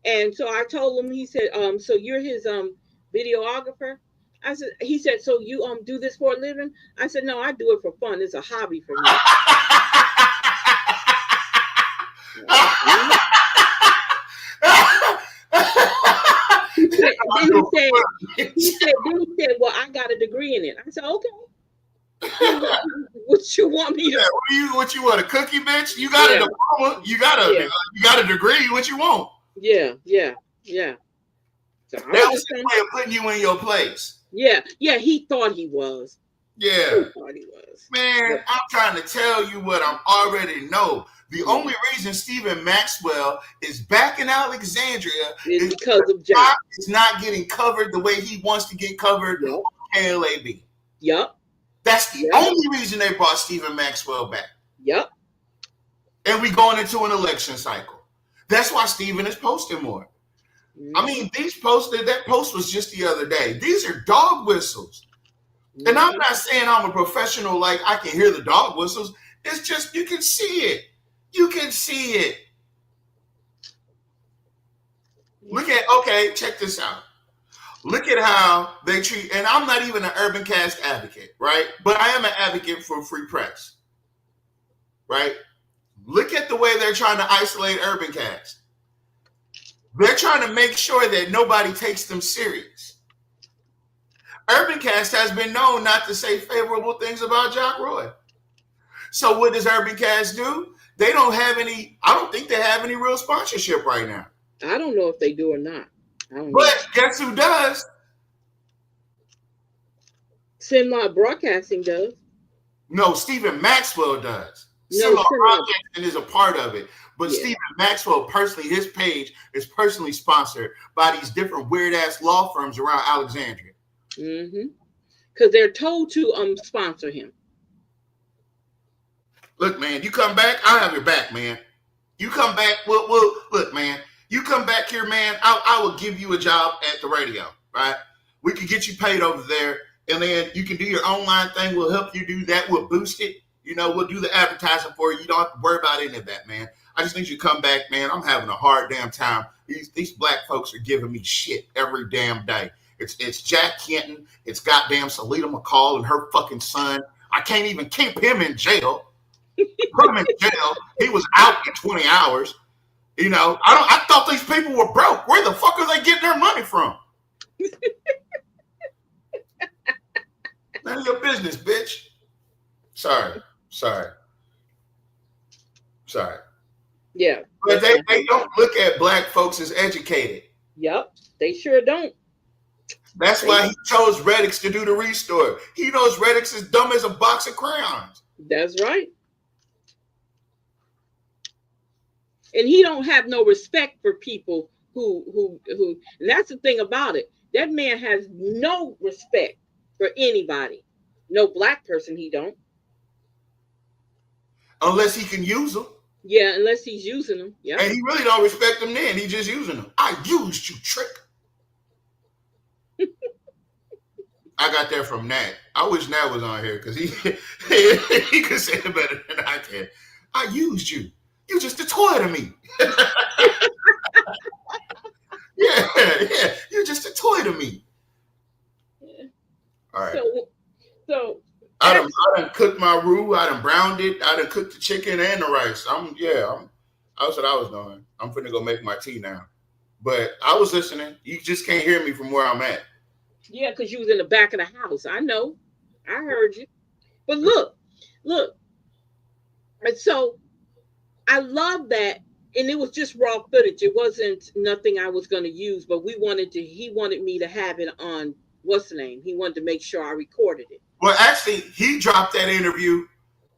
And so I told him, he said, so you're his videographer? I said, he said, so you do this for a living? I said, no, I do it for fun. It's a hobby for me. Then he said, well, I got a degree in it. I said, okay. What you want me to? Yeah, what you want, a cookie, bitch? You got a diploma. You got a degree. What you want? Yeah. So that was his way of putting you in your place. Yeah. He thought he was. Yeah. He thought he was. Man, I'm trying to tell you what I already know. The only reason Stephen Maxwell is back in Alexandria is because of Jock. Is not getting covered the way he wants to get covered on KLAB. Yep. That's the only reason they brought Stephen Maxwell back. Yep. And we going into an election cycle. That's why Stephen is posting more. I mean, that post was just the other day. These are dog whistles. And I'm not saying I'm a professional, like I can hear the dog whistles. It's just, you can see it. You can see it. Check this out. Look at how they treat, and I'm not even an Urban Cast advocate, right? But I am an advocate for free press, right? Look at the way they're trying to isolate Urban Cast. They're trying to make sure that nobody takes them serious. Urban Cast has been known not to say favorable things about Jock Roy. So what does Urban Cast do? they don't have any. I don't think they have any real sponsorship right now. I don't know if they do or not. I don't know. But guess who does? Sinlaw Broadcasting does. No, Stephen Maxwell does. No, Sinlaw Sinlaw- Broadcasting is a part of it. But Yeah. Stephen Maxwell personally, his page is personally sponsored by these different weird ass law firms around Alexandria. Mm-hmm. Because they're told to sponsor him. Look, man, you come back, I'll have your back, man. You come back, we'll look, man. You come back here, man. I will give you a job at the radio, right? We can get you paid over there, and then you can do your online thing. We'll help you do that. We'll boost it. You know, we'll do the advertising for you. You don't have to worry about any of that, man. I just need you to come back, man. I'm having a hard damn time. These black folks are giving me shit every damn day. It's Jack Kenton. It's goddamn Salita McCall and her fucking son. I can't even keep him in jail. Put him in jail. He was out in 20 hours. You know, I thought these people were broke. Where the fuck are they getting their money from? None of your business, bitch. Sorry. Yeah. But they don't look at black folks as educated. Yep. They sure don't. That's why he chose Reddix to do the restore. He knows Reddix is dumb as a box of crayons. That's right. And he don't have no respect for people who and that's the thing about it. That man has no respect for anybody. No black person he don't. Unless he can use them. Yeah, unless he's using them. Yeah. And he really don't respect them then. He just using them. I used you, trick. I got that from Nat. I wish Nat was on here because he could say it better than I can. I used you. You just a toy to me. yeah. You're just a toy to me. Yeah. All right. So I done cooked my roux. I done browned it. I done cooked the chicken and the rice. That's what I was doing. I'm finna go make my tea now. But I was listening. You just can't hear me from where I'm at. yeah, because you was in the back of the house. I know. I heard you. But look. And so I love that. And it was just raw footage. It wasn't nothing I was going to use, but he wanted me to have it on, what's the name? He wanted to make sure I recorded it. Well, actually, he dropped that interview.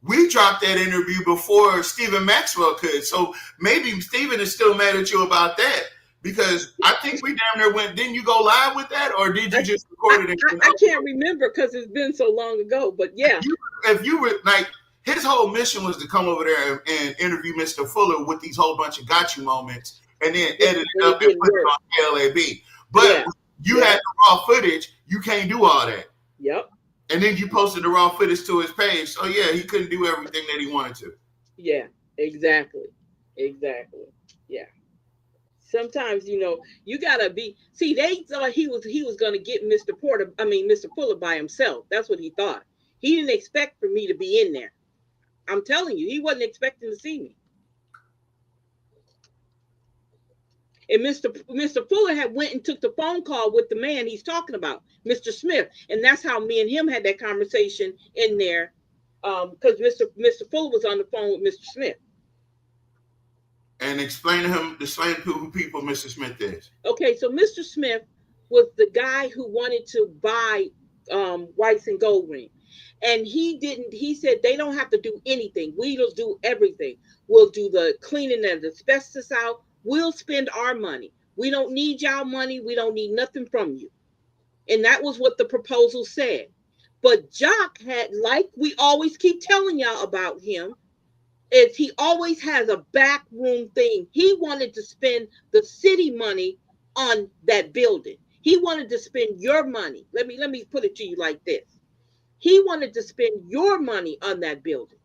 We dropped that interview before Stephen Maxwell could. So maybe Stephen is still mad at you about that. Because I think we down there went, didn't you go live with that? Or did you just record it? I can't remember because it's been so long ago, but yeah. If you were like, his whole mission was to come over there and interview Mr. Fuller with these whole bunch of got you moments and then edit it up and put it on LAB. But you had the raw footage. You can't do all that. Yep. And then you posted the raw footage to his page. So yeah, he couldn't do everything that he wanted to. Yeah, exactly. Yeah. Sometimes, you gotta be. See, they thought he was gonna get Mr. Fuller by himself. That's what he thought. He didn't expect for me to be in there. I'm telling you, he wasn't expecting to see me. And Mr. Fuller had went and took the phone call with the man he's talking about, Mr. Smith, and that's how me and him had that conversation in there, because Mr. Fuller was on the phone with Mr. Smith. And explain to people Mr. Smith is. Okay, so Mr. Smith was the guy who wanted to buy Whites and Gold Ring. And he said they don't have to do anything. We'll do everything. We'll do the cleaning of the asbestos out. We'll spend our money. We don't need y'all money. We don't need nothing from you. And that was what the proposal said. But Jock had, like we always keep telling y'all about him, is he always has a backroom thing. He wanted to spend the city money on that building. He wanted to spend your money. Let me put it to you like this. He wanted to spend your money on that building.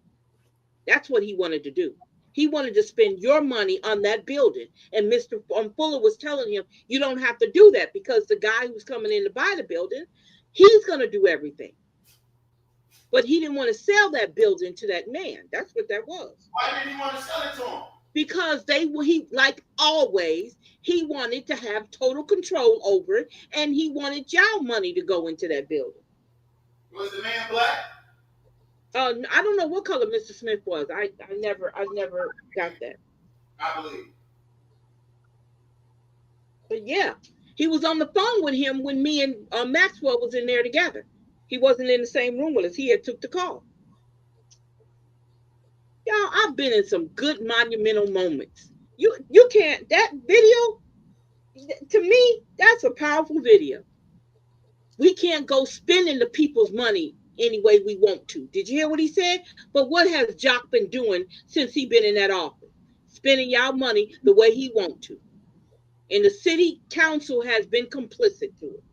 That's what he wanted to do. He wanted to spend your money on that building. And Mr. Fuller was telling him, you don't have to do that because the guy who's coming in to buy the building, he's going to do everything. But he didn't want to sell that building to that man. That's what that was. Why didn't he want to sell it to him? Because he, like always, he wanted to have total control over it, and he wanted y'all money to go into that building. Was the man black? I don't know what color Mr. Smith was. I never got that. I believe. But yeah, he was on the phone with him when me and Maxwell was in there together. He wasn't in the same room with us. He had took the call. Y'all, I've been in some good monumental moments. You can't, that video, to me, that's a powerful video. We can't go spending the people's money any way we want to. Did you hear what he said? But what has Jock been doing since he been in that office? Spending y'all money the way he want to. And the city council has been complicit to it.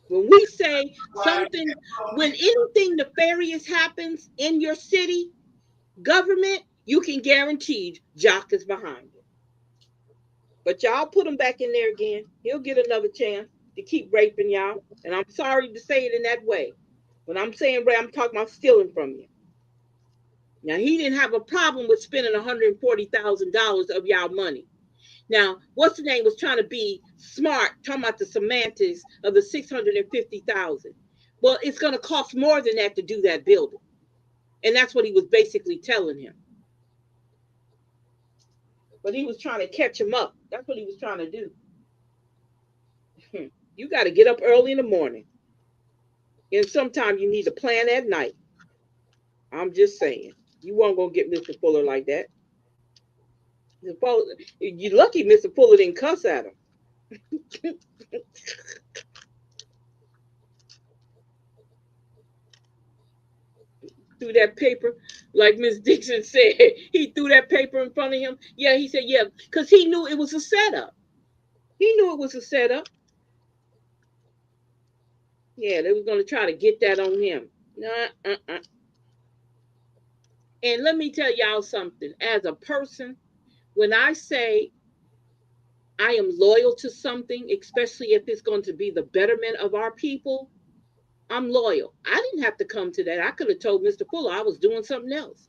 When we say something, when anything nefarious happens in your city government, you can guarantee Jock is behind it. But y'all put him back in there again. He'll get another chance to keep raping y'all. And I'm sorry to say it in that way. When I'm saying rape, I'm talking about stealing from you. Now, he didn't have a problem with spending $140,000 of y'all money. Now, what's the name was trying to be smart, talking about the semantics of the $650,000. Well, it's going to cost more than that to do that building. And that's what he was basically telling him. But he was trying to catch him up. That's what he was trying to do. You got to get up early in the morning. And sometimes you need to plan at night. I'm just saying. You weren't going to get Mr. Fuller like that. You're lucky Mr. Fuller didn't cuss at him. Threw that paper, like Miss Dixon said. He threw that paper in front of him. Yeah, he said, yeah, because he knew it was a setup. He knew it was a setup. Yeah, they were going to try to get that on him. And let me tell y'all something. As a person, when I say I am loyal to something, especially if it's going to be the betterment of our people, I'm loyal. I didn't have to come to that. I could have told Mr. Fuller I was doing something else.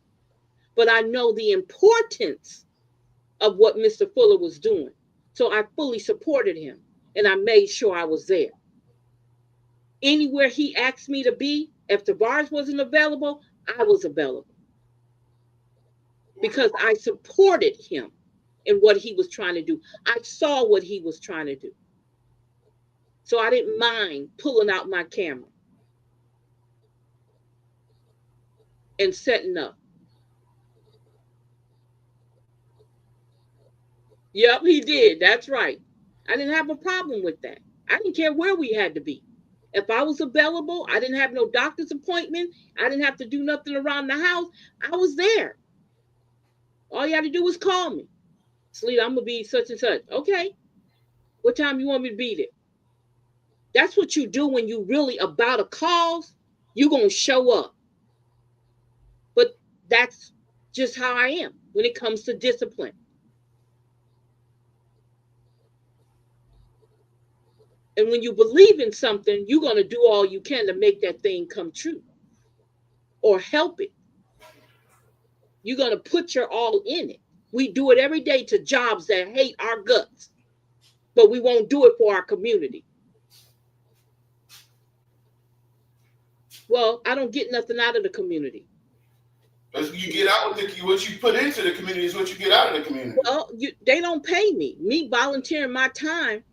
But I know the importance of what Mr. Fuller was doing. So I fully supported him. And I made sure I was there. Anywhere he asked me to be, if Tavares wasn't available, I was available. Because I supported him in what he was trying to do. I saw what he was trying to do. So I didn't mind pulling out my camera and setting up. Yep, he did. That's right. I didn't have a problem with that. I didn't care where we had to be. If I was available, I didn't have no doctor's appointment. I didn't have to do nothing around the house. I was there. All you had to do was call me. Sleet, I'm going to be such and such. Okay. What time you want me to be there? That's what you do when you really about a cause. You're going to show up. But that's just how I am when it comes to discipline. And when you believe in something, you're going to do all you can to make that thing come true or help it. You're going to put your all in it. We do it every day to jobs that hate our guts, but we won't do it for our community. Well, I don't get nothing out of the community. You get out what you put into the community is what you get out of the community. Well, they don't pay me. Me volunteering my time,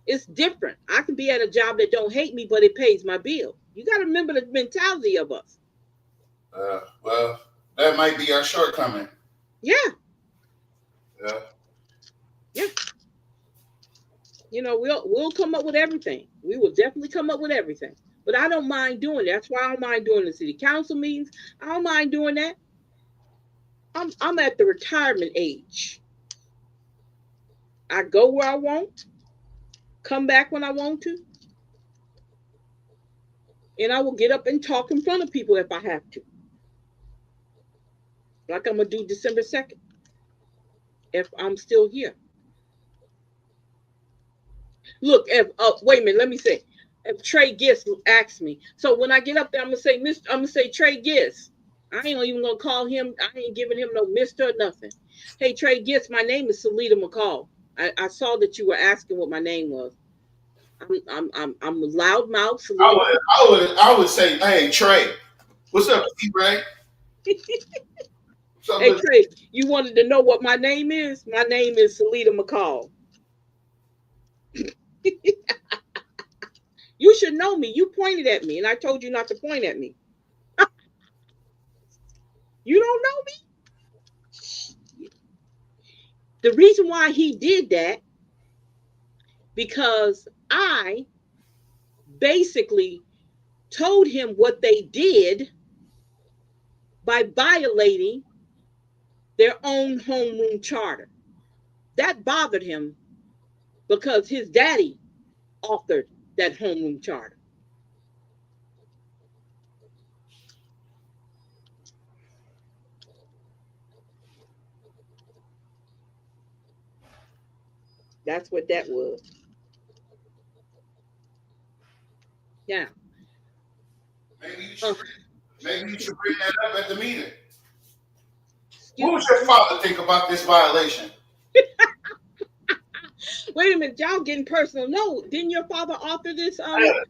it's different. I can be at a job that don't hate me, but it pays my bill. You got to remember the mentality of us. Well, that might be our shortcoming. Yeah. Yeah. Yeah. You know, we'll come up with everything. We will definitely come up with everything. But I don't mind doing that. That's why I don't mind doing the city council meetings. I don't mind doing that. I'm at the retirement age. I go where I want, come back when I want to, and I will get up and talk in front of people if I have to. Like I'm going to do December 2nd, if I'm still here. Look, wait a minute, let me say, if Trey Gist asks me, so when I get up there, I'm gonna say Trey Gist. I ain't even gonna call him. I ain't giving him no Mr. or nothing. Hey, Trey Gist, my name is Salita McCall. I saw that you were asking what my name was. I'm a loudmouth. I would say, hey Trey, what's up, T-Ray? Hey Trey, you wanted to know what my name is? My name is Salita McCall. You should know me. You pointed at me, and I told you not to point at me. You don't know me? The reason why he did that, because I basically told him what they did by violating their own homeroom charter. That bothered him because his daddy authored that homeroom charter. That's what that was. Yeah. Maybe you should bring that up at the meeting. What would your father think about this violation? Wait a minute, y'all getting personal. No, didn't your father author this? Your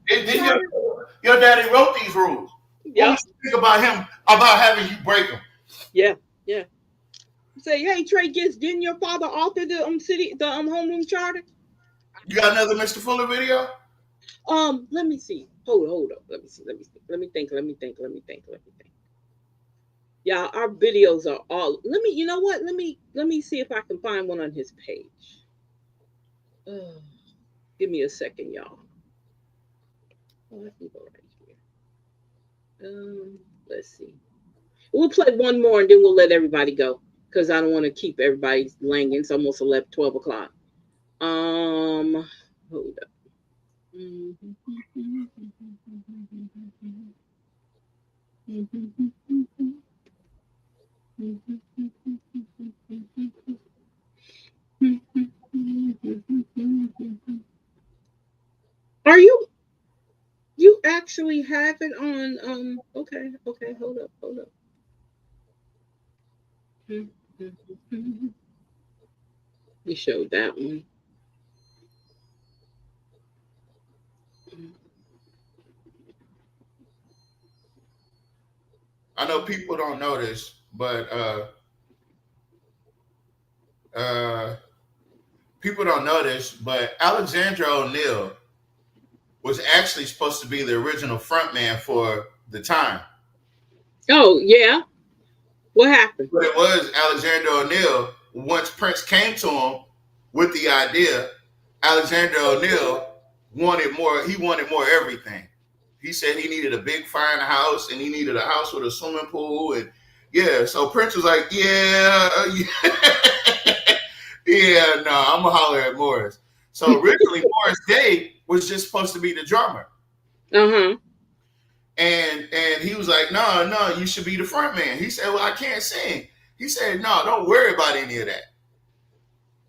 daddy wrote these rules. Yeah. What would you think about him about having you break them? Yeah. Say, hey Trey Gitz, didn't your father author the homeroom charter? You got another Mr. Fuller video? Let me see. Hold up. Let me think. Yeah, our videos are all. You know what? Let me see if I can find one on his page. Give me a second, y'all. Let me go right here. Let's see. We'll play one more and then we'll let everybody go because I don't want to keep everybody laying. It's almost 12 o'clock. Hold up. Are you actually have it on okay, hold up. We showed that one. I know people don't know this, but people don't know this, but Alexandra O'Neal was actually supposed to be the original frontman for The Time. Oh, yeah? What happened? But it was Alexandra O'Neal. Once Prince came to him with the idea, Alexandra O'Neal wanted more. He wanted more everything. He said he needed a big fine house and he needed a house with a swimming pool. And yeah, so Prince was like, yeah, no, I'm going to holler at Morris. So originally Morris Day was just supposed to be the drummer. Uh-huh. And he was like, no, you should be the front man. He said, well, I can't sing. He said, no, don't worry about any of that.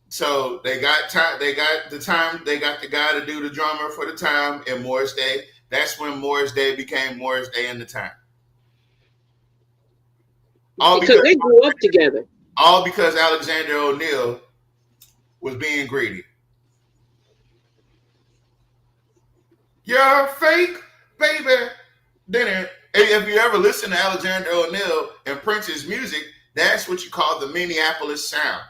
So they got the guy to do the drummer for The Time and Morris Day. That's when Morris Day became Morris Day and The Time. All because they grew up together. All because Alexandra O'Neal was being greedy. You're fake, baby. Then if you ever listen to Alexandra O'Neal and Prince's music, that's what you call the Minneapolis sound.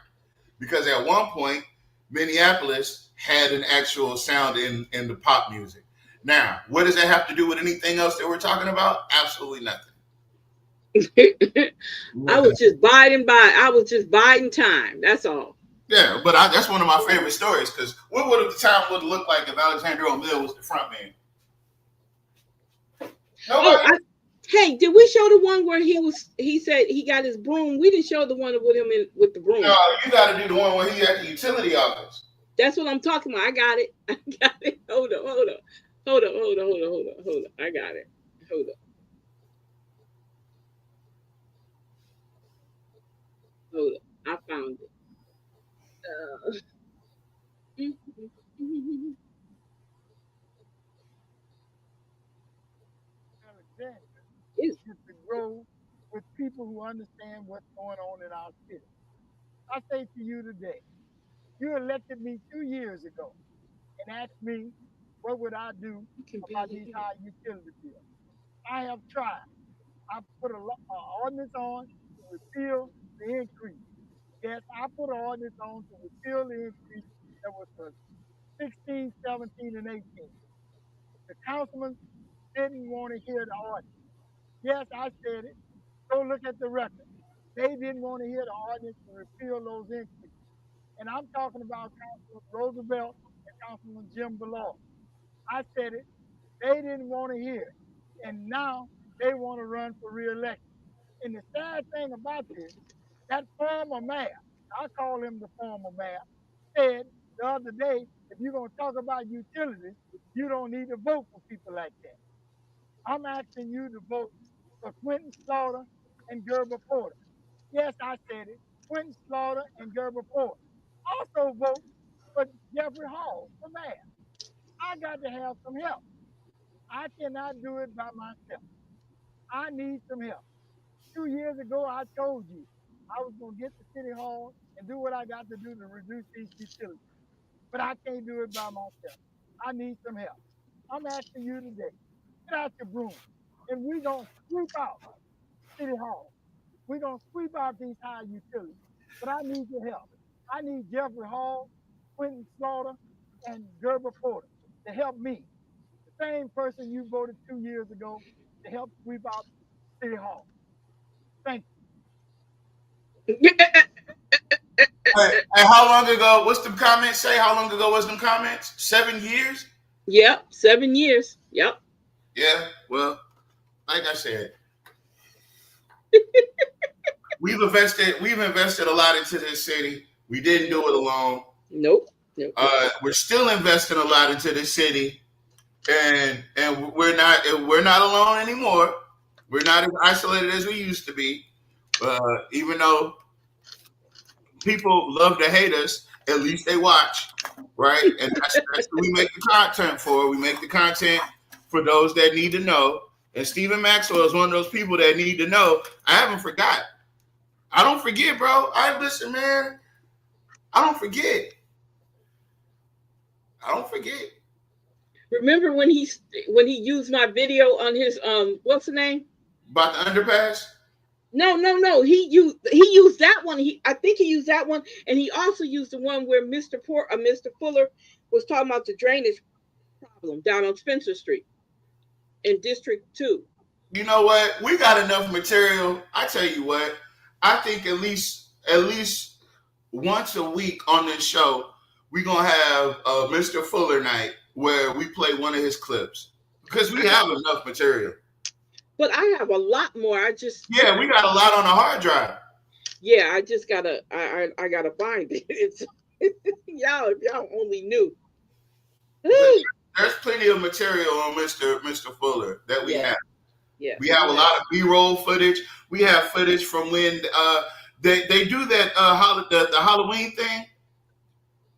Because at one point, Minneapolis had an actual sound in the pop music. Now, what does that have to do with anything else that we're talking about? Absolutely nothing. I was just biding time. That's all. Yeah, but that's one of my favorite stories because what would The Time would look like if Alexandra O'Neal was the front man? Hey, did we show the one where he said he got his broom? We didn't show the one with him with the broom. No, you got to do the one where he at the utility office. That's what I'm talking about. I got it. Hold up. I got it. Hold up. I found it. Is to grow with people who understand what's going on in our city. I say to you today, You elected me 2 years ago and asked me what would I do about these high utility bills. I have tried. I put an ordinance on to repeal the increase. Yes, I put an ordinance on to repeal the increase that was for 16, 17, and 18. The councilman didn't want to hear the ordinance. Yes, I said it. Go look at the record. They didn't want to hear the ordinance to repeal those increases. And I'm talking about Councilman Roosevelt and Councilman Jim Ballard. I said it. They didn't want to hear it. And now they want to run for re-election. And the sad thing about this, that former mayor, I call him the former mayor, said the other day, if you're going to talk about utilities, you don't need to vote for people like that. I'm asking you to vote for Quentin Slaughter and Gerber Porter. Yes, I said it. Quentin Slaughter and Gerber Porter. Also vote for Jeffrey Hall for mayor. I got to have some help. I cannot do it by myself. I need some help. 2 years ago, I told you I was going to get to City Hall and do what I got to do to reduce these utilities. But I can't do it by myself. I need some help. I'm asking you today, get out your broom, and we're going to sweep out City Hall. We're going to sweep out these high utilities. But I need your help. I need Jeffrey Hall, Quentin Slaughter, and Gerber Porter to help me. The same person you voted 2 years ago to help sweep out City Hall. Thank you. Hey, how long ago? What's the comments say? How long ago was them comments? 7 years? Yep, 7 years. Yep. Yeah. Well, like I said, we've invested a lot into this city. We didn't do it alone. Nope. We're still investing a lot into this city, and we're not alone anymore. We're not as isolated as we used to be. Even though people love to hate us, at least they watch, right? And that's what we make the content for. We make the content for those that need to know. And Stephen Maxwell is one of those people that need to know. I haven't forgot. I don't forget, bro. Listen, man. I don't forget. Remember when he used my video on his what's the name? About the underpass? No. He used that one. I think he used that one, and he also used the one where Mr. Fuller was talking about the drainage problem down on Spencer Street in District 2. You know what? We got enough material. I tell you what. I think at least once a week on this show, we're gonna have a Mr. Fuller night where we play one of his clips because we have enough material. But I have a lot more. We got a lot on the hard drive. Yeah, I just gotta I gotta find it. It's y'all, if y'all only knew. There's plenty of material on Mr. Fuller that we have. Yeah. We have a lot of B-roll footage. We have footage from when they do that the Halloween thing.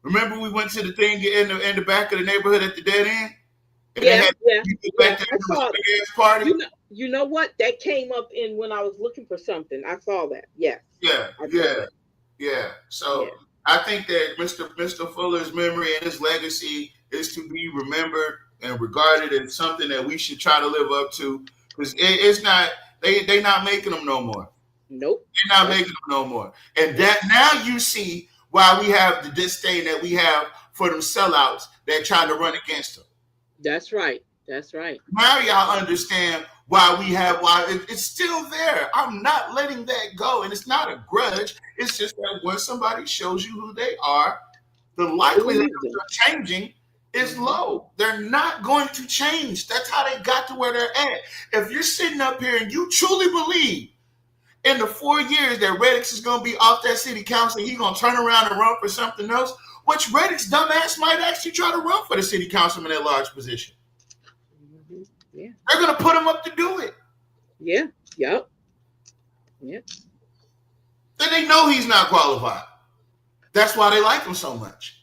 Remember we went to the thing in the back of the neighborhood at the dead end? And I saw it. Party. You know what? That came up in when I was looking for something. I saw that. Yes. Yeah. So I think that Mr. Fuller's memory and his legacy is to be remembered and regarded as something that we should try to live up to. Because it's not, they not making them no more. Nope. They're not making them no more. And that now you see why we have the disdain that we have for them sellouts that try to run against them. That's right. Now y'all understand why it's still there. I'm not letting that go. And it's not a grudge. It's just that when somebody shows you who they are, the likelihood of them changing is low. They're not going to change. That's how they got to where they're at. If you're sitting up here and you truly believe in the 4 years that Reddix is going to be off that city council, he's going to turn around and run for something else, which Reddix dumbass might actually try to run for the city councilman at large position. Yeah. They're going to put him up to do it. Yeah. Yep. Then they know he's not qualified. That's why they like him so much.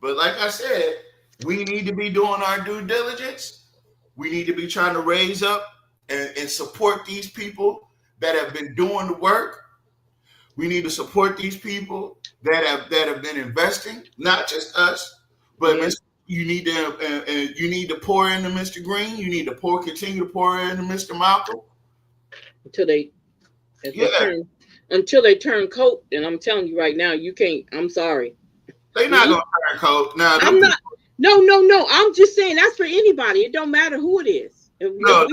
But like I said, we need to be doing our due diligence. We need to be trying to raise up and support these people that have been doing the work. We need to support these people that have been investing, not just us, but you need to pour into Mr. Green. You need to continue to pour into Mr. Malcolm until they turn coat. And I'm telling you right now, you can't. I'm sorry. They're not gonna turn coat. Now I'm not. No. I'm just saying that's for anybody. It don't matter who it is. No,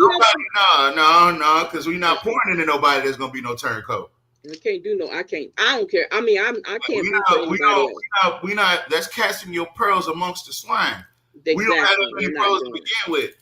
because we're not pouring into nobody that's gonna be no turncoat. I can't do no. I can't. I don't care. I mean, I can't. We not. That's casting your pearls amongst the swine. Exactly. We don't have that many pearls to begin with.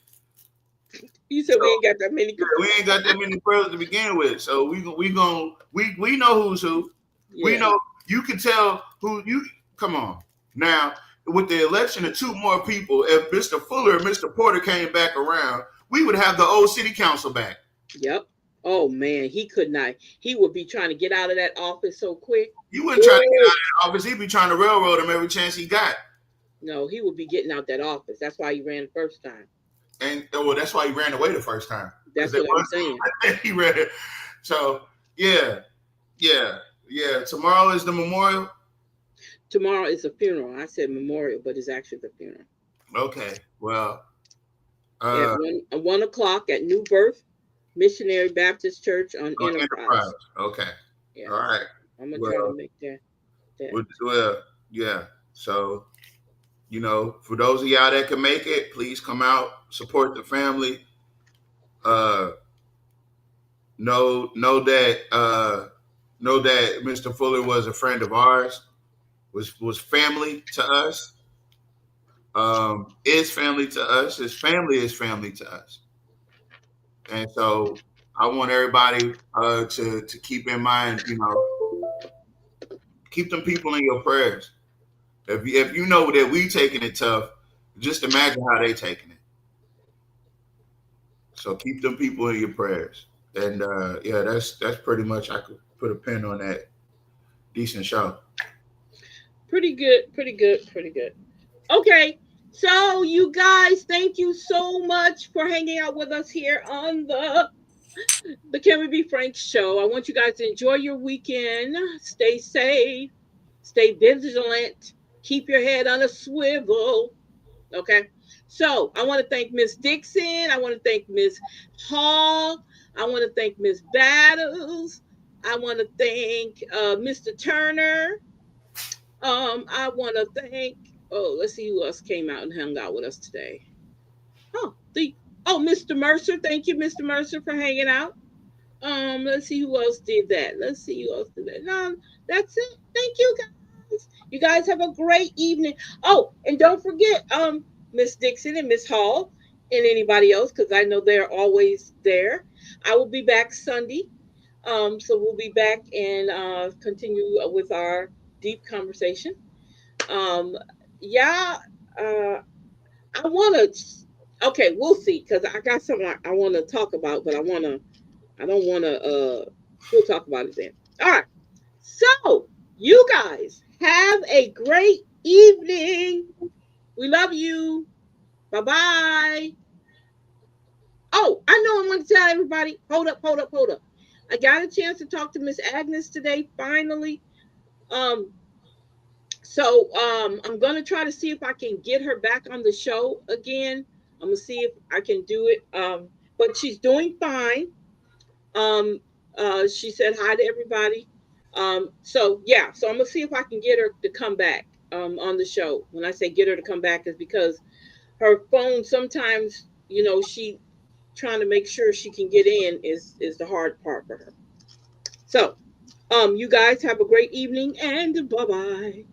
You said we ain't got that many. We ain't got that many pearls to begin with. So we know who's who. Yeah. We know. You can tell who you. Come on now. With the election of 2 more people, if Mr. Fuller and Mr. Porter came back around, we would have the old city council back. Yep. Oh man, he could not. He would be trying to get out of that office so quick. You wouldn't try to get out of that office. He'd be trying to railroad him every chance he got. No, he would be getting out that office. That's why he ran the first time. And that's why he ran away the first time. That's what I'm saying. He ran it. So yeah. Tomorrow is the memorial. Tomorrow is a funeral. I said memorial, but it's actually the funeral. Okay. Well, at 1 o'clock at New Birth Missionary Baptist Church on Enterprise. Okay. Yeah. All right. I'm gonna try to make that. Well, yeah. So, for those of y'all that can make it, please come out, support the family. Know that Mr. Fuller was a friend of ours. Was family to us. Is family to us. His family is family to us. And so I want everybody to keep in mind, keep them people in your prayers. If you know that we taking it tough, just imagine how they taking it. So keep them people in your prayers. And that's pretty much, I could put a pin on that. Decent show. Pretty good. Okay, so you guys, thank you so much for hanging out with us here on the Can We Be Frank show. I want you guys to enjoy your weekend. Stay safe. Stay vigilant. Keep your head on a swivel. Okay, so I want to thank Miss Dixon. I want to thank Miss Hall. I want to thank Miss Battles. I want to thank Mr. Turner. I want to thank, let's see who else came out and hung out with us today. Mr. Mercer. Thank you, Mr. Mercer, for hanging out. Let's see who else did that. No, that's it. Thank you, guys. You guys have a great evening. Oh, and don't forget, Miss Dixon and Miss Hall and anybody else, because I know they're always there. I will be back Sunday. So we'll be back and continue with our deep conversation. I want to, okay, we'll see, because I got something I want to talk about, but we'll talk about it then. All right. So you guys have a great evening. We love you. Bye-bye. Oh, I know I want to tell everybody, hold up. I got a chance to talk to Miss Agnes today, finally. So I'm going to try to see if I can get her back on the show again. I'm going to see if I can do it. But she's doing fine. She said hi to everybody. So I'm going to see if I can get her to come back on the show. When I say get her to come back, is because her phone sometimes, she trying to make sure she can get in is the hard part for her. So you guys have a great evening and bye-bye.